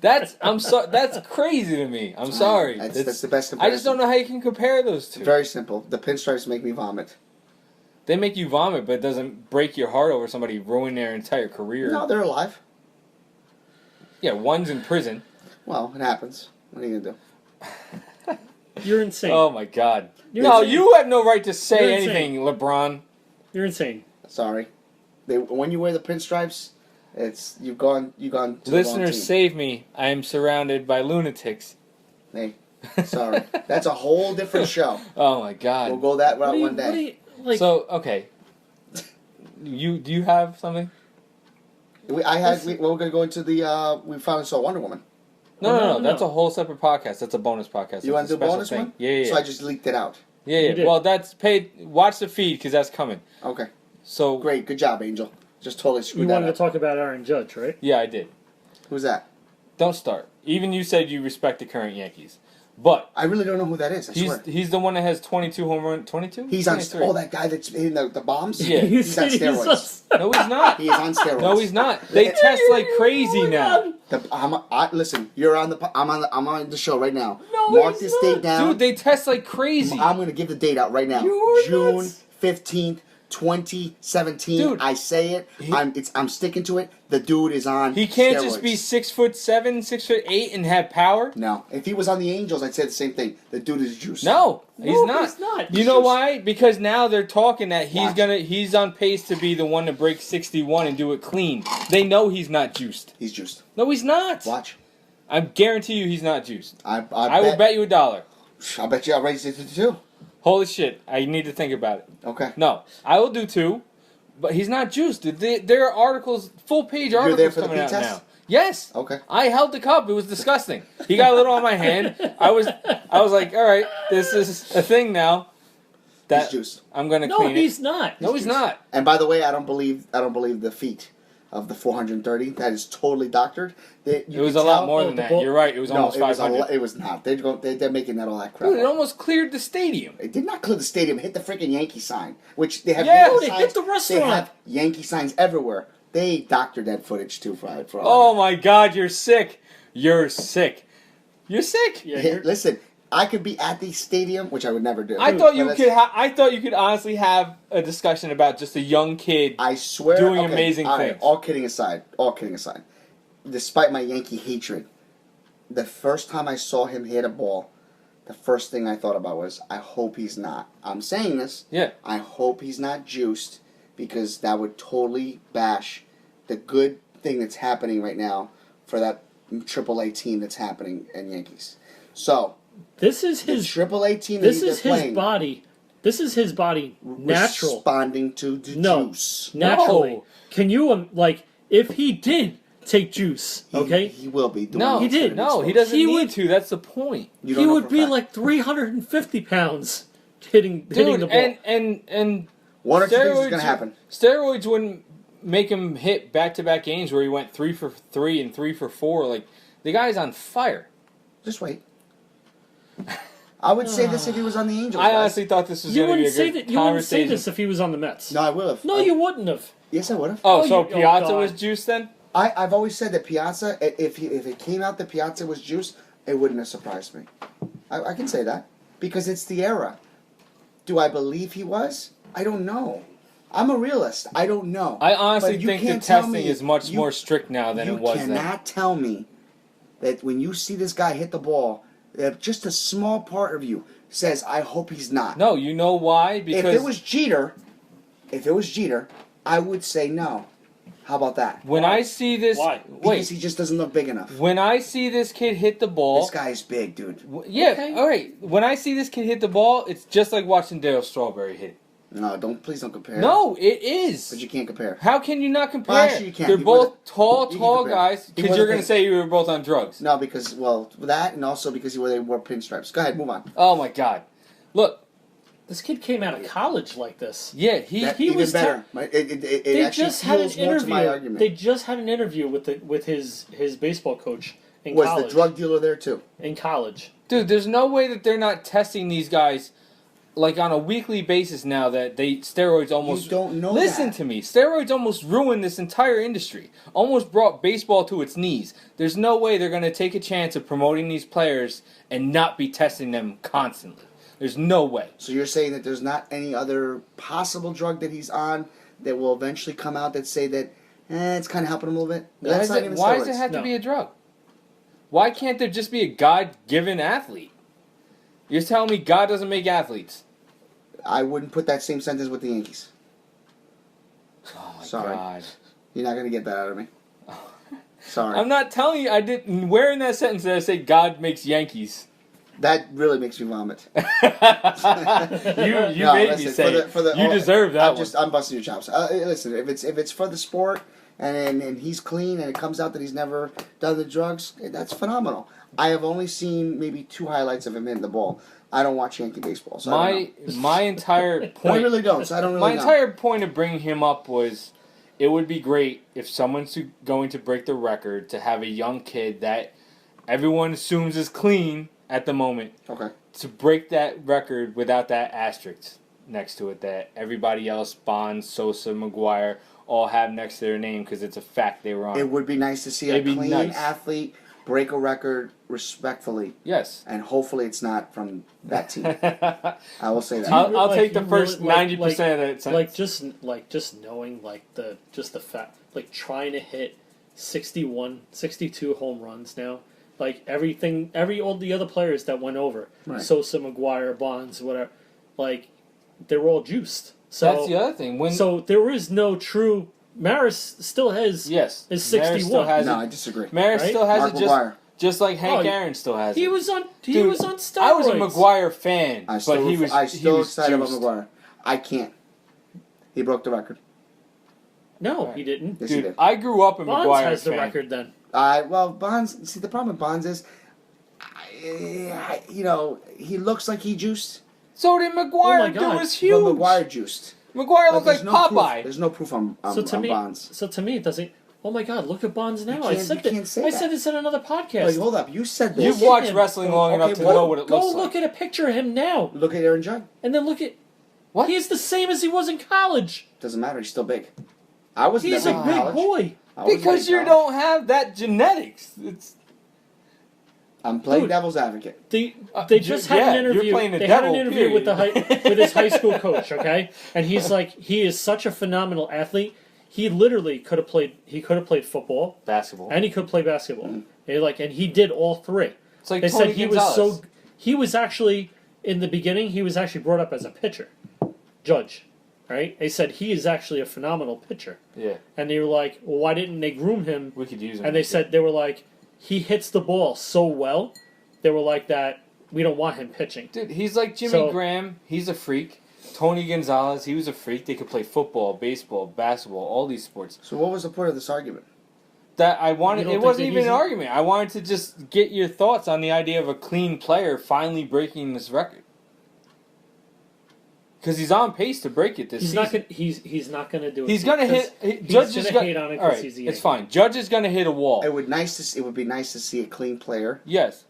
[SPEAKER 2] that's crazy to me. I'm sorry.
[SPEAKER 1] That's the best comparison.
[SPEAKER 2] I just don't know how you can compare those two.
[SPEAKER 1] Very simple. The pinstripes make me vomit.
[SPEAKER 2] They make you vomit, but it doesn't break your heart over somebody ruining their entire career.
[SPEAKER 1] No, they're alive.
[SPEAKER 2] Yeah, one's in prison.
[SPEAKER 1] Well, it happens. What are you gonna do?
[SPEAKER 3] You're insane.
[SPEAKER 2] Oh my God!
[SPEAKER 3] You're
[SPEAKER 2] no,
[SPEAKER 3] insane.
[SPEAKER 2] you have no right to
[SPEAKER 3] You're
[SPEAKER 2] say
[SPEAKER 3] insane.
[SPEAKER 2] anything, LeBron.
[SPEAKER 3] You're insane.
[SPEAKER 1] Sorry. When you wear the pinstripes, you've gone to the wrong
[SPEAKER 2] Listeners,
[SPEAKER 1] team.
[SPEAKER 2] save me! I am surrounded by lunatics.
[SPEAKER 1] Hey, sorry. That's a whole different show.
[SPEAKER 2] Oh my God!
[SPEAKER 1] We'll go that route
[SPEAKER 3] What do you-
[SPEAKER 1] one day.
[SPEAKER 3] what do you- like,
[SPEAKER 2] So okay, do you have something?
[SPEAKER 1] We're going to go into the. We finally saw Wonder Woman.
[SPEAKER 2] No. That's a whole separate podcast. That's a bonus podcast.
[SPEAKER 1] You want
[SPEAKER 2] That's
[SPEAKER 1] to do a
[SPEAKER 2] special
[SPEAKER 1] bonus
[SPEAKER 2] thing.
[SPEAKER 1] one?
[SPEAKER 2] Yeah.
[SPEAKER 1] So I just leaked it out.
[SPEAKER 2] Yeah.
[SPEAKER 3] You did.
[SPEAKER 2] Well, that's paid. Watch the feed because that's coming.
[SPEAKER 1] Okay.
[SPEAKER 2] So
[SPEAKER 1] Great. Good job, Angel. Just totally
[SPEAKER 3] you
[SPEAKER 1] screwed that
[SPEAKER 3] wanted to
[SPEAKER 1] up.
[SPEAKER 3] talk about Aaron Judge, right?
[SPEAKER 2] yeah, I did.
[SPEAKER 1] Who's that?
[SPEAKER 2] Don't start. Even you said you respect the current Yankees, but
[SPEAKER 1] I really don't know who that is. I swear.
[SPEAKER 2] he's the one that has 22 home run. 22?
[SPEAKER 1] He's on.
[SPEAKER 2] 23.
[SPEAKER 1] Oh, that guy that's hitting the bombs?
[SPEAKER 2] Yeah.
[SPEAKER 1] He's on steroids.
[SPEAKER 2] No, he's not.
[SPEAKER 1] He is on steroids.
[SPEAKER 2] No, he's not. They test like crazy now.
[SPEAKER 1] Listen, you're on the. I'm on the show right now.
[SPEAKER 3] No,
[SPEAKER 1] Mark
[SPEAKER 3] he's
[SPEAKER 1] this
[SPEAKER 3] not.
[SPEAKER 1] date down.
[SPEAKER 2] Dude, they test like crazy.
[SPEAKER 1] I'm going to give the date out right now.
[SPEAKER 3] You're
[SPEAKER 1] June
[SPEAKER 3] nuts.
[SPEAKER 1] 15th, 2017.
[SPEAKER 2] Dude,
[SPEAKER 1] I say it. I'm sticking to it. The dude is on.
[SPEAKER 2] He can't
[SPEAKER 1] steroids.
[SPEAKER 2] just be 6'7", 6'8", and have power.
[SPEAKER 1] No, if he was on the Angels, I'd say the same thing. The dude is juiced.
[SPEAKER 2] No, he's
[SPEAKER 3] No,
[SPEAKER 2] not.
[SPEAKER 3] he's not.
[SPEAKER 2] You
[SPEAKER 3] He's
[SPEAKER 2] know
[SPEAKER 3] just-
[SPEAKER 2] why? Because now they're talking that
[SPEAKER 1] Watch.
[SPEAKER 2] he's on pace to be the one to break 61 and do it clean. They know he's not juiced.
[SPEAKER 1] He's juiced.
[SPEAKER 2] No, he's not.
[SPEAKER 1] Watch.
[SPEAKER 2] I guarantee you he's not juiced.
[SPEAKER 1] I
[SPEAKER 2] will bet you $1.
[SPEAKER 1] I'll bet you I'll raise it to 2.
[SPEAKER 2] Holy shit! I need to think about it.
[SPEAKER 1] Okay.
[SPEAKER 2] No, I will do 2, but he's not juiced. There are articles, full page
[SPEAKER 1] You're
[SPEAKER 2] articles
[SPEAKER 1] there for the
[SPEAKER 2] coming out
[SPEAKER 1] pee test?
[SPEAKER 2] now. Yes.
[SPEAKER 1] Okay.
[SPEAKER 2] I held the cup. It was disgusting. He got a little on my hand. I was like, all right, this is a thing now.
[SPEAKER 1] He's juiced.
[SPEAKER 2] I'm gonna
[SPEAKER 3] No,
[SPEAKER 2] clean
[SPEAKER 3] he's
[SPEAKER 2] it.
[SPEAKER 3] not.
[SPEAKER 2] No, he's not.
[SPEAKER 1] And by the way, I don't believe the feat of the 430. That is totally doctored.
[SPEAKER 2] It was a lot more than that. You're right. It was almost 500.
[SPEAKER 1] It was not. They're making that all that crap.
[SPEAKER 2] Dude, it
[SPEAKER 1] up.
[SPEAKER 2] almost cleared the stadium.
[SPEAKER 1] It did not clear the stadium. It hit the freaking Yankee sign, which they have.
[SPEAKER 2] Yeah.
[SPEAKER 1] Yankee
[SPEAKER 3] No, they
[SPEAKER 1] signs,
[SPEAKER 3] hit the
[SPEAKER 1] They
[SPEAKER 3] restaurant.
[SPEAKER 1] have Yankee signs everywhere. They doctored that footage too for all
[SPEAKER 2] Oh my God, you're sick. You're sick. You're sick.
[SPEAKER 3] Yeah,
[SPEAKER 1] Hey,
[SPEAKER 3] you're-
[SPEAKER 1] listen, I could be at the stadium, which I would never do.
[SPEAKER 2] I thought you
[SPEAKER 1] But
[SPEAKER 2] could. I thought you could honestly have a discussion about just a young kid.
[SPEAKER 1] I swear,
[SPEAKER 2] doing
[SPEAKER 1] okay,
[SPEAKER 2] amazing
[SPEAKER 1] all right,
[SPEAKER 2] things.
[SPEAKER 1] All kidding aside, despite my Yankee hatred, the first time I saw him hit a ball, the first thing I thought about was, I hope he's not. I'm saying this.
[SPEAKER 2] Yeah.
[SPEAKER 1] I hope he's not juiced, because that would totally bash the good thing that's happening right now for that AAA team that's happening in Yankees. So
[SPEAKER 3] This is
[SPEAKER 1] the
[SPEAKER 3] his.
[SPEAKER 1] AAA team
[SPEAKER 3] This
[SPEAKER 1] that
[SPEAKER 3] is
[SPEAKER 1] they're
[SPEAKER 3] his
[SPEAKER 1] playing,
[SPEAKER 3] body. This is his body. Natural.
[SPEAKER 1] responding to the
[SPEAKER 3] No.
[SPEAKER 1] juice.
[SPEAKER 3] Naturally.
[SPEAKER 2] No.
[SPEAKER 3] Can you if he did take juice, okay,
[SPEAKER 1] He will be doing
[SPEAKER 2] No,
[SPEAKER 1] it.
[SPEAKER 3] He did.
[SPEAKER 2] No, he doesn't
[SPEAKER 3] He
[SPEAKER 2] need
[SPEAKER 3] would-
[SPEAKER 2] to. That's the point.
[SPEAKER 1] You don't
[SPEAKER 3] he
[SPEAKER 1] know
[SPEAKER 3] would
[SPEAKER 1] for a
[SPEAKER 3] be
[SPEAKER 1] fact.
[SPEAKER 3] like 350 pounds hitting
[SPEAKER 2] Dude,
[SPEAKER 3] the ball.
[SPEAKER 2] and
[SPEAKER 1] One or two things is
[SPEAKER 2] steroids-
[SPEAKER 1] going to happen.
[SPEAKER 2] Steroids wouldn't make him hit back-to-back games where he went 3 for 3 and 3 for 4. Like, the guy's on fire.
[SPEAKER 1] Just wait. I would say this if he was on the Angels.
[SPEAKER 2] I
[SPEAKER 1] guys.
[SPEAKER 2] honestly thought this was
[SPEAKER 3] You
[SPEAKER 2] going to be a
[SPEAKER 3] wouldn't say
[SPEAKER 2] good
[SPEAKER 3] that. You wouldn't say
[SPEAKER 2] conversation.
[SPEAKER 3] this if he was on the Mets.
[SPEAKER 1] No, I would have.
[SPEAKER 3] No, you wouldn't have.
[SPEAKER 1] Yes, I would have.
[SPEAKER 2] Oh,
[SPEAKER 3] Oh,
[SPEAKER 2] so
[SPEAKER 3] you- oh,
[SPEAKER 2] Piazza
[SPEAKER 3] God.
[SPEAKER 2] was juiced then?
[SPEAKER 1] I've always said that Piazza, if it came out that Piazza was juice, it wouldn't have surprised me. I can say that. Because it's the era. Do I believe he was? I don't know. I'm a realist. I don't know.
[SPEAKER 2] I honestly
[SPEAKER 1] But you
[SPEAKER 2] think the
[SPEAKER 1] can't tell
[SPEAKER 2] testing
[SPEAKER 1] me-
[SPEAKER 2] is much
[SPEAKER 1] you-
[SPEAKER 2] more strict now than
[SPEAKER 1] You
[SPEAKER 2] it was then.
[SPEAKER 1] cannot tell me that when you see this guy hit the ball, that just a small part of you says, I hope he's not.
[SPEAKER 2] No, you know why? Because
[SPEAKER 1] If it was Jeter, I would say no. How about that?
[SPEAKER 2] when I see this...
[SPEAKER 3] Why?
[SPEAKER 1] Because
[SPEAKER 2] Wait.
[SPEAKER 1] he just doesn't look big enough.
[SPEAKER 2] When I see this kid hit the ball...
[SPEAKER 1] This guy's big, dude.
[SPEAKER 2] Yeah,
[SPEAKER 3] Okay.
[SPEAKER 2] all right. When I see this kid hit the ball, it's just like watching Dale Strawberry hit it.
[SPEAKER 1] No, please don't compare.
[SPEAKER 2] No, it is.
[SPEAKER 1] But you can't compare.
[SPEAKER 2] How can you not compare?
[SPEAKER 1] Well, actually, you can.
[SPEAKER 2] They're
[SPEAKER 1] You
[SPEAKER 2] both
[SPEAKER 1] would've-
[SPEAKER 2] tall
[SPEAKER 1] you can compare.
[SPEAKER 2] guys.
[SPEAKER 1] He
[SPEAKER 2] Because
[SPEAKER 1] would've
[SPEAKER 2] you're going to
[SPEAKER 1] been-
[SPEAKER 2] say you were both on drugs.
[SPEAKER 1] No, because, well, that and also because they wore pinstripes. Go ahead, move on.
[SPEAKER 2] Oh my God! Look,
[SPEAKER 3] This kid came out of college like this.
[SPEAKER 2] yeah, he
[SPEAKER 1] Even
[SPEAKER 3] was
[SPEAKER 1] better. It
[SPEAKER 3] They
[SPEAKER 1] actually
[SPEAKER 3] just had an
[SPEAKER 1] fuels more to my
[SPEAKER 3] interview.
[SPEAKER 1] argument.
[SPEAKER 3] They just had an interview with his baseball coach, in
[SPEAKER 1] Was
[SPEAKER 3] college.
[SPEAKER 1] the drug dealer there too?
[SPEAKER 3] In college.
[SPEAKER 2] Dude, there's no way that they're not testing these guys like on a weekly basis now that steroids almost...
[SPEAKER 1] You don't know
[SPEAKER 2] Listen
[SPEAKER 1] that.
[SPEAKER 2] to me. Steroids almost ruined this entire industry. Almost brought baseball to its knees. There's no way they're going to take a chance of promoting these players and not be testing them constantly. There's no way.
[SPEAKER 1] So you're saying that there's not any other possible drug that he's on that will eventually come out that say that it's kind of helping him a little bit?
[SPEAKER 2] Why
[SPEAKER 1] That's not even
[SPEAKER 2] does
[SPEAKER 1] steroids.
[SPEAKER 2] it have to
[SPEAKER 3] No.
[SPEAKER 2] be a drug? Why can't there just be a God-given athlete? You're telling me God doesn't make athletes?
[SPEAKER 1] I wouldn't put that same sentence with the Yankees.
[SPEAKER 2] Oh my
[SPEAKER 1] Sorry.
[SPEAKER 2] God.
[SPEAKER 1] You're not going to get that out of me. Sorry.
[SPEAKER 2] I'm not telling you. I didn't. Where in that sentence did I say God makes Yankees?
[SPEAKER 1] That really makes me vomit.
[SPEAKER 2] you
[SPEAKER 1] No,
[SPEAKER 2] made
[SPEAKER 1] listen,
[SPEAKER 2] me say
[SPEAKER 1] for the,
[SPEAKER 2] it. You deserve that one.
[SPEAKER 1] I'm busting your chops. Listen, if it's for the sport and he's clean and it comes out that he's never done the drugs, that's phenomenal. I have only seen maybe 2 highlights of him hitting the ball. I don't watch Yankee baseball, so I don't know.
[SPEAKER 2] My entire point.
[SPEAKER 1] I really don't. So I don't really
[SPEAKER 2] My
[SPEAKER 1] know.
[SPEAKER 2] entire point of bringing him up was, it would be great if someone's going to break the record to have a young kid that everyone assumes is clean at the moment.
[SPEAKER 1] Okay.
[SPEAKER 2] To break that record without that asterisk next to it that everybody else, Bonds, Sosa, McGuire, all have next to their name because it's a fact they were on.
[SPEAKER 1] It would be nice to see
[SPEAKER 2] It'd
[SPEAKER 1] a
[SPEAKER 2] be
[SPEAKER 1] clean
[SPEAKER 2] nice.
[SPEAKER 1] athlete break a record respectfully,
[SPEAKER 2] Yes.
[SPEAKER 1] and hopefully it's not from that team. I will say that.
[SPEAKER 2] I'll
[SPEAKER 3] Like,
[SPEAKER 2] take the
[SPEAKER 3] you
[SPEAKER 2] first
[SPEAKER 3] really-
[SPEAKER 2] 90% of that sentence.
[SPEAKER 3] just knowing the fact, like trying to hit 62 home runs now. Like all the other players that went over,
[SPEAKER 1] Right.
[SPEAKER 3] Sosa, McGuire, Bonds, whatever, like they were all juiced. So
[SPEAKER 2] That's the other thing.
[SPEAKER 3] so there is no true. Maris still has
[SPEAKER 2] Yes.
[SPEAKER 3] is
[SPEAKER 2] Maris
[SPEAKER 3] 61.
[SPEAKER 2] still has
[SPEAKER 1] No,
[SPEAKER 2] it.
[SPEAKER 1] I disagree.
[SPEAKER 2] Maris
[SPEAKER 3] Right?
[SPEAKER 2] still has
[SPEAKER 1] Mark
[SPEAKER 2] it
[SPEAKER 1] McGuire.
[SPEAKER 2] just like Hank
[SPEAKER 3] Oh,
[SPEAKER 2] Aaron still has
[SPEAKER 3] He
[SPEAKER 2] it.
[SPEAKER 3] was on
[SPEAKER 2] Dude,
[SPEAKER 3] was on steroids.
[SPEAKER 2] I was a McGuire fan,
[SPEAKER 1] I
[SPEAKER 2] but he was
[SPEAKER 1] excited about
[SPEAKER 2] juiced.
[SPEAKER 1] McGuire. I can't. He broke the record.
[SPEAKER 3] No, he didn't.
[SPEAKER 1] Yes, he
[SPEAKER 2] Dude,
[SPEAKER 1] did.
[SPEAKER 2] I grew up a
[SPEAKER 3] Bonds
[SPEAKER 2] McGuire
[SPEAKER 3] has the
[SPEAKER 2] fan.
[SPEAKER 3] record then.
[SPEAKER 1] Well, Bonds. See, the problem with Bonds is, he looks like he juiced,
[SPEAKER 2] So did
[SPEAKER 3] Oh
[SPEAKER 2] McGuire.
[SPEAKER 3] my
[SPEAKER 2] Dude
[SPEAKER 3] God.
[SPEAKER 2] was huge.
[SPEAKER 1] but McGuire juiced.
[SPEAKER 2] McGuire looked like
[SPEAKER 1] there's no
[SPEAKER 2] Popeye.
[SPEAKER 1] Proof. There's no proof on Bonds.
[SPEAKER 3] So to me, it doesn't. Oh my God! Look at Bonds now. I
[SPEAKER 1] can't-
[SPEAKER 3] said
[SPEAKER 1] you
[SPEAKER 3] that.
[SPEAKER 1] can't say
[SPEAKER 3] I
[SPEAKER 1] that.
[SPEAKER 3] said this in another podcast.
[SPEAKER 1] Wait, hold up. You said this.
[SPEAKER 2] You've
[SPEAKER 3] Look at
[SPEAKER 2] watched
[SPEAKER 3] him.
[SPEAKER 2] wrestling long
[SPEAKER 1] Okay,
[SPEAKER 2] enough to
[SPEAKER 1] well,
[SPEAKER 2] know what it
[SPEAKER 3] Go
[SPEAKER 2] looks
[SPEAKER 3] look
[SPEAKER 2] like.
[SPEAKER 3] at a picture of him now,
[SPEAKER 1] Look at Aaron Judge.
[SPEAKER 3] and then look at
[SPEAKER 2] What?
[SPEAKER 3] He's the same as he was in college.
[SPEAKER 1] Doesn't matter. He's still big. I wasn't
[SPEAKER 3] He's
[SPEAKER 1] that
[SPEAKER 3] a
[SPEAKER 1] big in
[SPEAKER 3] big
[SPEAKER 1] college.
[SPEAKER 3] boy.
[SPEAKER 1] I wasn't
[SPEAKER 2] Because
[SPEAKER 1] big in
[SPEAKER 2] you
[SPEAKER 1] college.
[SPEAKER 2] don't have that genetics.
[SPEAKER 1] I'm playing
[SPEAKER 3] Dude.
[SPEAKER 1] devil's advocate.
[SPEAKER 3] They
[SPEAKER 2] you-
[SPEAKER 3] just had
[SPEAKER 2] yeah,
[SPEAKER 3] an
[SPEAKER 2] you're
[SPEAKER 3] interview.
[SPEAKER 2] playing the
[SPEAKER 3] They had an
[SPEAKER 2] devil,
[SPEAKER 3] interview with with his high school coach. Okay, and he's like, he is such a phenomenal athlete. He literally could have played. He could have played football,
[SPEAKER 2] Basketball.
[SPEAKER 3] and he could play basketball. And he did all 3.
[SPEAKER 2] It's like
[SPEAKER 3] They
[SPEAKER 2] Tony
[SPEAKER 3] said he
[SPEAKER 2] Gonzalez.
[SPEAKER 3] was so. He was actually in the beginning. He was actually brought up as a pitcher, Judge. Right? They said he is actually a phenomenal pitcher,
[SPEAKER 2] Yeah,
[SPEAKER 3] and they were like, "Well, why didn't they groom him?"
[SPEAKER 2] we could use him.
[SPEAKER 3] And they were like, "He hits the ball so well." They were like that. We don't want him pitching.
[SPEAKER 2] Dude, he's like Jimmy
[SPEAKER 3] So-
[SPEAKER 2] Graham. He's a freak. Tony Gonzalez, he was a freak. They could play football, baseball, basketball, all these sports.
[SPEAKER 1] So what was the point of this argument?
[SPEAKER 2] That I wanted.
[SPEAKER 3] You don't
[SPEAKER 2] It
[SPEAKER 3] think
[SPEAKER 2] wasn't
[SPEAKER 3] that
[SPEAKER 2] even an
[SPEAKER 3] he's-
[SPEAKER 2] argument. I wanted to just get your thoughts on the idea of a clean player finally breaking this record. Because he's on pace to break it this
[SPEAKER 3] He's
[SPEAKER 2] season.
[SPEAKER 3] not gonna. He's not gonna do it.
[SPEAKER 2] He's gonna
[SPEAKER 3] because
[SPEAKER 2] hit.
[SPEAKER 3] He's
[SPEAKER 2] Judge is
[SPEAKER 3] gonna
[SPEAKER 2] gonna
[SPEAKER 3] hate on it
[SPEAKER 2] all
[SPEAKER 3] because
[SPEAKER 2] right,
[SPEAKER 3] he's the
[SPEAKER 2] it's
[SPEAKER 3] Yankee.
[SPEAKER 2] fine. Judge is gonna hit a wall.
[SPEAKER 1] It would be nice to see a clean player
[SPEAKER 2] Yes.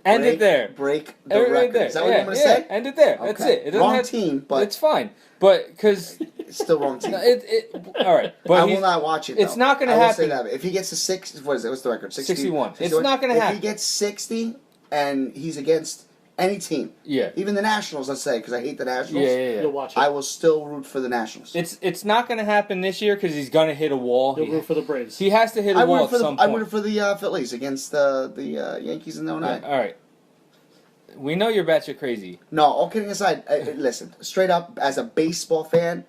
[SPEAKER 2] End it there.
[SPEAKER 1] Break the
[SPEAKER 2] Right
[SPEAKER 1] record.
[SPEAKER 2] there.
[SPEAKER 1] Is that what
[SPEAKER 2] yeah,
[SPEAKER 1] you want to
[SPEAKER 2] yeah.
[SPEAKER 1] say?
[SPEAKER 2] End it there. That's
[SPEAKER 1] Okay.
[SPEAKER 2] it. It doesn't
[SPEAKER 1] Wrong
[SPEAKER 2] have,
[SPEAKER 1] team, but
[SPEAKER 2] it's fine. But because
[SPEAKER 1] it's still wrong team.
[SPEAKER 2] all right. But
[SPEAKER 1] I
[SPEAKER 2] he's-
[SPEAKER 1] will not watch it.
[SPEAKER 2] it's
[SPEAKER 1] though.
[SPEAKER 2] not gonna
[SPEAKER 1] I will say
[SPEAKER 2] happen.
[SPEAKER 1] that if he gets to 6, what is it? What's the record?
[SPEAKER 2] 61. It's not gonna
[SPEAKER 1] If
[SPEAKER 2] happen.
[SPEAKER 1] he gets 60 and he's against any team,
[SPEAKER 2] Yeah.
[SPEAKER 1] even the Nationals, let's say, because I hate the Nationals.
[SPEAKER 2] Yeah.
[SPEAKER 3] You'll watch it.
[SPEAKER 1] I will still root for the Nationals.
[SPEAKER 2] It's not going to happen this year because he's going to hit a wall.
[SPEAKER 3] You'll root for the Braves.
[SPEAKER 2] He has to hit a
[SPEAKER 1] I
[SPEAKER 2] wall
[SPEAKER 1] rooted
[SPEAKER 2] at
[SPEAKER 1] for
[SPEAKER 2] some
[SPEAKER 1] I
[SPEAKER 2] point.
[SPEAKER 1] rooted for the Phillies against the Yankees in 09.
[SPEAKER 2] Yeah, all right. We know you're batshit crazy.
[SPEAKER 1] No, all kidding aside, listen, straight up, as a baseball fan,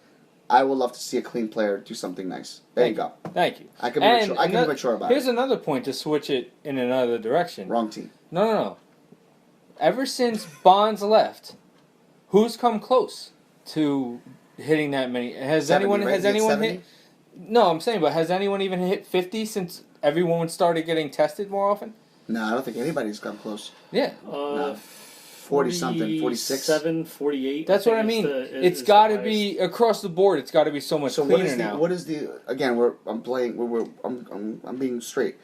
[SPEAKER 1] I would love to see a clean player do something nice. There you go.
[SPEAKER 2] Thank you.
[SPEAKER 1] I can be
[SPEAKER 2] And
[SPEAKER 1] mature, I can be mature about
[SPEAKER 2] Here's
[SPEAKER 1] it.
[SPEAKER 2] another point to switch it in another direction.
[SPEAKER 1] Wrong team.
[SPEAKER 2] No. Ever since Bonds left, who's come close to hitting that many? Has
[SPEAKER 1] 70,
[SPEAKER 2] anyone
[SPEAKER 1] right?
[SPEAKER 2] has
[SPEAKER 1] He hit
[SPEAKER 2] anyone
[SPEAKER 1] 70?
[SPEAKER 2] hit? No, I'm saying, but has anyone even hit 50 since everyone started getting tested more often?
[SPEAKER 1] No, I don't think anybody's come close.
[SPEAKER 2] Yeah.
[SPEAKER 1] No. 40-something, 46.
[SPEAKER 3] 47, 48.
[SPEAKER 2] That's what I
[SPEAKER 3] think
[SPEAKER 2] mean.
[SPEAKER 3] is the-
[SPEAKER 2] It's
[SPEAKER 3] is
[SPEAKER 2] got to
[SPEAKER 3] the
[SPEAKER 2] be across the board. It's got to be so much
[SPEAKER 1] So
[SPEAKER 2] cleaner now.
[SPEAKER 1] what is the again? I'm being straight.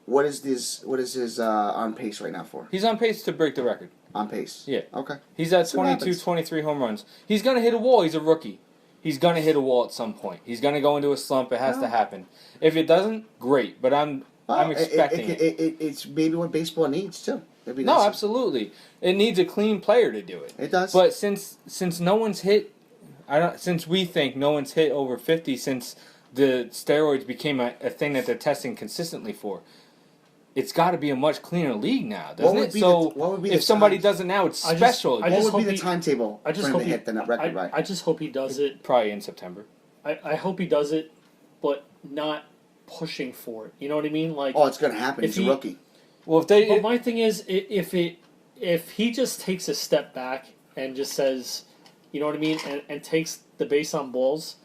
[SPEAKER 1] What is this? What is his on pace right now for?
[SPEAKER 2] He's on pace to break the record.
[SPEAKER 1] On pace.
[SPEAKER 2] Yeah.
[SPEAKER 1] Okay.
[SPEAKER 2] He's at
[SPEAKER 1] See what
[SPEAKER 2] 22,
[SPEAKER 1] happens.
[SPEAKER 2] 23 home runs. He's going to hit a wall. He's a rookie. He's going to hit a wall at some point. He's going to go into a slump. It has to happen. If it doesn't, great. But I'm expecting it.
[SPEAKER 1] It's maybe what baseball needs too.
[SPEAKER 2] No, absolutely. It needs a clean player to do it.
[SPEAKER 1] It does.
[SPEAKER 2] But since no one's hit, since we think no one's hit over 50 since the steroids became a thing that they're testing consistently for, it's got to be a much cleaner league now, doesn't it? So if somebody does it now, it's special.
[SPEAKER 1] What would be the timetable for him to hit the record by?
[SPEAKER 3] I just hope he does it.
[SPEAKER 2] Probably in September.
[SPEAKER 3] I hope he does it, but not pushing for it. You know what I mean? Like,
[SPEAKER 1] it's going to happen. He's a rookie.
[SPEAKER 2] Well,
[SPEAKER 3] but my thing is, if he just takes a step back and just says, you know what I mean, and takes the base on balls,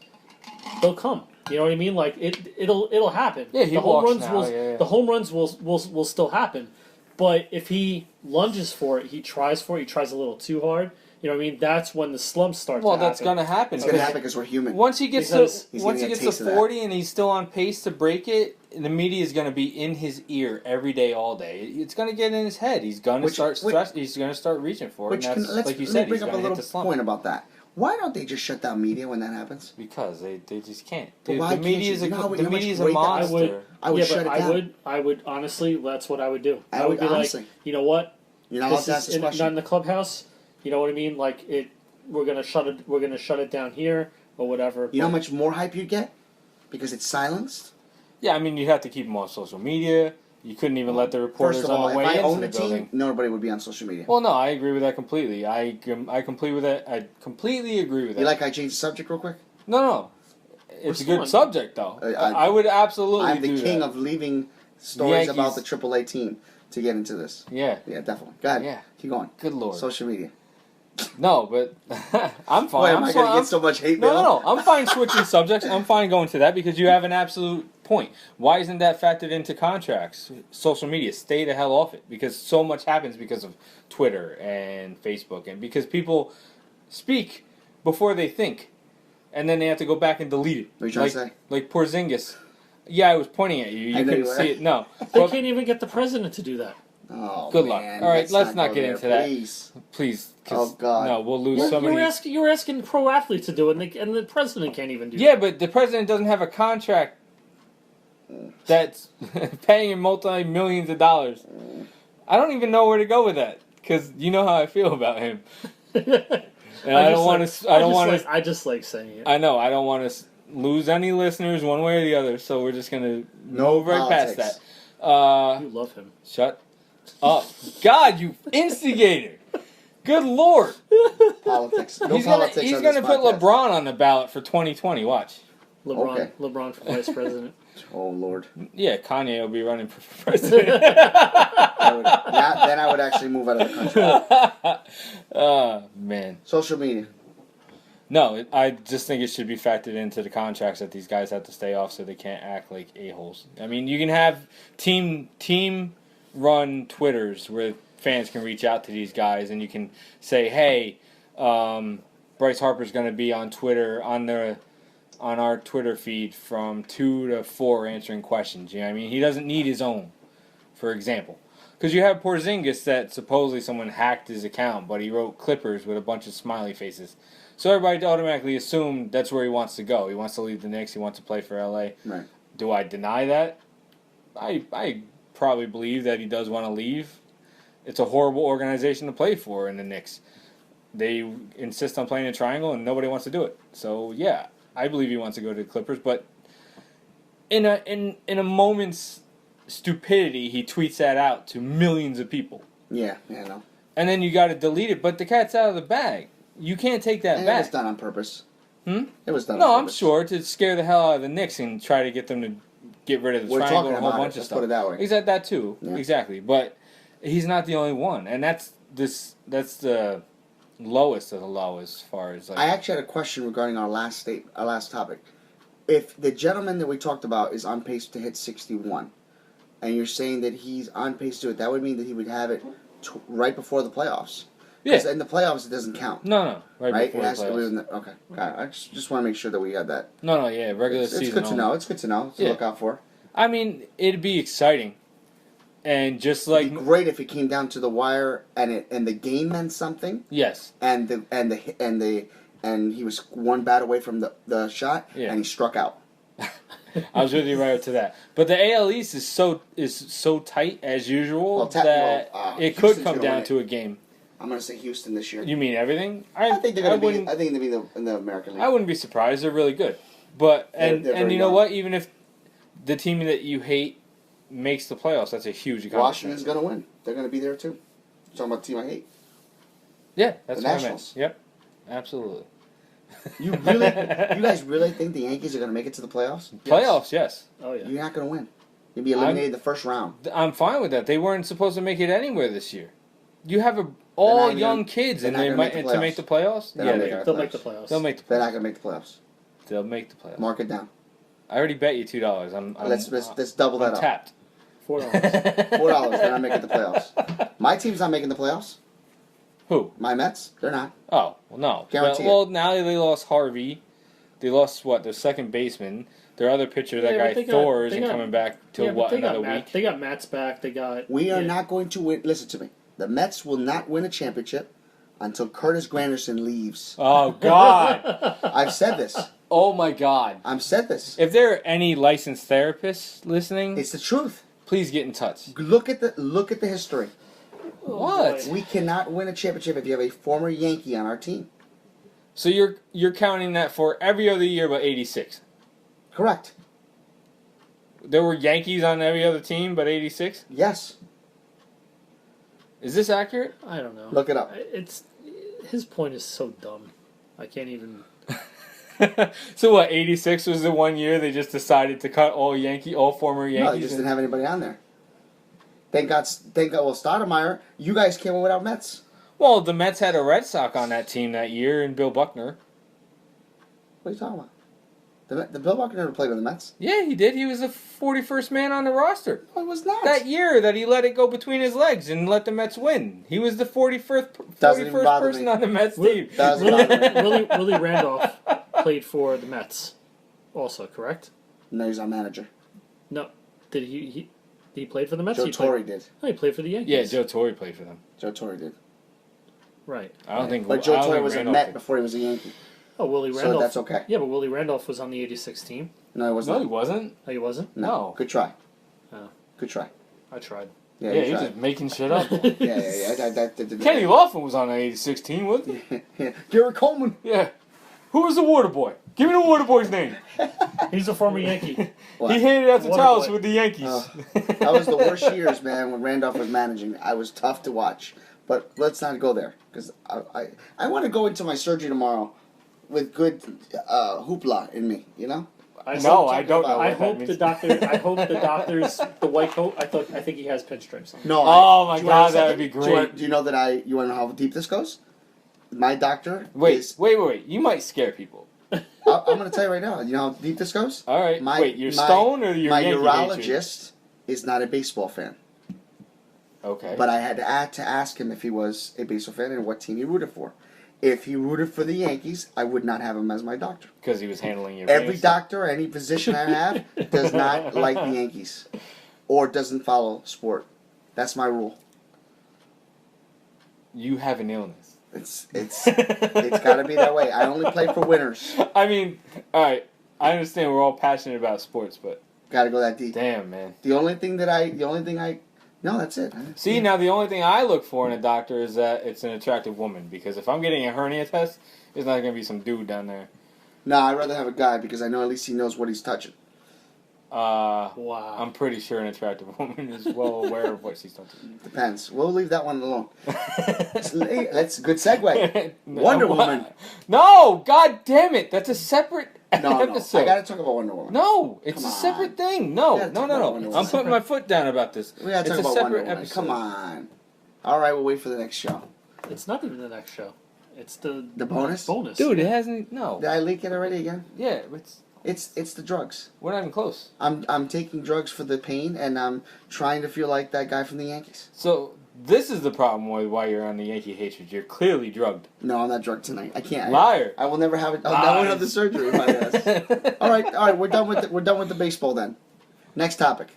[SPEAKER 3] they'll come. You know what I mean? Like it'll happen.
[SPEAKER 2] Yeah, he walks now.
[SPEAKER 3] The home runs will still happen, but if he lunges for it, he tries a little too hard. You know what I mean? That's when the slumps start.
[SPEAKER 2] Well, that's going to happen.
[SPEAKER 1] It's going to happen because we're human.
[SPEAKER 2] Once he gets to 40 and he's still on pace to break it, the media is going to be in his ear every day, all day. It's going to get in his head. He's going to start stress. He's going to start reaching for it. And that's, like you said, he's going to hit the slump.
[SPEAKER 1] Point about that. Why don't they just shut down media when that happens?
[SPEAKER 2] Because they just can't.
[SPEAKER 1] The
[SPEAKER 2] media is a monster.
[SPEAKER 1] I would shut it down.
[SPEAKER 3] I would honestly. That's what I would do.
[SPEAKER 1] I would be honestly.
[SPEAKER 3] Like, you know what?
[SPEAKER 1] You're not allowed to ask this question.
[SPEAKER 3] Not in the clubhouse. You know what I mean? Like we're gonna shut it down here or whatever.
[SPEAKER 1] You know how much more hype you'd get because it's silenced.
[SPEAKER 2] Yeah, I mean, you'd have to keep them on social media. You couldn't even let the reporters
[SPEAKER 1] First of all,
[SPEAKER 2] on the way
[SPEAKER 1] if I
[SPEAKER 2] into
[SPEAKER 1] owned
[SPEAKER 2] the
[SPEAKER 1] a team,
[SPEAKER 2] building.
[SPEAKER 1] nobody would be on social media.
[SPEAKER 2] Well, no, I agree with that completely. I completely agree with that.
[SPEAKER 1] You like I changed the subject real quick?
[SPEAKER 2] No. It's a good subject, though. I would absolutely do that.
[SPEAKER 1] I'm the king of leaving stories about the AAA team to get into this.
[SPEAKER 2] Yeah.
[SPEAKER 1] Yeah, definitely. Go ahead.
[SPEAKER 2] Yeah.
[SPEAKER 1] Keep going.
[SPEAKER 2] Good Lord.
[SPEAKER 1] Social media.
[SPEAKER 2] No, but I'm fine.
[SPEAKER 1] Why am I going to get so much hate mail?
[SPEAKER 2] No. I'm fine switching subjects. I'm fine going to that because you have an absolute point. Why isn't that factored into contracts? Social media, stay the hell off it because so much happens because of Twitter and Facebook and because people speak before they think and then they have to go back and delete it.
[SPEAKER 1] What are you trying to say?
[SPEAKER 2] Like Porzingis. Yeah, I was pointing at you. You couldn't see it. No.
[SPEAKER 3] They can't even get the president to do that.
[SPEAKER 1] Oh,
[SPEAKER 2] good
[SPEAKER 1] man.
[SPEAKER 2] luck. All right, let's not get into that.
[SPEAKER 1] Please.
[SPEAKER 2] Oh
[SPEAKER 1] God.
[SPEAKER 2] No, we'll lose so many.
[SPEAKER 3] You're asking pro athletes to do it, and the president can't even do that.
[SPEAKER 2] Yeah, but the president doesn't have a contract that's paying him multi-millions of dollars. I don't even know where to go with that because you know how I feel about him. And I don't want to.
[SPEAKER 3] I just like saying it.
[SPEAKER 2] I know. I don't want to lose any listeners one way or the other. So we're just gonna move right past that.
[SPEAKER 3] You love him.
[SPEAKER 2] Shut up, God! You instigator. Good Lord.
[SPEAKER 1] Politics.
[SPEAKER 2] He's gonna put LeBron on the ballot for 2020. Watch.
[SPEAKER 3] LeBron for vice president.
[SPEAKER 1] Oh Lord.
[SPEAKER 2] Yeah, Kanye will be running for president.
[SPEAKER 1] Then I would actually move out of the country.
[SPEAKER 2] Man.
[SPEAKER 1] Social media.
[SPEAKER 2] No, I just think it should be factored into the contracts that these guys have to stay off so they can't act like a-holes. I mean, you can have team-run Twitters where fans can reach out to these guys and you can say, hey, Bryce Harper's going to be on Twitter, on our Twitter feed from 2 to 4 answering questions. You know what I mean? He doesn't need his own, for example. Because you have Porzingis that supposedly someone hacked his account, but he wrote Clippers with a bunch of smiley faces. So everybody automatically assumed that's where he wants to go. He wants to leave the Knicks. He wants to play for LA.
[SPEAKER 1] Right.
[SPEAKER 2] Do I deny that? I probably believe that he does want to leave. It's a horrible organization to play for in the Knicks. They insist on playing a triangle, and nobody wants to do it. So, yeah, I believe he wants to go to the Clippers. But in a moment's stupidity, he tweets that out to millions of people.
[SPEAKER 1] Yeah, I know.
[SPEAKER 2] And then you got to delete it. But the cat's out of the bag. You can't take that back.
[SPEAKER 1] It was done on purpose.
[SPEAKER 2] It
[SPEAKER 1] was done on purpose.
[SPEAKER 2] No, I'm sure, to scare the hell out of the Knicks and try to get them to get rid of the triangle and a whole bunch of stuff.
[SPEAKER 1] Put it that way.
[SPEAKER 2] Exactly, that too.
[SPEAKER 1] Yeah.
[SPEAKER 2] Exactly. But he's not the only one. And that's the lowest of the low as far as like...
[SPEAKER 1] I actually had a question regarding our last topic. If the gentleman that we talked about is on pace to hit 61, and you're saying that he's on pace to it, that would mean that he would have it right before the playoffs.
[SPEAKER 2] Yeah.
[SPEAKER 1] In the playoffs, it doesn't count.
[SPEAKER 2] No.
[SPEAKER 1] Right?
[SPEAKER 2] Before the playoffs.
[SPEAKER 1] Okay. I just want to make sure that we had that.
[SPEAKER 2] No, yeah. Regular season.
[SPEAKER 1] It's good to know. It's good to know to look out for.
[SPEAKER 2] I mean, it'd be exciting And just
[SPEAKER 1] It'd
[SPEAKER 2] like
[SPEAKER 1] be great if it came down to the wire and the game meant something,
[SPEAKER 2] yes,
[SPEAKER 1] and he was one bat away from the shot,
[SPEAKER 2] Yeah.
[SPEAKER 1] and he struck out.
[SPEAKER 2] I was with you right up to that. But the AL East is so tight as usual
[SPEAKER 1] Well,
[SPEAKER 2] that it could
[SPEAKER 1] Houston's
[SPEAKER 2] come
[SPEAKER 1] gonna
[SPEAKER 2] down
[SPEAKER 1] win it.
[SPEAKER 2] to a game.
[SPEAKER 1] I'm going to say Houston this year.
[SPEAKER 2] You mean everything?
[SPEAKER 1] I think they're going to be.
[SPEAKER 2] wouldn't-
[SPEAKER 1] I think they're going to be in the American League.
[SPEAKER 2] I wouldn't be surprised. They're really good. But
[SPEAKER 1] They're
[SPEAKER 2] and
[SPEAKER 1] very
[SPEAKER 2] you know
[SPEAKER 1] young.
[SPEAKER 2] what? Even if the team that you hate makes the playoffs, that's a huge accomplishment.
[SPEAKER 1] Washington's going to win. They're going to be there too. I'm talking about the team I hate.
[SPEAKER 2] Yeah, that's
[SPEAKER 1] The
[SPEAKER 2] what I meant.
[SPEAKER 1] Nationals.
[SPEAKER 2] Yep, absolutely.
[SPEAKER 1] You guys really think the Yankees are going to make it to the playoffs?
[SPEAKER 2] Playoffs, yes.
[SPEAKER 3] Oh yeah.
[SPEAKER 1] You're not going to win. You'll be eliminated the first round.
[SPEAKER 2] I'm fine with that. They weren't supposed to make it anywhere this year. You have
[SPEAKER 1] not
[SPEAKER 2] all
[SPEAKER 1] even
[SPEAKER 2] young
[SPEAKER 1] gonna-
[SPEAKER 2] kids,
[SPEAKER 1] they're
[SPEAKER 2] and
[SPEAKER 1] not
[SPEAKER 2] they
[SPEAKER 1] gonna
[SPEAKER 2] might
[SPEAKER 1] make the
[SPEAKER 2] to make the playoffs.
[SPEAKER 1] They're
[SPEAKER 2] Yeah,
[SPEAKER 1] not
[SPEAKER 2] they
[SPEAKER 1] making
[SPEAKER 2] are.
[SPEAKER 1] the
[SPEAKER 3] They'll make the playoffs.
[SPEAKER 2] They'll make the
[SPEAKER 1] They're
[SPEAKER 2] playoffs.
[SPEAKER 1] not going to make the playoffs.
[SPEAKER 2] They'll make the playoffs.
[SPEAKER 1] Mark it down.
[SPEAKER 2] I already bet you $2. I'm
[SPEAKER 1] Let's double that
[SPEAKER 2] I'm
[SPEAKER 1] up.
[SPEAKER 2] tapped.
[SPEAKER 3] $4.
[SPEAKER 1] $4. They're not making the playoffs. My team's not making the playoffs.
[SPEAKER 2] Who?
[SPEAKER 1] My Mets. They're not.
[SPEAKER 2] Oh, well, no.
[SPEAKER 1] Guarantee it.
[SPEAKER 2] Well, now they lost Harvey. They lost, their second baseman. Their other pitcher, that
[SPEAKER 3] Yeah,
[SPEAKER 2] guy
[SPEAKER 3] but they got-
[SPEAKER 2] Thor,
[SPEAKER 3] they
[SPEAKER 2] isn't
[SPEAKER 3] got-
[SPEAKER 2] coming back till,
[SPEAKER 3] Yeah, but they
[SPEAKER 2] another
[SPEAKER 3] got
[SPEAKER 2] week?
[SPEAKER 3] They got Matt's back. They got.
[SPEAKER 1] We are
[SPEAKER 3] yeah.
[SPEAKER 1] not going to win. Listen to me. The Mets will not win a championship until Curtis Granderson leaves.
[SPEAKER 2] Oh, God.
[SPEAKER 1] I've said this.
[SPEAKER 2] Oh, my God.
[SPEAKER 1] I've said this.
[SPEAKER 2] If there are any licensed therapists listening,
[SPEAKER 1] It's the truth.
[SPEAKER 2] please get in touch.
[SPEAKER 1] Look at the history.
[SPEAKER 2] What?
[SPEAKER 3] boy.
[SPEAKER 1] We cannot win a championship if you have a former Yankee on our team.
[SPEAKER 2] So you're counting that for every other year but 86.
[SPEAKER 1] Correct.
[SPEAKER 2] There were Yankees on every other team but 86?
[SPEAKER 1] Yes.
[SPEAKER 2] Is this accurate?
[SPEAKER 3] I don't know.
[SPEAKER 1] Look it up.
[SPEAKER 3] It's his point is so dumb. I can't even.
[SPEAKER 2] So what, 86 was the one year they just decided to cut all former Yankees?
[SPEAKER 1] No, they just didn't have anybody on there. Thank God. Well, Stoudemire, you guys came in without Mets.
[SPEAKER 2] Well, the Mets had a Red Sox on that team that year and Bill Buckner.
[SPEAKER 1] What are you talking about? The Bill Buckner never played with the Mets.
[SPEAKER 2] Yeah, he did. He was the 41st man on the roster.
[SPEAKER 1] No, it was not.
[SPEAKER 2] That year that he let it go between his legs and let the Mets win. He was the 41st
[SPEAKER 1] Doesn't even bother
[SPEAKER 2] person
[SPEAKER 1] me.
[SPEAKER 2] on the Mets team.
[SPEAKER 1] Doesn't bother me.
[SPEAKER 3] Willie Randolph played for the Mets, also correct?
[SPEAKER 1] No, he's our manager.
[SPEAKER 3] No, did he played for the Mets?
[SPEAKER 1] Joe
[SPEAKER 3] He
[SPEAKER 1] Torre
[SPEAKER 3] played,
[SPEAKER 1] did.
[SPEAKER 3] No, he played for the Yankees.
[SPEAKER 2] Yeah, Joe Torre played for them.
[SPEAKER 1] Joe Torre did.
[SPEAKER 3] Right.
[SPEAKER 2] I don't think.
[SPEAKER 1] But Joe
[SPEAKER 2] I don't
[SPEAKER 1] Torre
[SPEAKER 2] think
[SPEAKER 1] was a
[SPEAKER 2] Randolph
[SPEAKER 1] Met
[SPEAKER 2] did.
[SPEAKER 1] before he was a Yankee.
[SPEAKER 3] Oh, Willie
[SPEAKER 1] So
[SPEAKER 3] Randolph.
[SPEAKER 1] that's okay.
[SPEAKER 3] Yeah, but Willie Randolph was on the '86 team.
[SPEAKER 1] No, he was
[SPEAKER 2] No,
[SPEAKER 1] not.
[SPEAKER 2] he wasn't.
[SPEAKER 3] Oh, he wasn't.
[SPEAKER 2] No.
[SPEAKER 1] Good try.
[SPEAKER 3] Oh.
[SPEAKER 1] Good try.
[SPEAKER 3] I tried.
[SPEAKER 1] Yeah,
[SPEAKER 2] Yeah,
[SPEAKER 1] you
[SPEAKER 2] he's
[SPEAKER 1] tried.
[SPEAKER 2] just making shit up.
[SPEAKER 1] Yeah.
[SPEAKER 2] Kenny Laughlin was on the '86 team, wasn't he?
[SPEAKER 1] Yeah. Gary Coleman.
[SPEAKER 2] Yeah. Who was the water boy? Give me the water boy's name.
[SPEAKER 3] He's a former Yankee.
[SPEAKER 1] What?
[SPEAKER 2] He handed out the
[SPEAKER 3] Water
[SPEAKER 2] towels
[SPEAKER 3] boy.
[SPEAKER 2] with the Yankees.
[SPEAKER 1] Oh. That was the worst years, man, when Randolph was managing. I was tough to watch. But let's not go there. Because I want to go into my surgery tomorrow with good hoopla in me, you know?
[SPEAKER 2] No, I don't know.
[SPEAKER 3] I
[SPEAKER 2] what that
[SPEAKER 3] hope
[SPEAKER 2] means.
[SPEAKER 3] the doctor. I hope the doctor's the white coat. I think he has pinstripes on.
[SPEAKER 1] No.
[SPEAKER 2] Oh my
[SPEAKER 1] do you wanna
[SPEAKER 2] God, that
[SPEAKER 1] know
[SPEAKER 2] would be
[SPEAKER 1] something?
[SPEAKER 2] great.
[SPEAKER 1] Do you know that you want to know how deep this goes? My doctor
[SPEAKER 2] Wait,
[SPEAKER 1] is...
[SPEAKER 2] wait. You might scare people.
[SPEAKER 1] I'm going to tell you right now. You know how deep this goes?
[SPEAKER 2] All right.
[SPEAKER 1] My-
[SPEAKER 2] Wait, you're
[SPEAKER 1] my-
[SPEAKER 2] Stone or you're
[SPEAKER 1] My
[SPEAKER 2] Yankee
[SPEAKER 1] urologist is not a baseball fan.
[SPEAKER 2] hatred? Okay.
[SPEAKER 1] But I had to ask him if he was a baseball fan and what team he rooted for. If he rooted for the Yankees, I would not have him as my doctor.
[SPEAKER 2] Because he was handling your
[SPEAKER 1] Every
[SPEAKER 2] veins.
[SPEAKER 1] doctor, any physician I have, does not like the Yankees. Or doesn't follow sport. That's my rule.
[SPEAKER 2] You have an illness.
[SPEAKER 1] It's got to be that way. I only play for winners.
[SPEAKER 2] I mean, all right. I understand we're all passionate about sports, but
[SPEAKER 1] Got to go that deep.
[SPEAKER 2] damn, man.
[SPEAKER 1] No, that's it.
[SPEAKER 2] See, now the only thing I look for in a doctor is that it's an attractive woman. Because if I'm getting a hernia test, it's not going to be some dude down there.
[SPEAKER 1] No, I'd rather have a guy because I know at least he knows what he's touching.
[SPEAKER 3] Wow.
[SPEAKER 2] I'm pretty sure an attractive woman is well aware of what she's touching.
[SPEAKER 1] Depends. We'll leave that one alone. That's a good segue.
[SPEAKER 2] No,
[SPEAKER 1] Wonder
[SPEAKER 2] what?
[SPEAKER 1] Woman.
[SPEAKER 2] No, god damn it. That's a separate
[SPEAKER 1] No,
[SPEAKER 2] episode.
[SPEAKER 1] I got to talk about Wonder Woman.
[SPEAKER 2] No, it's
[SPEAKER 1] Come
[SPEAKER 2] a
[SPEAKER 1] on.
[SPEAKER 2] separate thing.
[SPEAKER 1] We
[SPEAKER 2] No,
[SPEAKER 1] gotta
[SPEAKER 2] no,
[SPEAKER 1] talk
[SPEAKER 2] no,
[SPEAKER 1] about
[SPEAKER 2] no.
[SPEAKER 1] Wonder
[SPEAKER 2] I'm
[SPEAKER 1] Woman.
[SPEAKER 2] putting my foot down about this.
[SPEAKER 1] We got to talk
[SPEAKER 2] It's a
[SPEAKER 1] about Wonder
[SPEAKER 2] separate
[SPEAKER 1] Woman.
[SPEAKER 2] episode.
[SPEAKER 1] Come on. All right, we'll wait for the next show.
[SPEAKER 3] It's not even the next show. It's the
[SPEAKER 1] bonus?
[SPEAKER 3] Bonus.
[SPEAKER 2] Dude, it hasn't. No.
[SPEAKER 1] Did I leak it already again?
[SPEAKER 2] Yeah,
[SPEAKER 1] It's the drugs.
[SPEAKER 2] we're not even close.
[SPEAKER 1] I'm taking drugs for the pain, and I'm trying to feel like that guy from the Yankees.
[SPEAKER 2] So, this is the problem with why you're on the Yankee hatred. You're clearly drugged.
[SPEAKER 1] No, I'm not drugged tonight. I can't.
[SPEAKER 2] Liar.
[SPEAKER 1] I will never have it. I'll never have the surgery. My ass. All right. We're done with the baseball then. Next topic.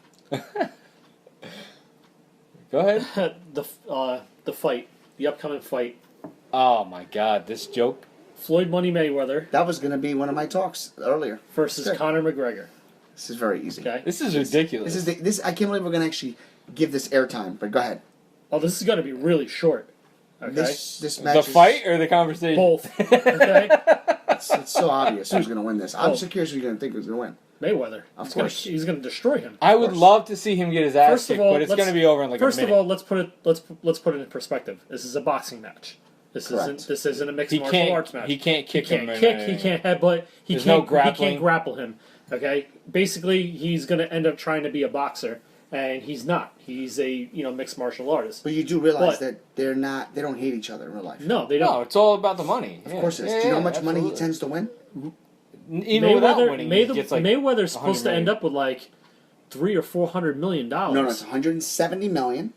[SPEAKER 2] Go ahead.
[SPEAKER 3] the fight, the upcoming fight,
[SPEAKER 2] Oh my God, this joke.
[SPEAKER 3] Floyd Money Mayweather
[SPEAKER 1] That was going to be one of my talks earlier.
[SPEAKER 3] versus
[SPEAKER 1] Good.
[SPEAKER 3] Conor McGregor.
[SPEAKER 1] This is very easy.
[SPEAKER 3] Okay.
[SPEAKER 2] This is ridiculous.
[SPEAKER 1] This. I can't believe we're going to actually give this airtime. But go ahead.
[SPEAKER 3] Oh, this is going to be really short. Okay.
[SPEAKER 1] This match
[SPEAKER 2] The
[SPEAKER 1] is,
[SPEAKER 2] fight or the conversation?
[SPEAKER 3] Both. Okay.
[SPEAKER 1] It's so obvious who's going to win this. I'm
[SPEAKER 3] Oh.
[SPEAKER 1] so curious who's going to think who's going to win.
[SPEAKER 3] Mayweather.
[SPEAKER 1] Of
[SPEAKER 3] He's gonna-
[SPEAKER 1] course.
[SPEAKER 3] he's going to destroy him.
[SPEAKER 2] I would
[SPEAKER 1] course.
[SPEAKER 2] love to see him get his ass
[SPEAKER 3] First of
[SPEAKER 2] kicked,
[SPEAKER 3] all,
[SPEAKER 2] but it's
[SPEAKER 3] let's-
[SPEAKER 2] going to be over in like
[SPEAKER 3] First
[SPEAKER 2] a
[SPEAKER 3] of
[SPEAKER 2] minute.
[SPEAKER 3] all, let's put it in perspective. This is a boxing match.
[SPEAKER 1] Correct.
[SPEAKER 3] This isn't a mixed
[SPEAKER 2] He
[SPEAKER 3] martial arts match.
[SPEAKER 2] He can't kick
[SPEAKER 3] He
[SPEAKER 2] him.
[SPEAKER 3] can't
[SPEAKER 2] or
[SPEAKER 3] kick.
[SPEAKER 2] anything.
[SPEAKER 3] He can't headbutt. He
[SPEAKER 2] There's no
[SPEAKER 3] can't. He
[SPEAKER 2] grappling.
[SPEAKER 3] can't grapple him. Okay. Basically, he's going to end up trying to be a boxer, and he's not. He's a mixed martial artist.
[SPEAKER 1] But you do realize
[SPEAKER 3] But-
[SPEAKER 1] that they're not. They don't hate each other in real life.
[SPEAKER 3] No, they don't.
[SPEAKER 2] No, it's all about the money.
[SPEAKER 1] Of course it is. Do you know how much money he tends to win?
[SPEAKER 2] Even without winning, he gets like
[SPEAKER 3] Mayweather's supposed to
[SPEAKER 2] 100
[SPEAKER 3] end
[SPEAKER 2] million.
[SPEAKER 3] up with like $300 or $400 million.
[SPEAKER 1] No, it's 170 million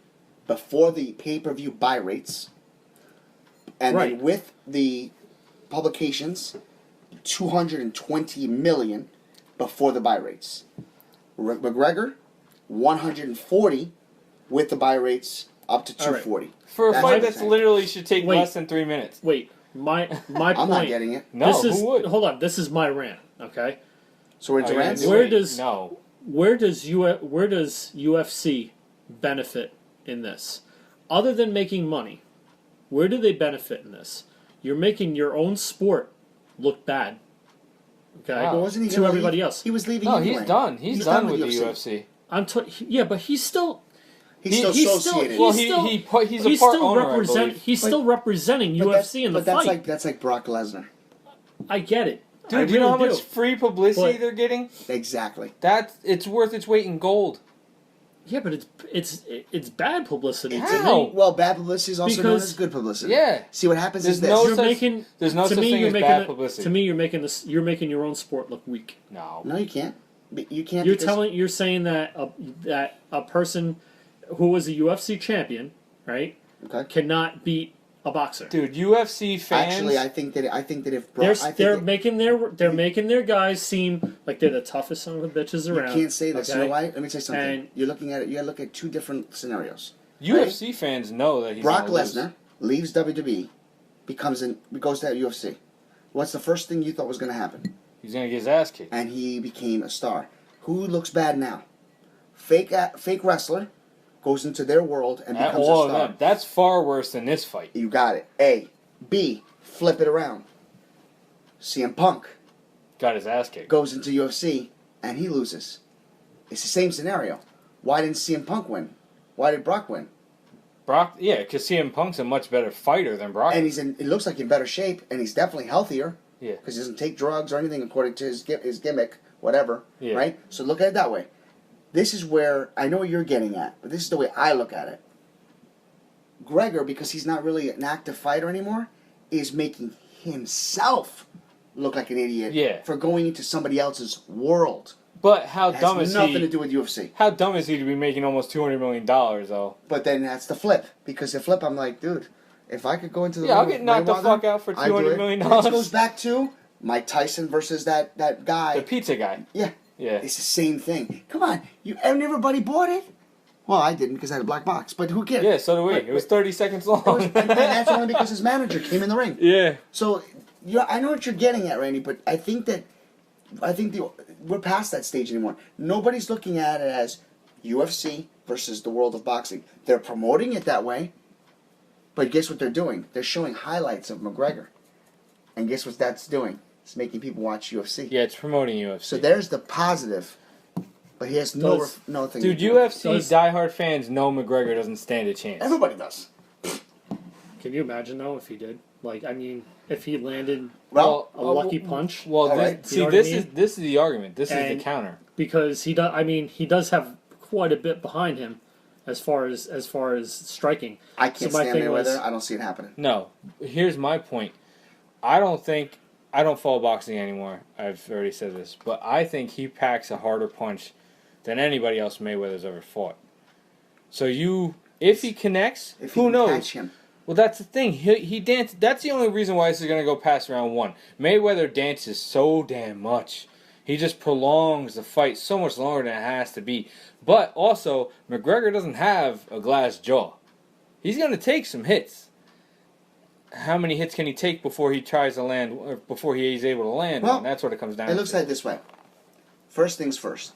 [SPEAKER 1] before the pay-per-view buy rates, and
[SPEAKER 3] Right.
[SPEAKER 1] then with the publications, 220 million before the buy rates. McGregor, 140 with the buy rates up to
[SPEAKER 3] All right.
[SPEAKER 1] 240.
[SPEAKER 2] For a
[SPEAKER 1] That's
[SPEAKER 2] fight
[SPEAKER 1] what I'm
[SPEAKER 2] that's
[SPEAKER 1] saying.
[SPEAKER 2] literally should take
[SPEAKER 3] Wait.
[SPEAKER 2] less than 3 minutes.
[SPEAKER 3] Wait, my
[SPEAKER 1] I'm
[SPEAKER 3] point.
[SPEAKER 1] not getting it.
[SPEAKER 2] No,
[SPEAKER 3] this is,
[SPEAKER 2] who would?
[SPEAKER 3] Hold on, this is my rant. Okay,
[SPEAKER 1] So we're into
[SPEAKER 2] Are you
[SPEAKER 1] rants?
[SPEAKER 2] gonna do
[SPEAKER 3] Where
[SPEAKER 2] it?
[SPEAKER 3] does-
[SPEAKER 2] no?
[SPEAKER 3] where does UFC benefit in this? Other than making money, where do they benefit in this? You're making your own sport look bad. Okay,
[SPEAKER 2] Wow.
[SPEAKER 1] Well, wasn't he
[SPEAKER 3] to
[SPEAKER 1] gonna
[SPEAKER 3] everybody
[SPEAKER 1] leave?
[SPEAKER 3] else.
[SPEAKER 1] He was leaving
[SPEAKER 2] No,
[SPEAKER 1] anyway.
[SPEAKER 2] he's done. He's done with the UFC.
[SPEAKER 3] Yeah, but he's still.
[SPEAKER 1] He's still
[SPEAKER 3] he's
[SPEAKER 1] associated.
[SPEAKER 2] Well,
[SPEAKER 3] He's still-
[SPEAKER 2] he's a
[SPEAKER 3] He's
[SPEAKER 2] part
[SPEAKER 3] still
[SPEAKER 2] owner, I
[SPEAKER 3] represent.
[SPEAKER 2] believe.
[SPEAKER 3] He's still representing
[SPEAKER 1] But
[SPEAKER 3] UFC in the
[SPEAKER 1] but
[SPEAKER 3] fight.
[SPEAKER 1] that's like Brock Lesnar.
[SPEAKER 3] I get it.
[SPEAKER 2] Dude,
[SPEAKER 3] I
[SPEAKER 2] do you know how
[SPEAKER 3] really
[SPEAKER 2] much free publicity
[SPEAKER 3] But-
[SPEAKER 2] they're getting?
[SPEAKER 1] Exactly.
[SPEAKER 2] It's worth its weight in gold.
[SPEAKER 3] Yeah, but it's bad publicity. to
[SPEAKER 2] How?
[SPEAKER 3] me.
[SPEAKER 1] Well, bad publicity is also known
[SPEAKER 3] Because-
[SPEAKER 1] as good publicity.
[SPEAKER 2] Yeah.
[SPEAKER 1] See what happens
[SPEAKER 2] There's
[SPEAKER 1] is this.
[SPEAKER 2] no
[SPEAKER 3] You're
[SPEAKER 2] such-
[SPEAKER 3] making.
[SPEAKER 2] there's no
[SPEAKER 3] to
[SPEAKER 2] such
[SPEAKER 3] me,
[SPEAKER 2] thing
[SPEAKER 3] you're
[SPEAKER 2] as
[SPEAKER 3] making
[SPEAKER 2] bad
[SPEAKER 3] it-
[SPEAKER 2] publicity.
[SPEAKER 3] To me, you're making this. You're making your own sport look weak.
[SPEAKER 2] No.
[SPEAKER 1] No, you can't. You can't.
[SPEAKER 3] You're
[SPEAKER 1] because-
[SPEAKER 3] You're saying that a person who was a UFC champion, right,
[SPEAKER 1] Okay.
[SPEAKER 3] cannot beat a boxer.
[SPEAKER 2] Dude, UFC fans.
[SPEAKER 1] Actually, I think that if
[SPEAKER 3] They're
[SPEAKER 1] Brock, I think
[SPEAKER 3] they're
[SPEAKER 1] that
[SPEAKER 3] making their guys seem like they're the toughest son of a bitches
[SPEAKER 1] you
[SPEAKER 3] around.
[SPEAKER 1] can't say this. You
[SPEAKER 3] okay?
[SPEAKER 1] know why? Let me say something.
[SPEAKER 3] And-
[SPEAKER 1] You're looking at it. You got to look at two different scenarios.
[SPEAKER 2] UFC fans know that he's
[SPEAKER 1] Brock
[SPEAKER 2] gonna lose.
[SPEAKER 1] Lesnar leaves WWE, goes to UFC. What's the first thing you thought was going to happen?
[SPEAKER 2] He's gonna get his ass kicked.
[SPEAKER 1] And he became a star. Who looks bad now? Fake wrestler goes into their world and becomes
[SPEAKER 2] All
[SPEAKER 1] a
[SPEAKER 2] of
[SPEAKER 1] star.
[SPEAKER 2] them. That's far worse than this fight.
[SPEAKER 1] You got it. A. B. Flip it around. CM Punk
[SPEAKER 2] Got his ass kicked.
[SPEAKER 1] goes into UFC and he loses. It's the same scenario. Why didn't CM Punk win? Why did Brock win?
[SPEAKER 2] Brock, yeah, because CM Punk's a much better fighter than Brock.
[SPEAKER 1] And it looks like in better shape, and he's definitely healthier
[SPEAKER 2] Yeah.
[SPEAKER 1] because he doesn't take drugs or anything according to his gimmick, whatever.
[SPEAKER 2] Yeah.
[SPEAKER 1] Right. So look at it that way. This is where I know what you're getting at, but this is the way I look at it. Gregor, because he's not really an active fighter anymore, is making himself look like an idiot
[SPEAKER 2] Yeah.
[SPEAKER 1] for going into somebody else's world.
[SPEAKER 2] But how
[SPEAKER 1] It
[SPEAKER 2] dumb
[SPEAKER 1] has
[SPEAKER 2] is
[SPEAKER 1] nothing
[SPEAKER 2] he?
[SPEAKER 1] to do with UFC.
[SPEAKER 2] How dumb is he to be making almost $200 million though?
[SPEAKER 1] But then that's the flip. Because the flip, I'm like, dude, if I could go into the
[SPEAKER 2] Yeah, I'll
[SPEAKER 1] ring
[SPEAKER 2] get
[SPEAKER 1] with
[SPEAKER 2] knocked the
[SPEAKER 1] Mayweather,
[SPEAKER 2] fuck out for
[SPEAKER 1] I'd do
[SPEAKER 2] $200
[SPEAKER 1] it.
[SPEAKER 2] million.
[SPEAKER 1] This goes back to Mike Tyson versus that guy.
[SPEAKER 2] The pizza guy.
[SPEAKER 1] Yeah.
[SPEAKER 2] Yeah.
[SPEAKER 1] It's the same thing. Come on, and everybody bought it. Well, I didn't because I had a black box, but who cares?
[SPEAKER 2] Yeah, so do we.
[SPEAKER 1] But-
[SPEAKER 2] It was 30 seconds long.
[SPEAKER 1] and that's only because his manager came in the ring.
[SPEAKER 2] Yeah.
[SPEAKER 1] So, I know what you're getting at, Randy, but I think we're past that stage anymore. Nobody's looking at it as UFC versus the world of boxing. They're promoting it that way, but guess what they're doing? They're showing highlights of McGregor, and guess what that's doing? It's making people watch UFC.
[SPEAKER 2] Yeah, it's promoting UFC.
[SPEAKER 1] So there's the positive, but he has no
[SPEAKER 3] Does-
[SPEAKER 1] thing.
[SPEAKER 2] Dude,
[SPEAKER 1] to do.
[SPEAKER 2] UFC
[SPEAKER 3] Does-
[SPEAKER 2] diehard fans know McGregor doesn't stand a chance.
[SPEAKER 1] Everybody does.
[SPEAKER 3] Can you imagine though if he did? Like, I mean, if he landed
[SPEAKER 1] Well,
[SPEAKER 3] a lucky punch,
[SPEAKER 2] Well,
[SPEAKER 1] All
[SPEAKER 2] this,
[SPEAKER 1] right.
[SPEAKER 2] see,
[SPEAKER 3] You know what I
[SPEAKER 2] this
[SPEAKER 3] mean?
[SPEAKER 2] is this is the argument. This is
[SPEAKER 3] And-
[SPEAKER 2] the counter.
[SPEAKER 3] because he does. I mean, he does have quite a bit behind him as far as striking.
[SPEAKER 1] I can't
[SPEAKER 3] So my
[SPEAKER 1] stand
[SPEAKER 3] thing was-
[SPEAKER 1] Mayweather. I don't see it happening.
[SPEAKER 2] No, here's my point. I don't follow boxing anymore. I've already said this, but I think he packs a harder punch than anybody else Mayweather's ever fought. So if he connects,
[SPEAKER 1] If
[SPEAKER 2] who
[SPEAKER 1] you can
[SPEAKER 2] knows?
[SPEAKER 1] catch him.
[SPEAKER 2] Well, that's the thing. He dances. That's the only reason why this is gonna go past round one. Mayweather dances so damn much. He just prolongs the fight so much longer than it has to be. But also, McGregor doesn't have a glass jaw. He's going to take some hits. How many hits can he take before he tries to land, or before he's able to land?
[SPEAKER 1] Well,
[SPEAKER 2] one? That's what it comes down to.
[SPEAKER 1] It looks like this way. First things first.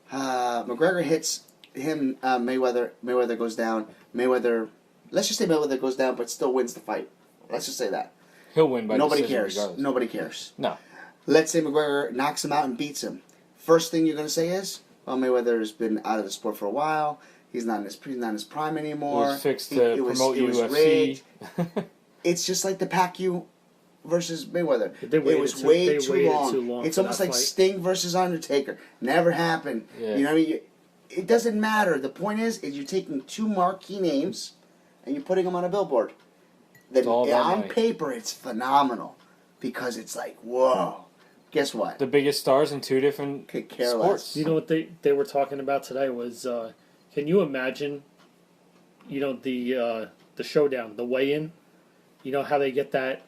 [SPEAKER 1] McGregor hits him. Mayweather. Mayweather goes down. Mayweather. Let's just say Mayweather goes down, but still wins the fight. Let's just say that.
[SPEAKER 2] He'll win by
[SPEAKER 1] Nobody
[SPEAKER 2] decision
[SPEAKER 1] cares.
[SPEAKER 2] regardless.
[SPEAKER 1] Nobody cares.
[SPEAKER 2] No.
[SPEAKER 1] Let's say McGregor knocks him out and beats him. First thing you're going to say is, well, Mayweather has been out of the sport for a while. He's not in his prime anymore.
[SPEAKER 2] It was fixed to promote UFC.
[SPEAKER 1] It's just like the Pacquiao versus Mayweather.
[SPEAKER 3] They
[SPEAKER 1] It was way too long. It's
[SPEAKER 3] for
[SPEAKER 1] almost
[SPEAKER 3] that
[SPEAKER 1] like
[SPEAKER 3] fight.
[SPEAKER 1] Sting versus Undertaker. Never happened.
[SPEAKER 2] Yeah.
[SPEAKER 1] You know what I mean? It doesn't matter. The point is you're taking two marquee names and you're putting them on a billboard. Then
[SPEAKER 2] all about
[SPEAKER 1] on
[SPEAKER 2] money.
[SPEAKER 1] paper, it's phenomenal because it's like, whoa. Guess what?
[SPEAKER 2] The biggest stars in two different
[SPEAKER 1] Could care
[SPEAKER 2] sports.
[SPEAKER 1] less.
[SPEAKER 3] You know what they were talking about today was, can you imagine, the showdown, the weigh-in? You know how they get that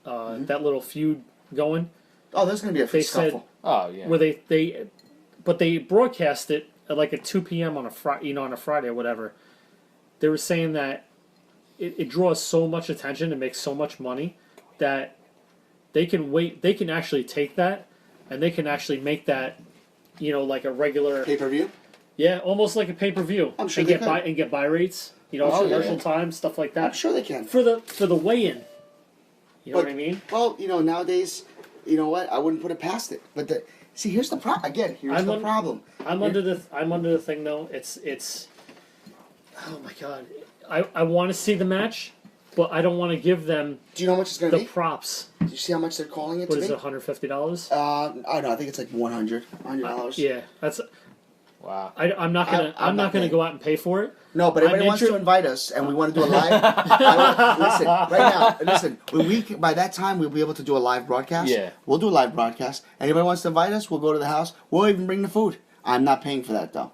[SPEAKER 3] that little feud going?
[SPEAKER 1] Oh, there's going to be a
[SPEAKER 3] They said
[SPEAKER 1] scuffle.
[SPEAKER 2] Oh, yeah.
[SPEAKER 3] where they broadcast it at like at 2 p.m. on a Friday or whatever. They were saying that it draws so much attention and makes so much money that they can actually take that and they can actually make that, like a regular
[SPEAKER 1] Pay-per-view?
[SPEAKER 3] Yeah, almost like a pay-per-view.
[SPEAKER 1] I'm sure
[SPEAKER 3] and
[SPEAKER 1] they
[SPEAKER 3] get
[SPEAKER 1] could.
[SPEAKER 3] and get buy rates,
[SPEAKER 1] Oh,
[SPEAKER 3] commercial
[SPEAKER 1] yeah.
[SPEAKER 3] time, stuff like that.
[SPEAKER 1] I'm sure they can.
[SPEAKER 3] For the weigh-in. You know
[SPEAKER 1] But-
[SPEAKER 3] what I mean?
[SPEAKER 1] Well, nowadays, you know what? I wouldn't put it past it. But here's the problem. Again, here's the problem.
[SPEAKER 3] I'm under the thing though. It's oh my god. I want to see the match, but I don't want to give them
[SPEAKER 1] Do you know how much it's going
[SPEAKER 3] the
[SPEAKER 1] to be?
[SPEAKER 3] props.
[SPEAKER 1] Do you see how much they're calling it
[SPEAKER 3] What
[SPEAKER 1] to
[SPEAKER 3] is
[SPEAKER 1] be?
[SPEAKER 3] it, $150?
[SPEAKER 1] I don't know. I think it's like $100.
[SPEAKER 3] Yeah, that's.
[SPEAKER 2] Wow.
[SPEAKER 3] I'm not gonna.
[SPEAKER 1] I'm
[SPEAKER 3] I'm
[SPEAKER 1] not
[SPEAKER 3] not gonna
[SPEAKER 1] paying.
[SPEAKER 3] go out and pay for it.
[SPEAKER 1] No, but
[SPEAKER 3] I'm
[SPEAKER 1] everybody wants to invite us, and we want to do a live. Listen, right now. Listen, by that time we'll be able to do a live broadcast.
[SPEAKER 2] Yeah.
[SPEAKER 1] We'll do a live broadcast. Anybody wants to invite us, we'll go to the house. We'll even bring the food. I'm not paying for that though.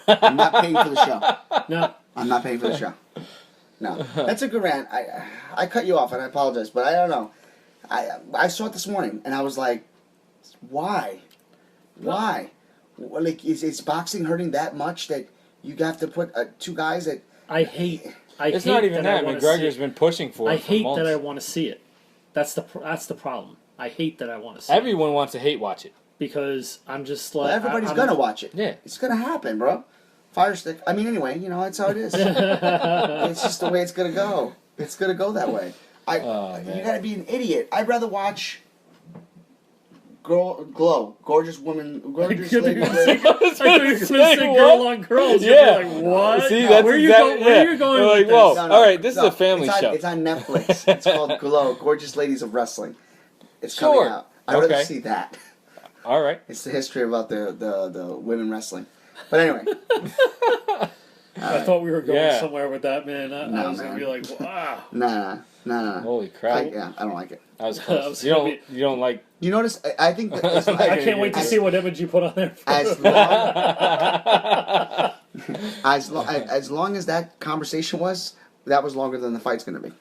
[SPEAKER 1] I'm not paying for the show.
[SPEAKER 3] No,
[SPEAKER 1] I'm not paying for the show. No, that's a good rant. I cut you off, and I apologize, but I don't know. I saw it this morning, and I was like, why? Why? Like, is boxing hurting that much that you have to put two guys that...
[SPEAKER 3] I hate.
[SPEAKER 2] It's
[SPEAKER 3] hate
[SPEAKER 2] not even
[SPEAKER 3] I
[SPEAKER 2] that.
[SPEAKER 3] wanna see
[SPEAKER 2] McGregor's
[SPEAKER 3] it.
[SPEAKER 2] been pushing for it
[SPEAKER 3] I
[SPEAKER 2] for
[SPEAKER 3] hate
[SPEAKER 2] months.
[SPEAKER 3] that I want to see it. That's the problem. I hate that I want to see it
[SPEAKER 2] Everyone wants to hate watch it.
[SPEAKER 3] because I'm just like
[SPEAKER 1] Well, everybody's
[SPEAKER 3] I'm-
[SPEAKER 1] gonna watch it.
[SPEAKER 2] Yeah.
[SPEAKER 1] It's gonna happen, bro. Fire stick. I mean, anyway, that's how it is. It's just the way it's gonna go. It's gonna go that way. You
[SPEAKER 2] man.
[SPEAKER 1] gotta be an idiot. I'd rather watch gorgeous woman, gorgeous
[SPEAKER 3] I
[SPEAKER 1] lady.
[SPEAKER 3] thought you were gonna say
[SPEAKER 2] What?
[SPEAKER 3] girl on girls. You'd be
[SPEAKER 2] Yeah.
[SPEAKER 3] like, what?
[SPEAKER 2] See, that's
[SPEAKER 3] where you
[SPEAKER 2] exactly,
[SPEAKER 3] go? Where you going
[SPEAKER 2] They're
[SPEAKER 3] with
[SPEAKER 2] like,
[SPEAKER 3] this?
[SPEAKER 2] whoa.
[SPEAKER 1] No,
[SPEAKER 2] All right, this is a family
[SPEAKER 1] it's on,
[SPEAKER 2] show.
[SPEAKER 1] It's on Netflix. It's called Glow, Gorgeous Ladies of Wrestling. It's
[SPEAKER 2] Sure.
[SPEAKER 1] coming out. I'd rather
[SPEAKER 2] Okay.
[SPEAKER 1] see that.
[SPEAKER 2] All right.
[SPEAKER 1] It's the history about the women wrestling. But anyway.
[SPEAKER 3] I thought we were going
[SPEAKER 2] Yeah.
[SPEAKER 3] somewhere with that, man. I
[SPEAKER 1] No,
[SPEAKER 3] was gonna
[SPEAKER 1] man.
[SPEAKER 3] be like, wow.
[SPEAKER 1] No.
[SPEAKER 2] Holy crap.
[SPEAKER 1] I don't like it.
[SPEAKER 2] That was
[SPEAKER 3] I
[SPEAKER 2] close.
[SPEAKER 3] was
[SPEAKER 2] You
[SPEAKER 3] gonna
[SPEAKER 2] don't like...
[SPEAKER 1] You notice? I think that
[SPEAKER 3] I can't wait to
[SPEAKER 1] as-
[SPEAKER 3] see what image you put on there.
[SPEAKER 1] as long as that conversation was, that was longer than the fight's going to be.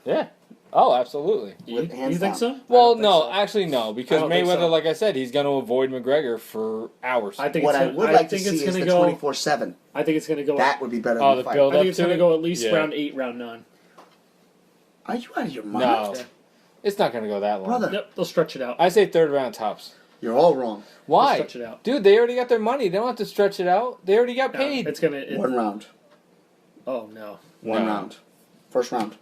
[SPEAKER 2] Yeah. Oh, absolutely.
[SPEAKER 3] You
[SPEAKER 1] hands
[SPEAKER 3] think
[SPEAKER 1] down.
[SPEAKER 3] so?
[SPEAKER 2] Well,
[SPEAKER 3] I don't think
[SPEAKER 2] no,
[SPEAKER 3] so.
[SPEAKER 2] actually no, because
[SPEAKER 3] I don't think
[SPEAKER 2] Mayweather,
[SPEAKER 3] so.
[SPEAKER 2] like I said, he's going to avoid McGregor for hours.
[SPEAKER 3] I think
[SPEAKER 1] What I
[SPEAKER 3] it's
[SPEAKER 1] would
[SPEAKER 3] gonna,
[SPEAKER 1] like to
[SPEAKER 3] think
[SPEAKER 1] see
[SPEAKER 3] it's
[SPEAKER 1] is
[SPEAKER 3] gonna
[SPEAKER 1] the
[SPEAKER 3] go.
[SPEAKER 1] 24/7.
[SPEAKER 3] I think it's gonna go.
[SPEAKER 1] That would be better
[SPEAKER 2] Oh,
[SPEAKER 1] than
[SPEAKER 2] the
[SPEAKER 1] the fight.
[SPEAKER 2] build
[SPEAKER 3] I
[SPEAKER 2] up
[SPEAKER 3] think it's
[SPEAKER 2] to
[SPEAKER 3] gonna
[SPEAKER 2] it?
[SPEAKER 3] go at least
[SPEAKER 2] Yeah.
[SPEAKER 3] round 8, round 9.
[SPEAKER 1] Are you out of your mind?
[SPEAKER 2] No.
[SPEAKER 3] Yeah.
[SPEAKER 2] It's not going to go that long.
[SPEAKER 1] Brother.
[SPEAKER 3] Yep, they'll stretch it out.
[SPEAKER 2] I say third round tops.
[SPEAKER 1] You're all wrong.
[SPEAKER 2] Why?
[SPEAKER 3] Stretch it out.
[SPEAKER 2] Dude, they already got their money. They don't have to stretch it out. They already got
[SPEAKER 3] No,
[SPEAKER 2] paid.
[SPEAKER 3] it's gonna.
[SPEAKER 1] One round.
[SPEAKER 3] Oh no.
[SPEAKER 1] One
[SPEAKER 2] No.
[SPEAKER 1] round. First round.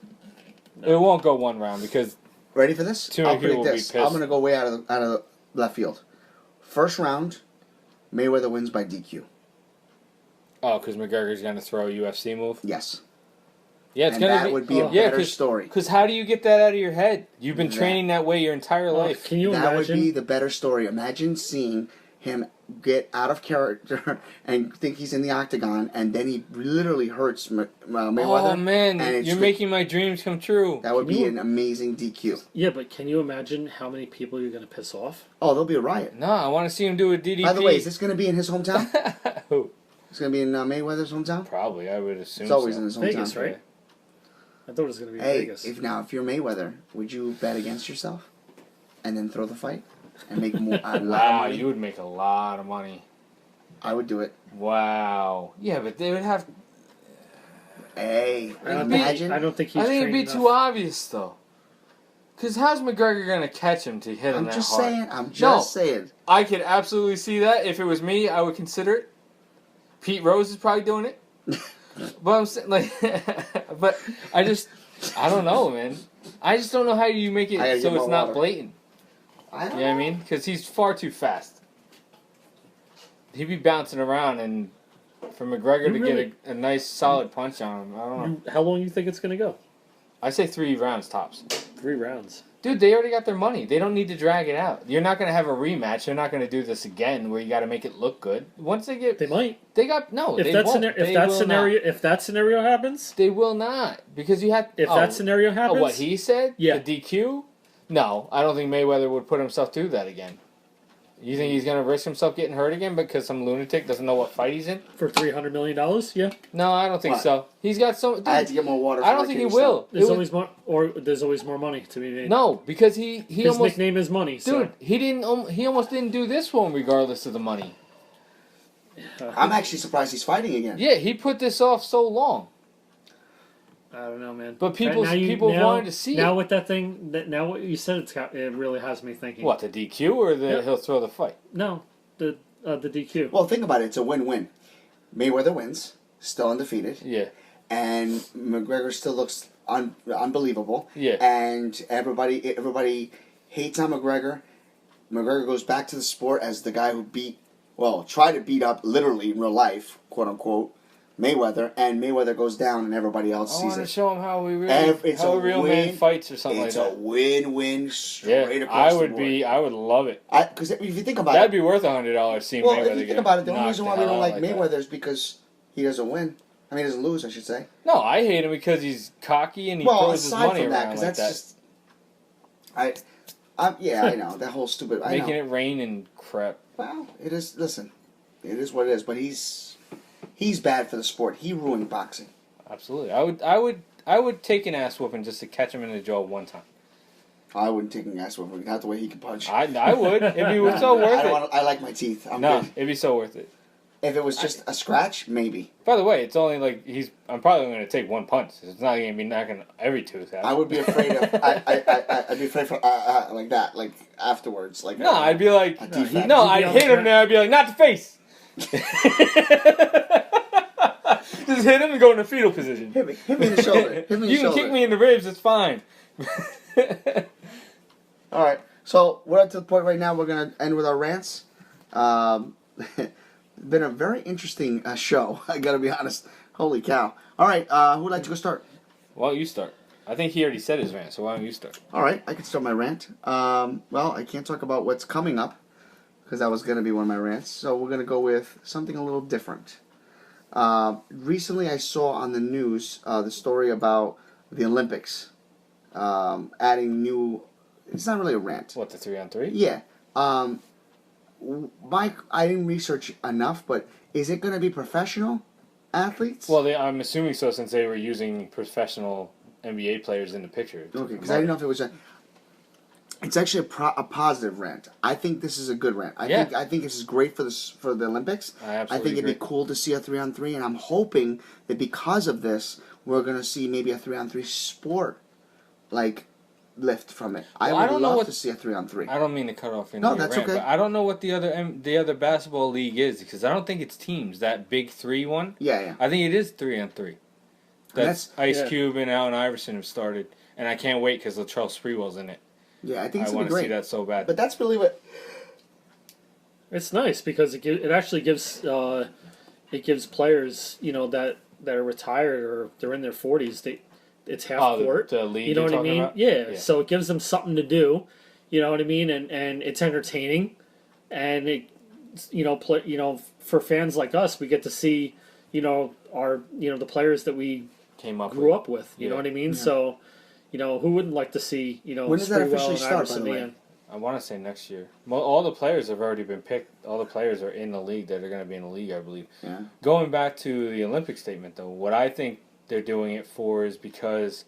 [SPEAKER 2] It won't go one round because
[SPEAKER 1] Ready for this?
[SPEAKER 2] Too many
[SPEAKER 1] I'll
[SPEAKER 2] people
[SPEAKER 1] predict
[SPEAKER 2] will be
[SPEAKER 1] this.
[SPEAKER 2] pissed.
[SPEAKER 1] I'm going to go way out of the left field. First round, Mayweather wins by DQ.
[SPEAKER 2] because McGregor's going to throw a UFC move.
[SPEAKER 1] Yes.
[SPEAKER 2] Yeah, it's
[SPEAKER 1] And
[SPEAKER 2] going to
[SPEAKER 1] that
[SPEAKER 2] be.
[SPEAKER 1] would be a
[SPEAKER 2] yeah,
[SPEAKER 1] better story.
[SPEAKER 2] Because how do you get that out of your head? You've been
[SPEAKER 1] That-
[SPEAKER 2] training that way your entire life.
[SPEAKER 3] Can you
[SPEAKER 1] That would
[SPEAKER 3] imagine?
[SPEAKER 1] be the better story. Imagine seeing him get out of character and think he's in the octagon, and then he literally hurts Mayweather.
[SPEAKER 2] Oh man,
[SPEAKER 1] and it's
[SPEAKER 2] you're making my dreams come true.
[SPEAKER 1] That would
[SPEAKER 3] Can
[SPEAKER 1] be
[SPEAKER 3] you-
[SPEAKER 1] an amazing DQ.
[SPEAKER 3] Yeah, but can you imagine how many people you're gonna piss off?
[SPEAKER 1] Oh, there'll be a riot.
[SPEAKER 2] No, I want to see him do a DDP.
[SPEAKER 1] By the way, is this going to be in his hometown?
[SPEAKER 2] Who?
[SPEAKER 1] It's going to be in Mayweather's hometown?
[SPEAKER 2] Probably, I would assume.
[SPEAKER 1] It's always
[SPEAKER 2] so.
[SPEAKER 1] in his hometown.
[SPEAKER 3] Vegas, right? I thought it was gonna be
[SPEAKER 1] Hey,
[SPEAKER 3] Vegas.
[SPEAKER 1] if you're Mayweather, would you bet against yourself and then throw the fight? and make more, a lot of
[SPEAKER 2] Wow,
[SPEAKER 1] money,
[SPEAKER 2] you would make a lot of money.
[SPEAKER 1] I would do it.
[SPEAKER 2] Wow. Yeah, but they would have.
[SPEAKER 1] Hey,
[SPEAKER 3] I don't
[SPEAKER 1] imagine.
[SPEAKER 3] think, I don't think he's
[SPEAKER 2] I think it'd
[SPEAKER 3] trained
[SPEAKER 2] be
[SPEAKER 3] enough.
[SPEAKER 2] too obvious though. Cause how's McGregor gonna catch him to hit him
[SPEAKER 1] I'm
[SPEAKER 2] that
[SPEAKER 1] just
[SPEAKER 2] hard?
[SPEAKER 1] saying. I'm just saying.
[SPEAKER 2] I could absolutely see that. If it was me, I would consider it. Pete Rose is probably doing it. But I'm saying, like, but I don't know, man. I just don't know how you make
[SPEAKER 1] I gotta
[SPEAKER 2] it so
[SPEAKER 1] get
[SPEAKER 2] it's
[SPEAKER 1] more
[SPEAKER 2] not
[SPEAKER 1] water.
[SPEAKER 2] blatant.
[SPEAKER 1] I
[SPEAKER 2] You
[SPEAKER 1] don't
[SPEAKER 2] know what I
[SPEAKER 1] know.
[SPEAKER 2] mean? Because he's far too fast. He'd be bouncing around, and for McGregor
[SPEAKER 3] You
[SPEAKER 2] to
[SPEAKER 3] really-
[SPEAKER 2] get a nice solid punch on him, I don't know.
[SPEAKER 3] How long do you think it's going to go?
[SPEAKER 2] I say 3 rounds tops.
[SPEAKER 3] 3 rounds.
[SPEAKER 2] Dude, they already got their money. They don't need to drag it out. You're not going to have a rematch. They're not going to do this again where you got to make it look good. Once they get,
[SPEAKER 3] They might.
[SPEAKER 2] they got no.
[SPEAKER 3] If
[SPEAKER 2] they
[SPEAKER 3] that
[SPEAKER 2] won't.
[SPEAKER 3] scenario,
[SPEAKER 2] They will not.
[SPEAKER 3] if that scenario happens,
[SPEAKER 2] They will not, because you have.
[SPEAKER 3] if that scenario happens,
[SPEAKER 2] what he said,
[SPEAKER 3] Yeah.
[SPEAKER 2] the DQ. No, I don't think Mayweather would put himself through that again. You think he's gonna risk himself getting hurt again because some lunatic doesn't know what fight he's in?
[SPEAKER 3] for $300 million, yeah,
[SPEAKER 2] No, I don't think
[SPEAKER 1] What?
[SPEAKER 2] so. He's got so. Dude,
[SPEAKER 1] I had to get more water.
[SPEAKER 2] I
[SPEAKER 1] for
[SPEAKER 2] don't
[SPEAKER 1] my
[SPEAKER 2] think he
[SPEAKER 1] kidney
[SPEAKER 2] will.
[SPEAKER 3] there's
[SPEAKER 2] It was-
[SPEAKER 3] always more, or there's always more money to be made.
[SPEAKER 2] no, because he
[SPEAKER 3] his
[SPEAKER 2] almost
[SPEAKER 3] nickname is money.
[SPEAKER 2] dude he didn't he almost didn't do this one regardless of the money.
[SPEAKER 3] So
[SPEAKER 1] I'm actually surprised he's fighting again.
[SPEAKER 2] Yeah, he put this off so long.
[SPEAKER 3] I don't know, man.
[SPEAKER 2] But people
[SPEAKER 3] now,
[SPEAKER 2] wanted to see
[SPEAKER 3] now
[SPEAKER 2] it.
[SPEAKER 3] with that thing. Now what you said, it really has me thinking.
[SPEAKER 2] What, the DQ or the
[SPEAKER 3] Yeah.
[SPEAKER 2] he'll throw the fight?
[SPEAKER 3] No, the DQ.
[SPEAKER 1] Well, think about it. It's a win-win. Mayweather wins, still undefeated,
[SPEAKER 2] Yeah,
[SPEAKER 1] and McGregor still looks unbelievable.
[SPEAKER 2] yeah.
[SPEAKER 1] And everybody hates on McGregor. McGregor goes back to the sport as the guy who tried to beat up literally in real life, quote unquote, Mayweather, and Mayweather goes down, and everybody else
[SPEAKER 2] I
[SPEAKER 1] sees
[SPEAKER 2] want to
[SPEAKER 1] it.
[SPEAKER 2] show him how we really
[SPEAKER 1] It's
[SPEAKER 2] how
[SPEAKER 1] a
[SPEAKER 2] a real man
[SPEAKER 1] win.
[SPEAKER 2] fights or something
[SPEAKER 1] It's
[SPEAKER 2] like
[SPEAKER 1] a
[SPEAKER 2] that.
[SPEAKER 1] win-win straight
[SPEAKER 2] Yeah,
[SPEAKER 1] across
[SPEAKER 2] I would
[SPEAKER 1] the board.
[SPEAKER 2] I would love it.
[SPEAKER 1] Because if you think about
[SPEAKER 2] That'd
[SPEAKER 1] it,
[SPEAKER 2] be worth $100 seeing
[SPEAKER 1] well,
[SPEAKER 2] Mayweather
[SPEAKER 1] if you
[SPEAKER 2] get
[SPEAKER 1] think about it, the only
[SPEAKER 2] knocked
[SPEAKER 1] reason
[SPEAKER 2] the
[SPEAKER 1] why we
[SPEAKER 2] hell
[SPEAKER 1] don't
[SPEAKER 2] out
[SPEAKER 1] like
[SPEAKER 2] that.
[SPEAKER 1] Mayweather is because he doesn't win. I mean, he doesn't lose, I should say.
[SPEAKER 2] No, I hate him because he's cocky and he
[SPEAKER 1] Well,
[SPEAKER 2] throws his
[SPEAKER 1] aside
[SPEAKER 2] money
[SPEAKER 1] from that,
[SPEAKER 2] around
[SPEAKER 1] because
[SPEAKER 2] like
[SPEAKER 1] that's
[SPEAKER 2] that,
[SPEAKER 1] just, I know that whole stupid. I
[SPEAKER 2] making
[SPEAKER 1] know.
[SPEAKER 2] it rain and crap.
[SPEAKER 1] Well, it is. Listen, it is what it is. But he's bad for the sport. He ruined boxing.
[SPEAKER 2] Absolutely, I would take an ass whooping just to catch him in the jaw one time.
[SPEAKER 1] I wouldn't take an ass whooping. Not the way he can punch.
[SPEAKER 2] I would. It'd be so worth
[SPEAKER 1] I, don't
[SPEAKER 2] it.
[SPEAKER 1] want, I like my teeth. I'm
[SPEAKER 2] No,
[SPEAKER 1] good.
[SPEAKER 2] it'd be so worth it.
[SPEAKER 1] If it was just a scratch, maybe.
[SPEAKER 2] By the way, it's only like I'm probably going to take one punch. It's not going to be knocking every tooth out.
[SPEAKER 1] I would be afraid of. I'd be afraid for like that, like afterwards, like.
[SPEAKER 2] No, I'd be like,
[SPEAKER 1] a defect.
[SPEAKER 2] no,
[SPEAKER 3] He'd be
[SPEAKER 2] I'd
[SPEAKER 3] on
[SPEAKER 2] hit
[SPEAKER 3] the
[SPEAKER 2] him
[SPEAKER 3] ground.
[SPEAKER 2] there. I'd be like, not the face. Just hit him and go in the fetal position.
[SPEAKER 1] Hit me in the shoulder. Hit me in the
[SPEAKER 2] You can
[SPEAKER 1] shoulder.
[SPEAKER 2] kick me in the ribs. It's fine.
[SPEAKER 1] All right, so we're up to the point right now. We're gonna end with our rants. Been a very interesting show. I gotta be honest. Holy cow! All right, who'd like to go start?
[SPEAKER 2] Why don't you start? I think he already said his rant, so why don't you start?
[SPEAKER 1] All right, I can start my rant. Well, I can't talk about what's coming up because that was gonna be one of my rants. So we're gonna go with something a little different. Recently, I saw on the news the story about the Olympics adding new. It's not really a rant.
[SPEAKER 2] What, the 3-on-3?
[SPEAKER 1] Yeah. Mike, I didn't research enough, but is it going to be professional athletes?
[SPEAKER 2] Well, I'm assuming so since they were using professional NBA players in the picture.
[SPEAKER 1] okay, because I didn't know if it was a. It's actually a positive rant. I think this is a good rant. I think this is great for the Olympics.
[SPEAKER 2] I absolutely
[SPEAKER 1] think it'd be cool to see a 3-on-3, and I'm hoping that because of this, we're going to see maybe a 3-on-3 sport, like lift from it.
[SPEAKER 2] Well,
[SPEAKER 1] I
[SPEAKER 2] I
[SPEAKER 1] would
[SPEAKER 2] don't know
[SPEAKER 1] love
[SPEAKER 2] what-
[SPEAKER 1] to see a 3-on-3.
[SPEAKER 2] I don't mean to cut off your
[SPEAKER 1] No, that's
[SPEAKER 2] rant,
[SPEAKER 1] okay.
[SPEAKER 2] but I don't know what the other basketball league is because I don't think it's teams. That Big 3 one,
[SPEAKER 1] Yeah.
[SPEAKER 2] I think it is 3-on-3. That's Ice
[SPEAKER 3] yeah.
[SPEAKER 2] Cube and Allen Iverson have started, and I can't wait because Latrell Sprewell's in it.
[SPEAKER 1] Yeah, I think
[SPEAKER 2] I
[SPEAKER 1] it's going
[SPEAKER 2] want
[SPEAKER 1] to
[SPEAKER 2] to
[SPEAKER 1] be
[SPEAKER 2] see
[SPEAKER 1] great.
[SPEAKER 2] that so bad.
[SPEAKER 1] But that's really what.
[SPEAKER 3] It's nice because it actually gives players that are retired or they're in their 40s. It's half court.
[SPEAKER 2] The league
[SPEAKER 3] You know
[SPEAKER 2] you're
[SPEAKER 3] what I
[SPEAKER 2] talking
[SPEAKER 3] mean?
[SPEAKER 2] about?
[SPEAKER 3] Yeah. So it gives them something to do. You know what I mean? And it's entertaining, and it for fans like us, we get to see our the players that we
[SPEAKER 2] Came up
[SPEAKER 3] grew up with. You
[SPEAKER 2] Yeah.
[SPEAKER 3] know what I mean? So who wouldn't like to see
[SPEAKER 1] When does that
[SPEAKER 3] Sprewell
[SPEAKER 1] officially
[SPEAKER 3] and
[SPEAKER 1] start, by
[SPEAKER 3] Iverson
[SPEAKER 1] the way?
[SPEAKER 3] in?
[SPEAKER 2] I want to say next year. All the players have already been picked. All the players are in the league that are going to be in the league, I believe.
[SPEAKER 1] Yeah.
[SPEAKER 2] Going back to the Olympic statement, though, what I think they're doing it for is because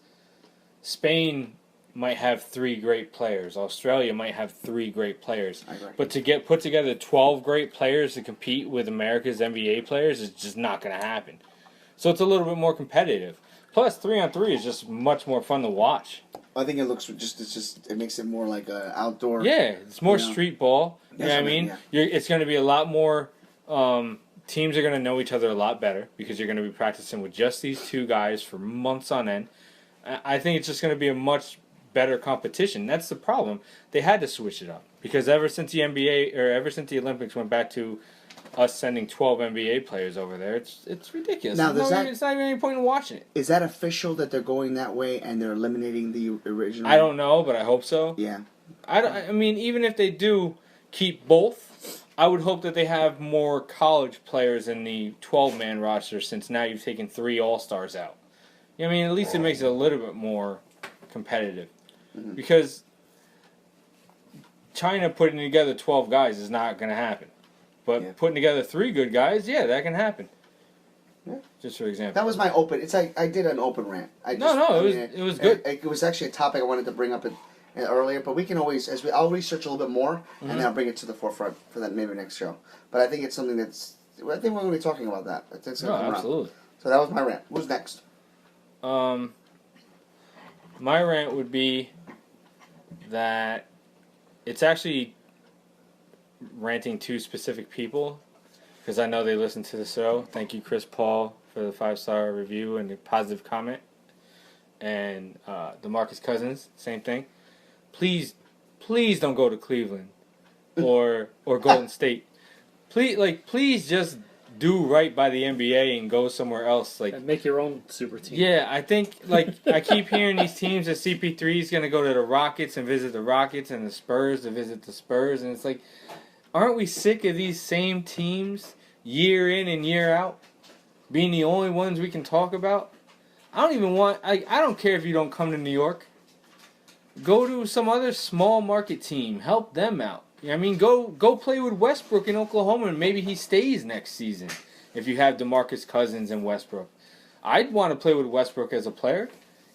[SPEAKER 2] Spain might have 3 great players. Australia might have 3 great players.
[SPEAKER 1] I agree.
[SPEAKER 2] But to get put together 12 great players to compete with America's NBA players is just not going to happen. So it's a little bit more competitive. Plus, 3-on-3 is just much more fun to watch.
[SPEAKER 1] I think it looks it makes it more like an outdoor.
[SPEAKER 2] Yeah, it's more street ball. You know what I mean?
[SPEAKER 1] Yeah.
[SPEAKER 2] It's going to be a lot more. Teams are going to know each other a lot better because you're going to be practicing with just these 2 guys for months on end. I think it's just going to be a much better competition. That's the problem. They had to switch it up because ever since the Olympics went back to us sending 12 NBA players over there, it's ridiculous.
[SPEAKER 1] Now,
[SPEAKER 2] It's not even any point in watching it.
[SPEAKER 1] Is that official that they're going that way and they're eliminating the original?
[SPEAKER 2] I don't know, but I hope so.
[SPEAKER 1] Yeah.
[SPEAKER 2] I mean, even if they do keep both, I would hope that they have more college players in the 12-man roster since now you've taken 3 All-Stars out. I mean, at least it makes it a little bit more competitive.
[SPEAKER 1] Mm-hmm.
[SPEAKER 2] Because China putting together 12 guys is not going to happen. But putting together 3 good guys, yeah, that can happen.
[SPEAKER 1] Yeah.
[SPEAKER 2] Just for example.
[SPEAKER 1] That was my open. It's like I did an open rant.
[SPEAKER 2] It was good.
[SPEAKER 1] It was actually a topic I wanted to bring up earlier, but we can always, I'll research a little bit more, and then I'll bring it to the forefront for that maybe next show. But I think it's something I think we're going to be talking about that.
[SPEAKER 2] Absolutely.
[SPEAKER 1] So that was my rant. Who's next?
[SPEAKER 2] My rant would be that it's actually ranting to specific people because I know they listen to the show. Thank you, Chris Paul, for the 5-star review and the positive comment. And DeMarcus Cousins, same thing. Please don't go to Cleveland or Golden State. Please just do right by the NBA and go somewhere else.
[SPEAKER 3] And make your own super team.
[SPEAKER 2] Yeah, I think I keep hearing these teams that CP3 is going to go to the Rockets and visit the Rockets and the Spurs to visit the Spurs, and it's like, aren't we sick of these same teams year in and year out being the only ones we can talk about? I don't care if you don't come to New York. Go to some other small market team. Help them out. You know what I mean? Go play with Westbrook in Oklahoma and maybe he stays next season if you have DeMarcus Cousins and Westbrook. I'd want to play with Westbrook as a player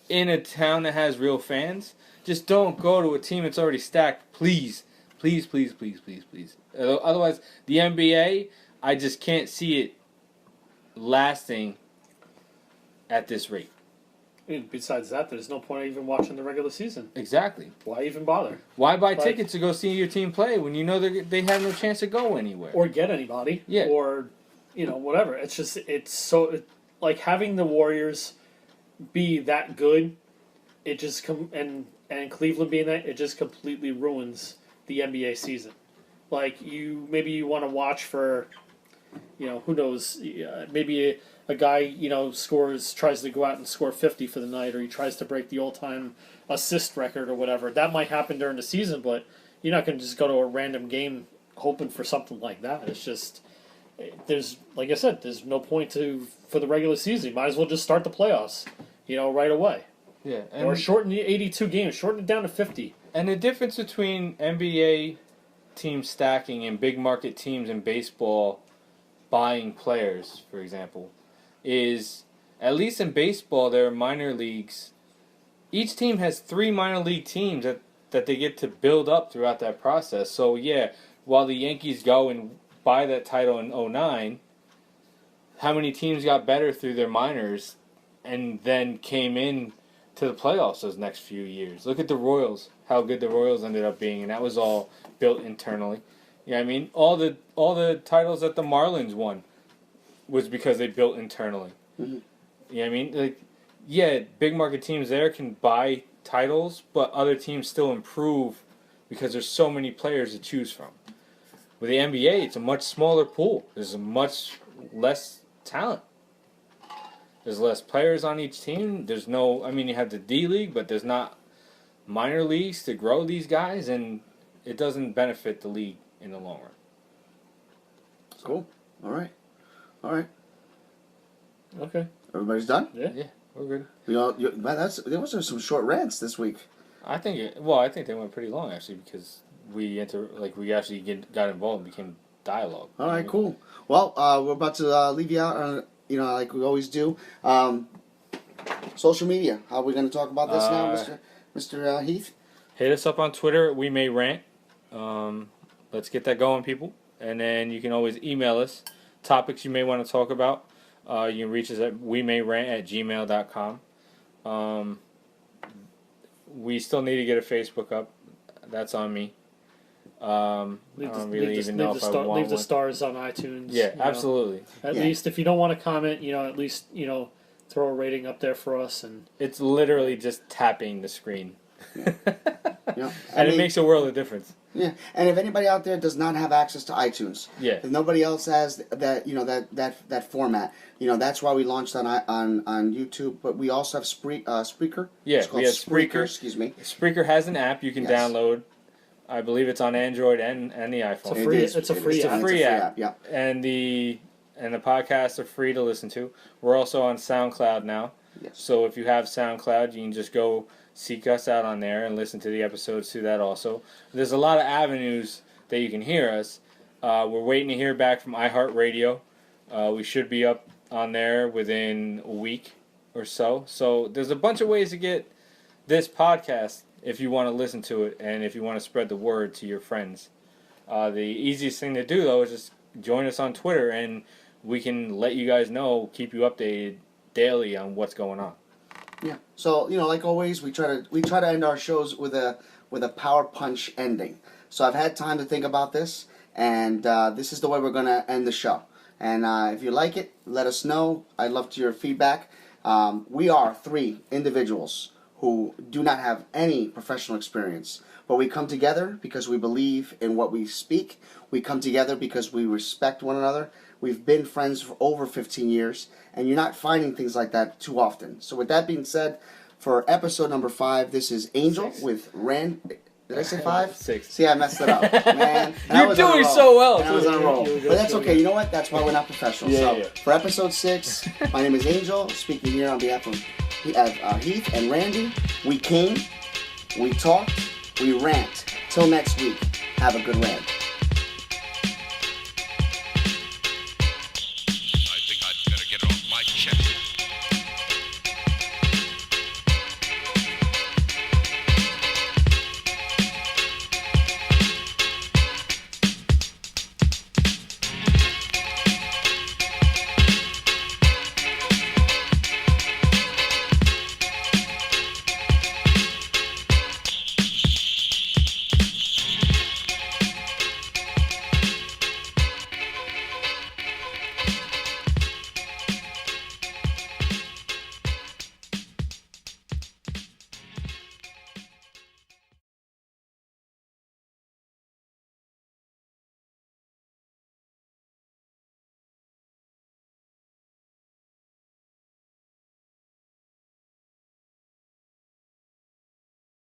[SPEAKER 2] in a town that has real fans. Just don't go to a team that's already stacked. Please. Please, please, please, please, please. Otherwise, the NBA, I just can't see it lasting at this rate.
[SPEAKER 3] Besides that, there's no point even watching the regular season.
[SPEAKER 2] Exactly.
[SPEAKER 3] Why even bother?
[SPEAKER 2] Why buy tickets to go see your team play when you know they have no chance to go anywhere?
[SPEAKER 3] Or get anybody.
[SPEAKER 2] Yeah.
[SPEAKER 3] Or, whatever. It's just, like having the Warriors be that good, it just, and Cleveland being that, it just completely ruins the NBA season. Like, maybe you want to watch for, who knows, maybe a guy, tries to go out and score 50 for the night, or he tries to break the all-time assist record or whatever. That might happen during the season, but you're not going to just go to a random game hoping for something like that. It's just, like I said, there's no point for the regular season. You might as well just start the playoffs, right away.
[SPEAKER 2] Yeah.
[SPEAKER 3] Or shorten the 82 games, shorten it down to 50.
[SPEAKER 2] And the difference between NBA team stacking and big market teams in baseball buying players, for example, is at least in baseball there are minor leagues. Each team has 3 minor league teams that they get to build up throughout that process. So yeah, while the Yankees go and buy that title in 2009, how many teams got better through their minors and then came in to the playoffs those next few years? Look at the Royals, how good the Royals ended up being, and that was all built internally. You know what I mean? All the titles that the Marlins won was because they built internally.
[SPEAKER 1] Mm-hmm.
[SPEAKER 2] You know what I mean? Like, yeah, big market teams there can buy titles, but other teams still improve because there's so many players to choose from. With the NBA, it's a much smaller pool. There's a much less talent. There's less players on each team. There's no, you have the D-League, but there's not minor leagues to grow these guys, and it doesn't benefit the league in the long run.
[SPEAKER 1] Cool. All right.
[SPEAKER 3] Okay.
[SPEAKER 1] Everybody's done?
[SPEAKER 2] Yeah, we're good.
[SPEAKER 1] Those are some short rants this week.
[SPEAKER 2] I think they went pretty long actually because we actually got involved and became dialogue.
[SPEAKER 1] All right, cool. Well, we're about to leave you out on, like we always do. Social media. How are we going to talk about this now, Mr. Mr. Heath?
[SPEAKER 2] Hit us up on Twitter. We may rant. Let's get that going, people. And then you can always email us topics you may want to talk about. You can reach us at wemayrant@gmail.com. We still need to get a Facebook up. That's on me. I don't really even know if I want
[SPEAKER 3] leave the
[SPEAKER 2] one.
[SPEAKER 3] stars on iTunes.
[SPEAKER 2] Yeah, absolutely.
[SPEAKER 3] At least if you don't want to comment, at least throw a rating up there for us. And
[SPEAKER 2] It's literally just tapping the screen.
[SPEAKER 1] Yeah.
[SPEAKER 2] And it makes a world of difference.
[SPEAKER 1] Yeah, and if anybody out there does not have access to iTunes,
[SPEAKER 2] Yeah.
[SPEAKER 1] if nobody else has that, that format, that's why we launched on YouTube. But we also have Spreaker.
[SPEAKER 2] Yeah,
[SPEAKER 1] It's called
[SPEAKER 2] we have Spreaker.
[SPEAKER 1] Excuse me.
[SPEAKER 2] Spreaker has an app you can download. I believe it's on Android and the iPhone.
[SPEAKER 3] It's a free
[SPEAKER 2] app.
[SPEAKER 1] Yeah.
[SPEAKER 2] And the podcasts are free to listen to. We're also on SoundCloud now.
[SPEAKER 1] Yes.
[SPEAKER 2] So if you have SoundCloud, you can just go seek us out on there and listen to the episodes through that also. There's a lot of avenues that you can hear us. We're waiting to hear back from iHeartRadio. We should be up on there within a week or so. So there's a bunch of ways to get this podcast if you want to listen to it and if you want to spread the word to your friends. The easiest thing to do, though, is just join us on Twitter and we can let you guys know, keep you updated daily on what's going on.
[SPEAKER 1] Yeah. So like always, we try to end our shows with a power punch ending. So I've had time to think about this, and this is the way we're gonna end the show. And if you like it, let us know. I'd love to your feedback. We are 3 individuals who do not have any professional experience, but we come together because we believe in what we speak. We come together because we respect one another. We've been friends for over 15 years, and you're not finding things like that too often. So with that being said, for episode number 5, this is Angel
[SPEAKER 2] 6.
[SPEAKER 1] with Rand. Did I say 5?
[SPEAKER 2] 6.
[SPEAKER 1] See, I messed it up, man. And
[SPEAKER 2] You're doing so well.
[SPEAKER 1] And I was on a roll. But that's okay. You know what? That's why we're not professionals.
[SPEAKER 2] Yeah.
[SPEAKER 1] For episode 6, my name is Angel, speaking here on behalf of Heath and Randy. We came, we talked, we rant. Till next week, have a good rant.